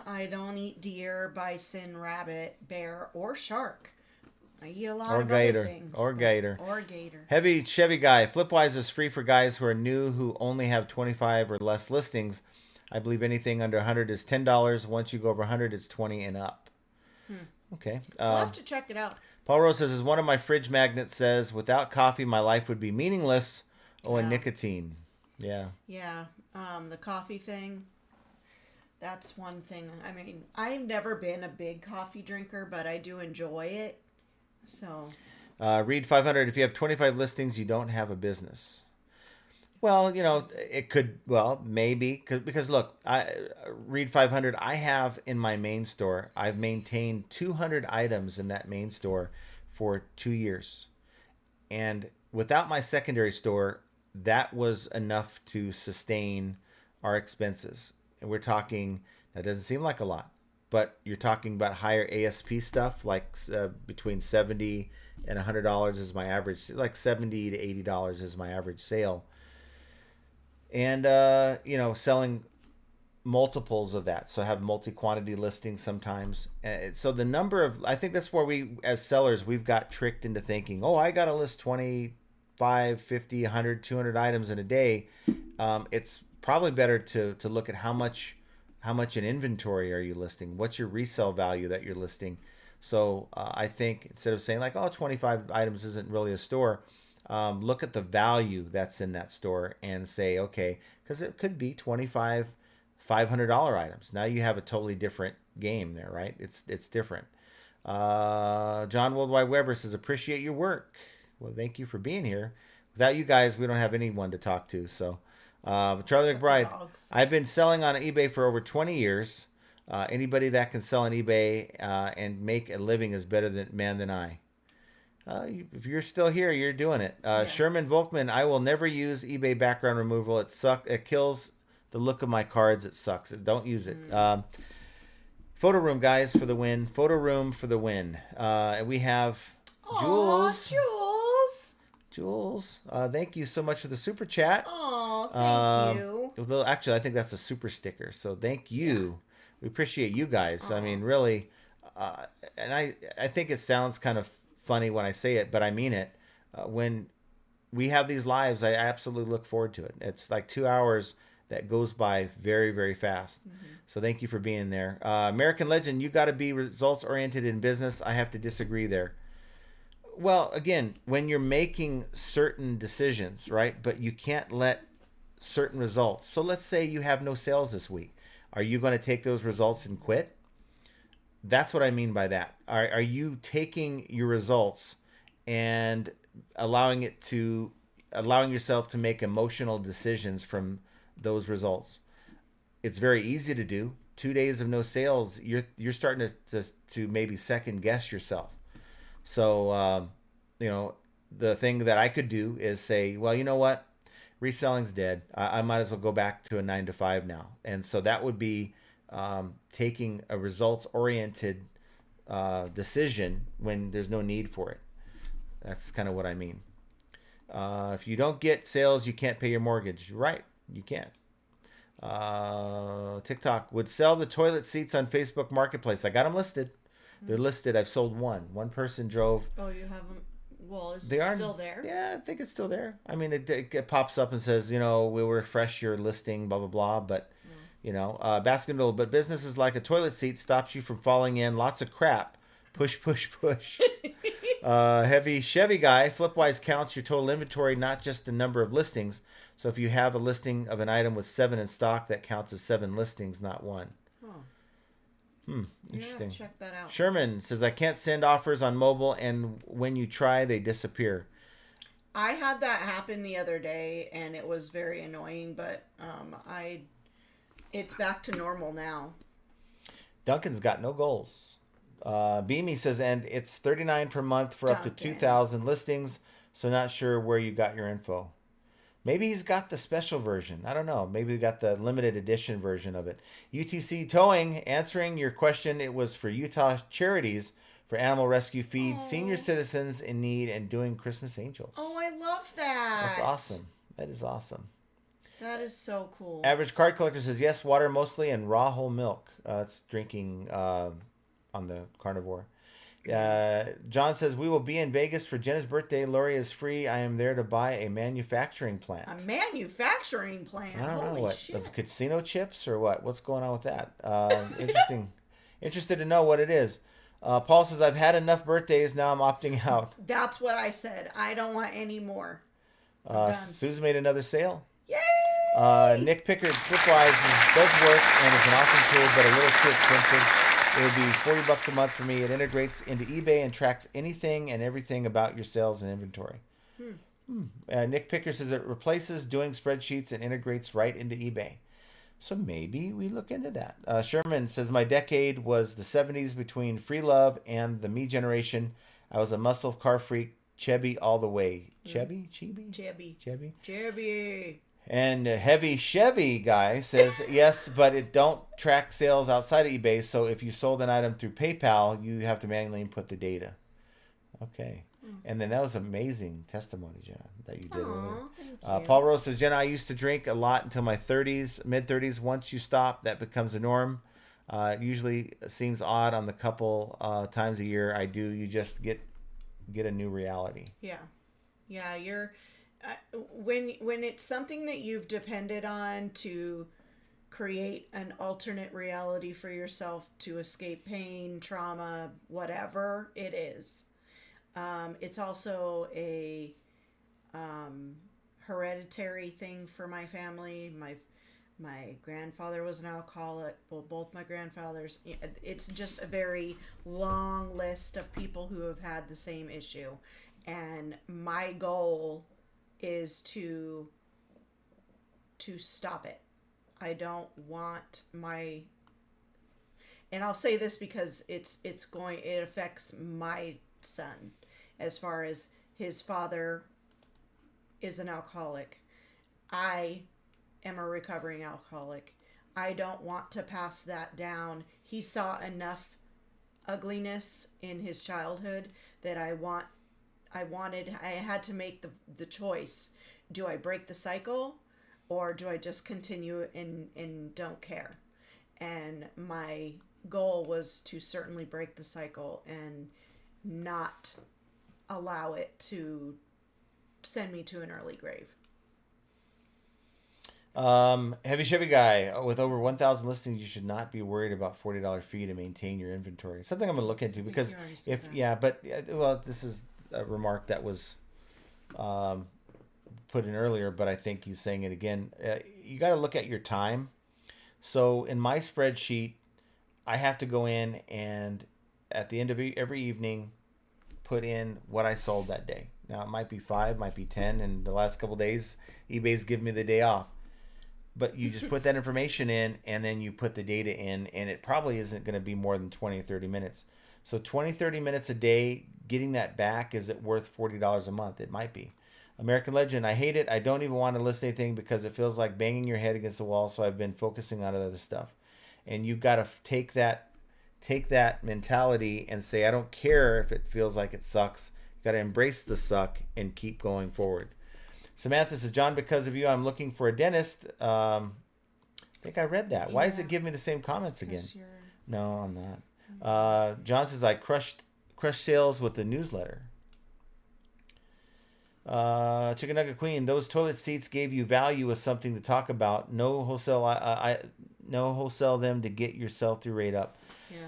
I don't eat deer, bison, rabbit, bear, or shark. I eat a lot of other things. Or gator. Or gator. Heavy Chevy guy. Flipwise is free for guys who are new who only have 25 or less listings. I believe anything under 100 is $10. Once you go over 100, it's 20 and up. Okay. I'll have to check it out. Paul Rose says, as one of my fridge magnets says, without coffee, my life would be meaningless. Oh, and nicotine. Yeah. Yeah. The coffee thing. That's one thing. I mean, I've never been a big coffee drinker, but I do enjoy it. So. Read 500. If you have 25 listings, you don't have a business. Well, it could, maybe, because look, Read 500, I have in my main store, I've maintained 200 items in that main store for 2 years. And without my secondary store, that was enough to sustain our expenses. And we're talking, that doesn't seem like a lot, but you're talking about higher ASP stuff, like between $70 and $100 is my average, like $70 to $80 is my average sale. And, selling multiples of that. So I have multi-quantity listings sometimes. So the number of, I think that's where we, as sellers, we've got tricked into thinking, oh, I got to list 20, 5, 50, 100, 200 items in a day, it's probably better to look at how much in inventory are you listing? What's your resale value that you're listing? So I think instead of saying like, oh, 25 items isn't really a store, look at the value that's in that store and say, okay, because it could be 25 $500 items. Now you have a totally different game there, right? It's different. John Worldwide Weber says, appreciate your work. Well, thank you for being here. Without you guys, we don't have anyone to talk to. So Charlie McBride, I've been selling on eBay for over 20 years. Anybody that can sell on eBay and make a living is better than I. If you're still here, you're doing it. Sherman Volkman, I will never use eBay background removal. It kills the look of my cards. It sucks. Don't use it. Photo room, guys, for the win. Photo room for the win. And we have Jules. Jules, thank you so much for the super chat. Oh, thank you. Well, actually, I think that's a super sticker. So thank you. Yeah. We appreciate you guys. I mean, really. And I think it sounds kind of funny when I say it, but I mean it. When we have these lives, I absolutely look forward to it. It's like 2 hours that goes by very, very fast. Mm-hmm. So thank you for being there. American Legend, you got to be results oriented in business. I have to disagree there. Well, again, when you're making certain decisions, right? But you can't let certain results. So let's say you have no sales this week. Are you going to take those results and quit? That's what I mean by that. Are you taking your results and allowing yourself to make emotional decisions from those results? It's very easy to do. 2 days of no sales, you're starting to maybe second guess yourself. So, the thing that I could do is say, well, you know what? Reselling's dead. I might as well go back to a 9 to 5 now. And so that would be taking a results-oriented decision when there's no need for it. That's kind of what I mean. If you don't get sales, you can't pay your mortgage. Right, you can't. TikTok would sell the toilet seats on Facebook Marketplace. I got them listed. They're listed. I've sold one. One person drove. Oh, you have them. Well, is it still there? Yeah, I think it's still there. I mean, it pops up and says, we'll refresh your listing, blah, blah, blah. But, basketball, but business is like a toilet seat, stops you from falling in. Lots of crap. Push, push, push. Heavy Chevy guy, Flipwise counts your total inventory, not just the number of listings. So if you have a listing of an item with 7 in stock, that counts as 7 listings, not 1. Interesting. Yeah, check that out. Sherman says, I can't send offers on mobile, and when you try, they disappear. I had that happen the other day, and it was very annoying, but it's back to normal now. Duncan's got no goals. Beamy says, and it's $39 per month for up to 2,000 listings, so not sure where you got your info. Maybe he's got the special version. I don't know. Maybe he got the limited edition version of it. UTC Towing, answering your question, it was for Utah Charities for animal rescue feeds, senior citizens in need, and doing Christmas Angels. Oh, I love that. That's awesome. That is awesome. That is so cool. Average Card Collector says, yes, water mostly and raw whole milk. That's drinking on the carnivore. John says, we will be in Vegas for Jenna's birthday. Lori is free. I am there to buy a manufacturing plant. A manufacturing plant? I don't know what. Shit. The casino chips or what? What's going on with that? Interesting. Interested to know what it is. Paul says, I've had enough birthdays. Now I'm opting out. That's what I said. I don't want any more. Susan made another sale. Yay! Nick Pickard, Flipwise does work and is an awesome tool, but a little too expensive. It would be $40 a month for me. It integrates into eBay and tracks anything and everything about your sales and inventory. Nick Picker says it replaces doing spreadsheets and integrates right into eBay. So maybe we look into that. Sherman says, my decade was the 70s between Free Love and the Me generation. I was a muscle car freak, Chevy all the way. Chevy? And Heavy Chevy guy says, yes, but it don't track sales outside of eBay. So if you sold an item through PayPal, you have to manually input the data. Okay. And then that was amazing testimony, Jenna, that you did earlier. Thank you. Paul Rose says, Jenna, I used to drink a lot until my 30s, mid-30s. Once you stop, that becomes a norm. It usually seems odd on the couple times a year I do. You just get a new reality. Yeah, when it's something that you've depended on to create an alternate reality for yourself to escape pain, trauma, whatever it is. It's also a hereditary thing for my family. My grandfather was an alcoholic. Well, both my grandfathers. It's just a very long list of people who have had the same issue, and my goal is to stop it. I don't want my, and I'll say this because it affects my son, as far as his father is an alcoholic. I am a recovering alcoholic. I don't want to pass that down. He saw enough ugliness in his childhood that I had to make the choice. Do I break the cycle, or do I just continue and don't care? And my goal was to certainly break the cycle and not allow it to send me to an early grave. Heavy Chevy guy, with over 1,000 listings, you should not be worried about $40 fee to maintain your inventory. Something I'm going to look into, because this is a remark that was put in earlier, but I think he's saying it again. You got to look at your time. So in my spreadsheet, I have to go in and at the end of every evening put in what I sold that day. Now it might be 5, might be 10, and the last couple of days eBay's given me the day off. But you just put that information in, and then you put the data in, and it probably isn't going to be more than 20 or 30 minutes. So 20, 30 minutes a day, getting that back, is it worth $40 a month? It might be. American Legend, I hate it. I don't even want to list anything because it feels like banging your head against the wall, so I've been focusing on other stuff. And you've got to take that mentality and say, I don't care if it feels like it sucks. You got to embrace the suck and keep going forward. Samantha says, John, because of you, I'm looking for a dentist. I think I read that. Why does it give me the same comments again? No, I'm not. John says, I crushed sales with the newsletter. Chicken Nugget Queen, those toilet seats gave you value with something to talk about. No wholesale. No wholesale them to get your sell-through rate up. Yeah.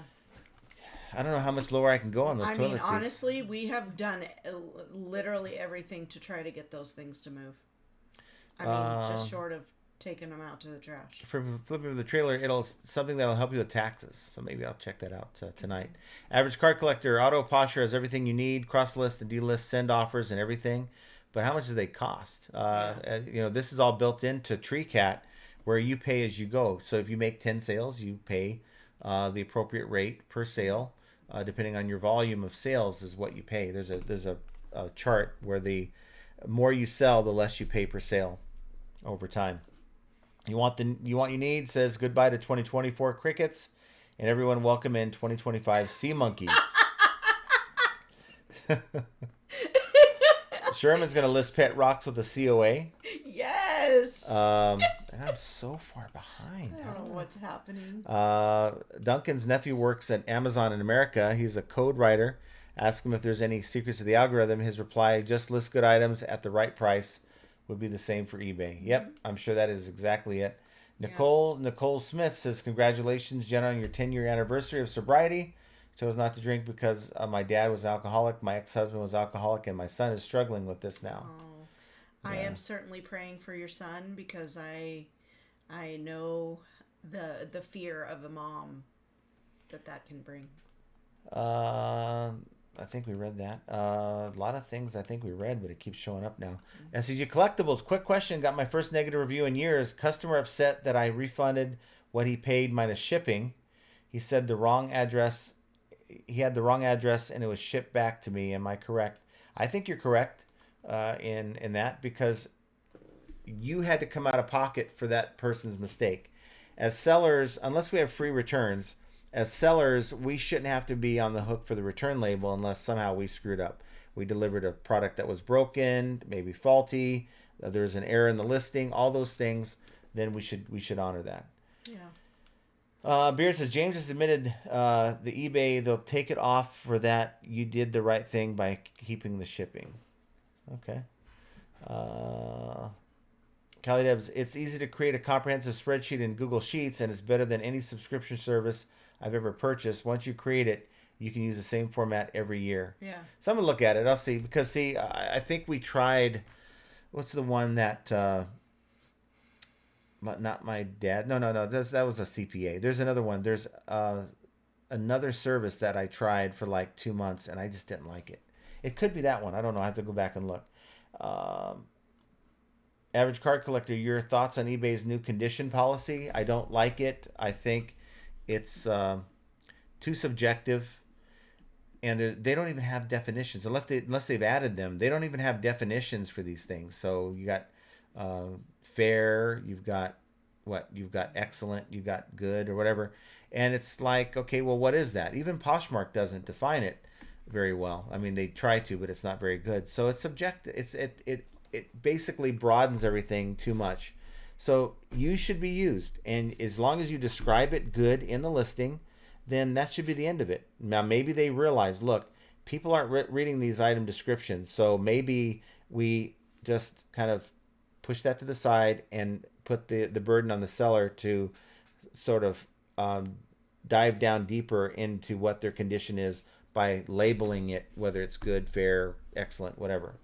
I don't know how much lower I can go on those toilet seats. Honestly, we have done literally everything to try to get those things to move. Just short of taking them out to the trash. For flipping the trailer, something that'll help you with taxes. So maybe I'll check that out tonight. Average Card Collector, Auto Posture has everything you need. Cross list and delist, send offers and everything. But how much do they cost? This is all built into TreeCat, where you pay as you go. So if you make 10 sales, you pay the appropriate rate per sale. Depending on your volume of sales is what you pay. There's a chart where the more you sell, the less you pay per sale over time. You want you need says goodbye to 2024 crickets, and everyone welcome in 2025 sea monkeys. Sherman's gonna list pet rocks with a COA. Yes. And I'm so far behind. I don't know what's happening. Duncan's nephew works at Amazon in America. He's a code writer. Ask him if there's any secrets to the algorithm. His reply, just list good items at the right price, would be the same for eBay. Yep, I'm sure that is exactly it. Nicole Smith says, congratulations, Jenna, on your 10-year anniversary of sobriety. Chose not to drink because my dad was alcoholic, my ex-husband was alcoholic, and my son is struggling with this now. Oh, yeah. I am certainly praying for your son, because I know the fear of a mom that can bring. I think we read that. A lot of things I think we read, but it keeps showing up now. SCG Collectibles, quick question. Got my first negative review in years. Customer upset that I refunded what he paid minus shipping. He said the wrong address. He had the wrong address and it was shipped back to me. Am I correct? I think you're correct in that, because you had to come out of pocket for that person's mistake. As sellers, unless we have free returns, as sellers, we shouldn't have to be on the hook for the return label unless somehow we screwed up. We delivered a product that was broken, maybe faulty, there's an error in the listing, all those things, then we should honor that. Yeah. Beard says, James has admitted the eBay, they'll take it off for that. You did the right thing by keeping the shipping. Okay. Callie Debs, it's easy to create a comprehensive spreadsheet in Google Sheets, and it's better than any subscription service I've ever purchased. Once you create it, you can use the same format every year. Yeah. So I'm gonna look at it. I'll see, because see, I think we tried. What's the one that? Not my dad. No. That was a CPA. There's another one. There's another service that I tried for like 2 months, and I just didn't like it. It could be that one. I don't know. I have to go back and look. Average card collector, your thoughts on eBay's new condition policy? I don't like it. I think it's too subjective, and they don't even have definitions unless they've added them. They don't even have definitions for these things. So you got fair, you've got excellent, you've got good, or whatever, and it's like, okay, well, what is that? Even Poshmark doesn't define it very well. I mean, they try to, but it's not very good. So it's subjective. It basically broadens everything too much. So use should be used, and as long as you describe it good in the listing, then that should be the end of it. Now maybe they realize, look, people aren't reading these item descriptions, so maybe we just kind of push that to the side and put the burden on the seller to sort of dive down deeper into what their condition is by labeling it, whether it's good, fair, excellent, whatever.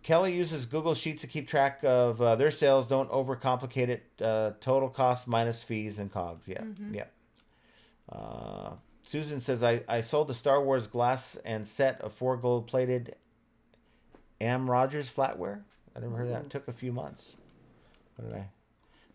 Kelly uses Google Sheets to keep track of their sales. Don't overcomplicate it. Total cost minus fees and cogs. Yeah. Mm-hmm. Yeah. Susan says, I sold the Star Wars glass and set of 4 gold-plated Am Rogers flatware. I never heard that. It took a few months. What did I?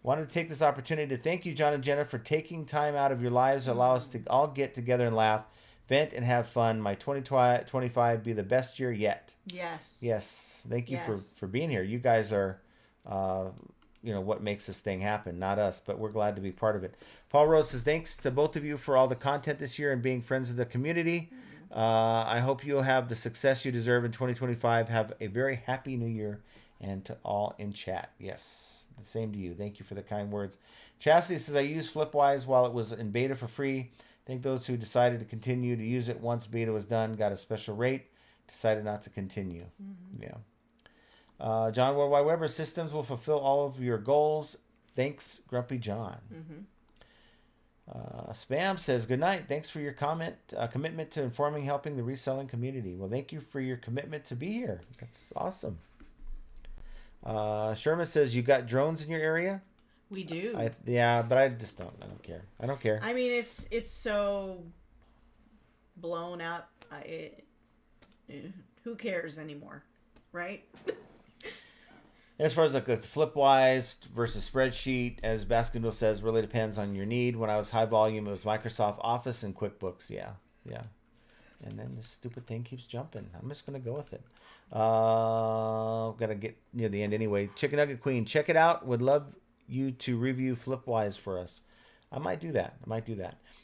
Wanted to take this opportunity to thank you, John and Jenna, for taking time out of your lives to allow us to all get together and laugh, vent, and have fun. My 2025 be the best year yet. Yes. Yes. Thank you for being here. You guys are, what makes this thing happen, not us, but we're glad to be part of it. Paul Rose says, thanks to both of you for all the content this year and being friends of the community. I hope you'll have the success you deserve in 2025. Have a very happy new year, and to all in chat. Yes. The same to you. Thank you for the kind words. Chastity says, I used Flipwise while it was in beta for free. Thank those who decided to continue to use it once beta was done, got a special rate, decided not to continue. Mm-hmm. Yeah. John Worldwide Weber, systems will fulfill all of your goals. Thanks, Grumpy John. Mm-hmm. Spam says, good night. Thanks for your commitment to informing, helping the reselling community. Well, thank you for your commitment to be here. That's awesome. Sherman says, you got drones in your area? We do. But I just don't. I don't care. I mean, it's so blown up. Who cares anymore, right? As far as like the Flipwise versus spreadsheet, as Baskinville says, really depends on your need. When I was high volume, it was Microsoft Office and QuickBooks. Yeah. And then this stupid thing keeps jumping. I'm just going to go with it. Gotta get near the end anyway. Chicken Nugget Queen, check it out. Would love you to review Flipwise for us. I might do that.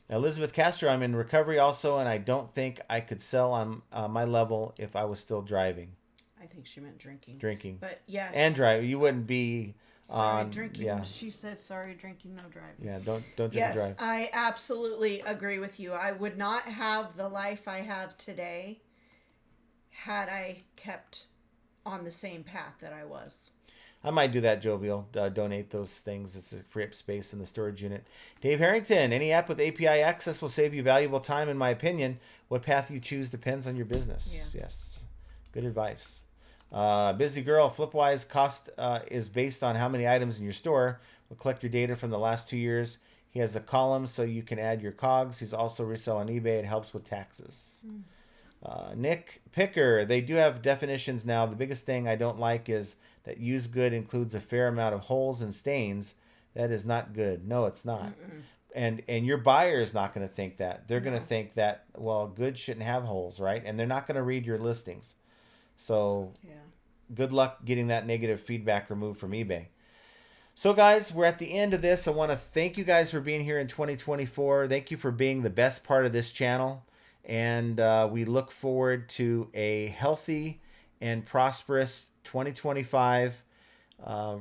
Now, Elizabeth Castro, I'm in recovery also, and I don't think I could sell on my level if I was still driving. I think she meant drinking. But yes. And driving. You wouldn't be sorry, drinking. Yeah. She said, sorry, drinking, no driving. Yeah, don't drink and drive. Yes, I absolutely agree with you. I would not have the life I have today had I kept on the same path that I was. I might do that, Jovial. Donate those things. It's a free up space in the storage unit. Dave Harrington, any app with API access will save you valuable time, in my opinion. What path you choose depends on your business. Yeah. Yes. Good advice. Busy Girl, Flipwise cost is based on how many items in your store. We'll collect your data from the last 2 years. He has a column so you can add your cogs. He's also resell on eBay. It helps with taxes. Nick Picker, they do have definitions now. The biggest thing I don't like is that used good includes a fair amount of holes and stains. That is not good. No, it's not. And your buyer is not going to think that. They're going to think that, well, good shouldn't have holes, right? And they're not going to read your listings. So good luck getting that negative feedback removed from eBay. So guys, we're at the end of this. I want to thank you guys for being here in 2024. Thank you for being the best part of this channel. And we look forward to a healthy and prosperous 2025,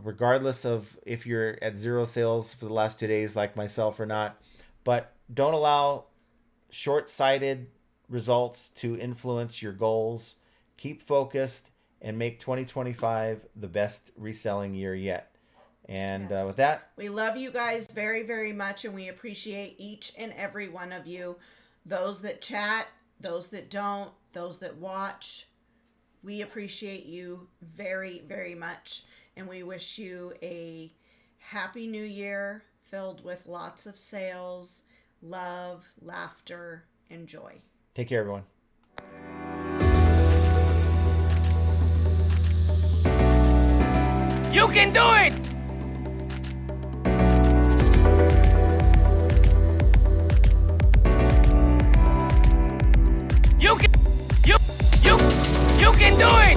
regardless of if you're at zero sales for the last 2 days like myself or not. But don't allow short-sighted results to influence your goals. Keep focused and make 2025 the best reselling year yet. And Yes. with that, We love you guys very, very much, and we appreciate each and every one of you. Those that chat, those that don't, those that watch. We appreciate you very, very much, and we wish you a happy new year filled with lots of sales, love, laughter, and joy. take care, everyone. You can do it! You can do it!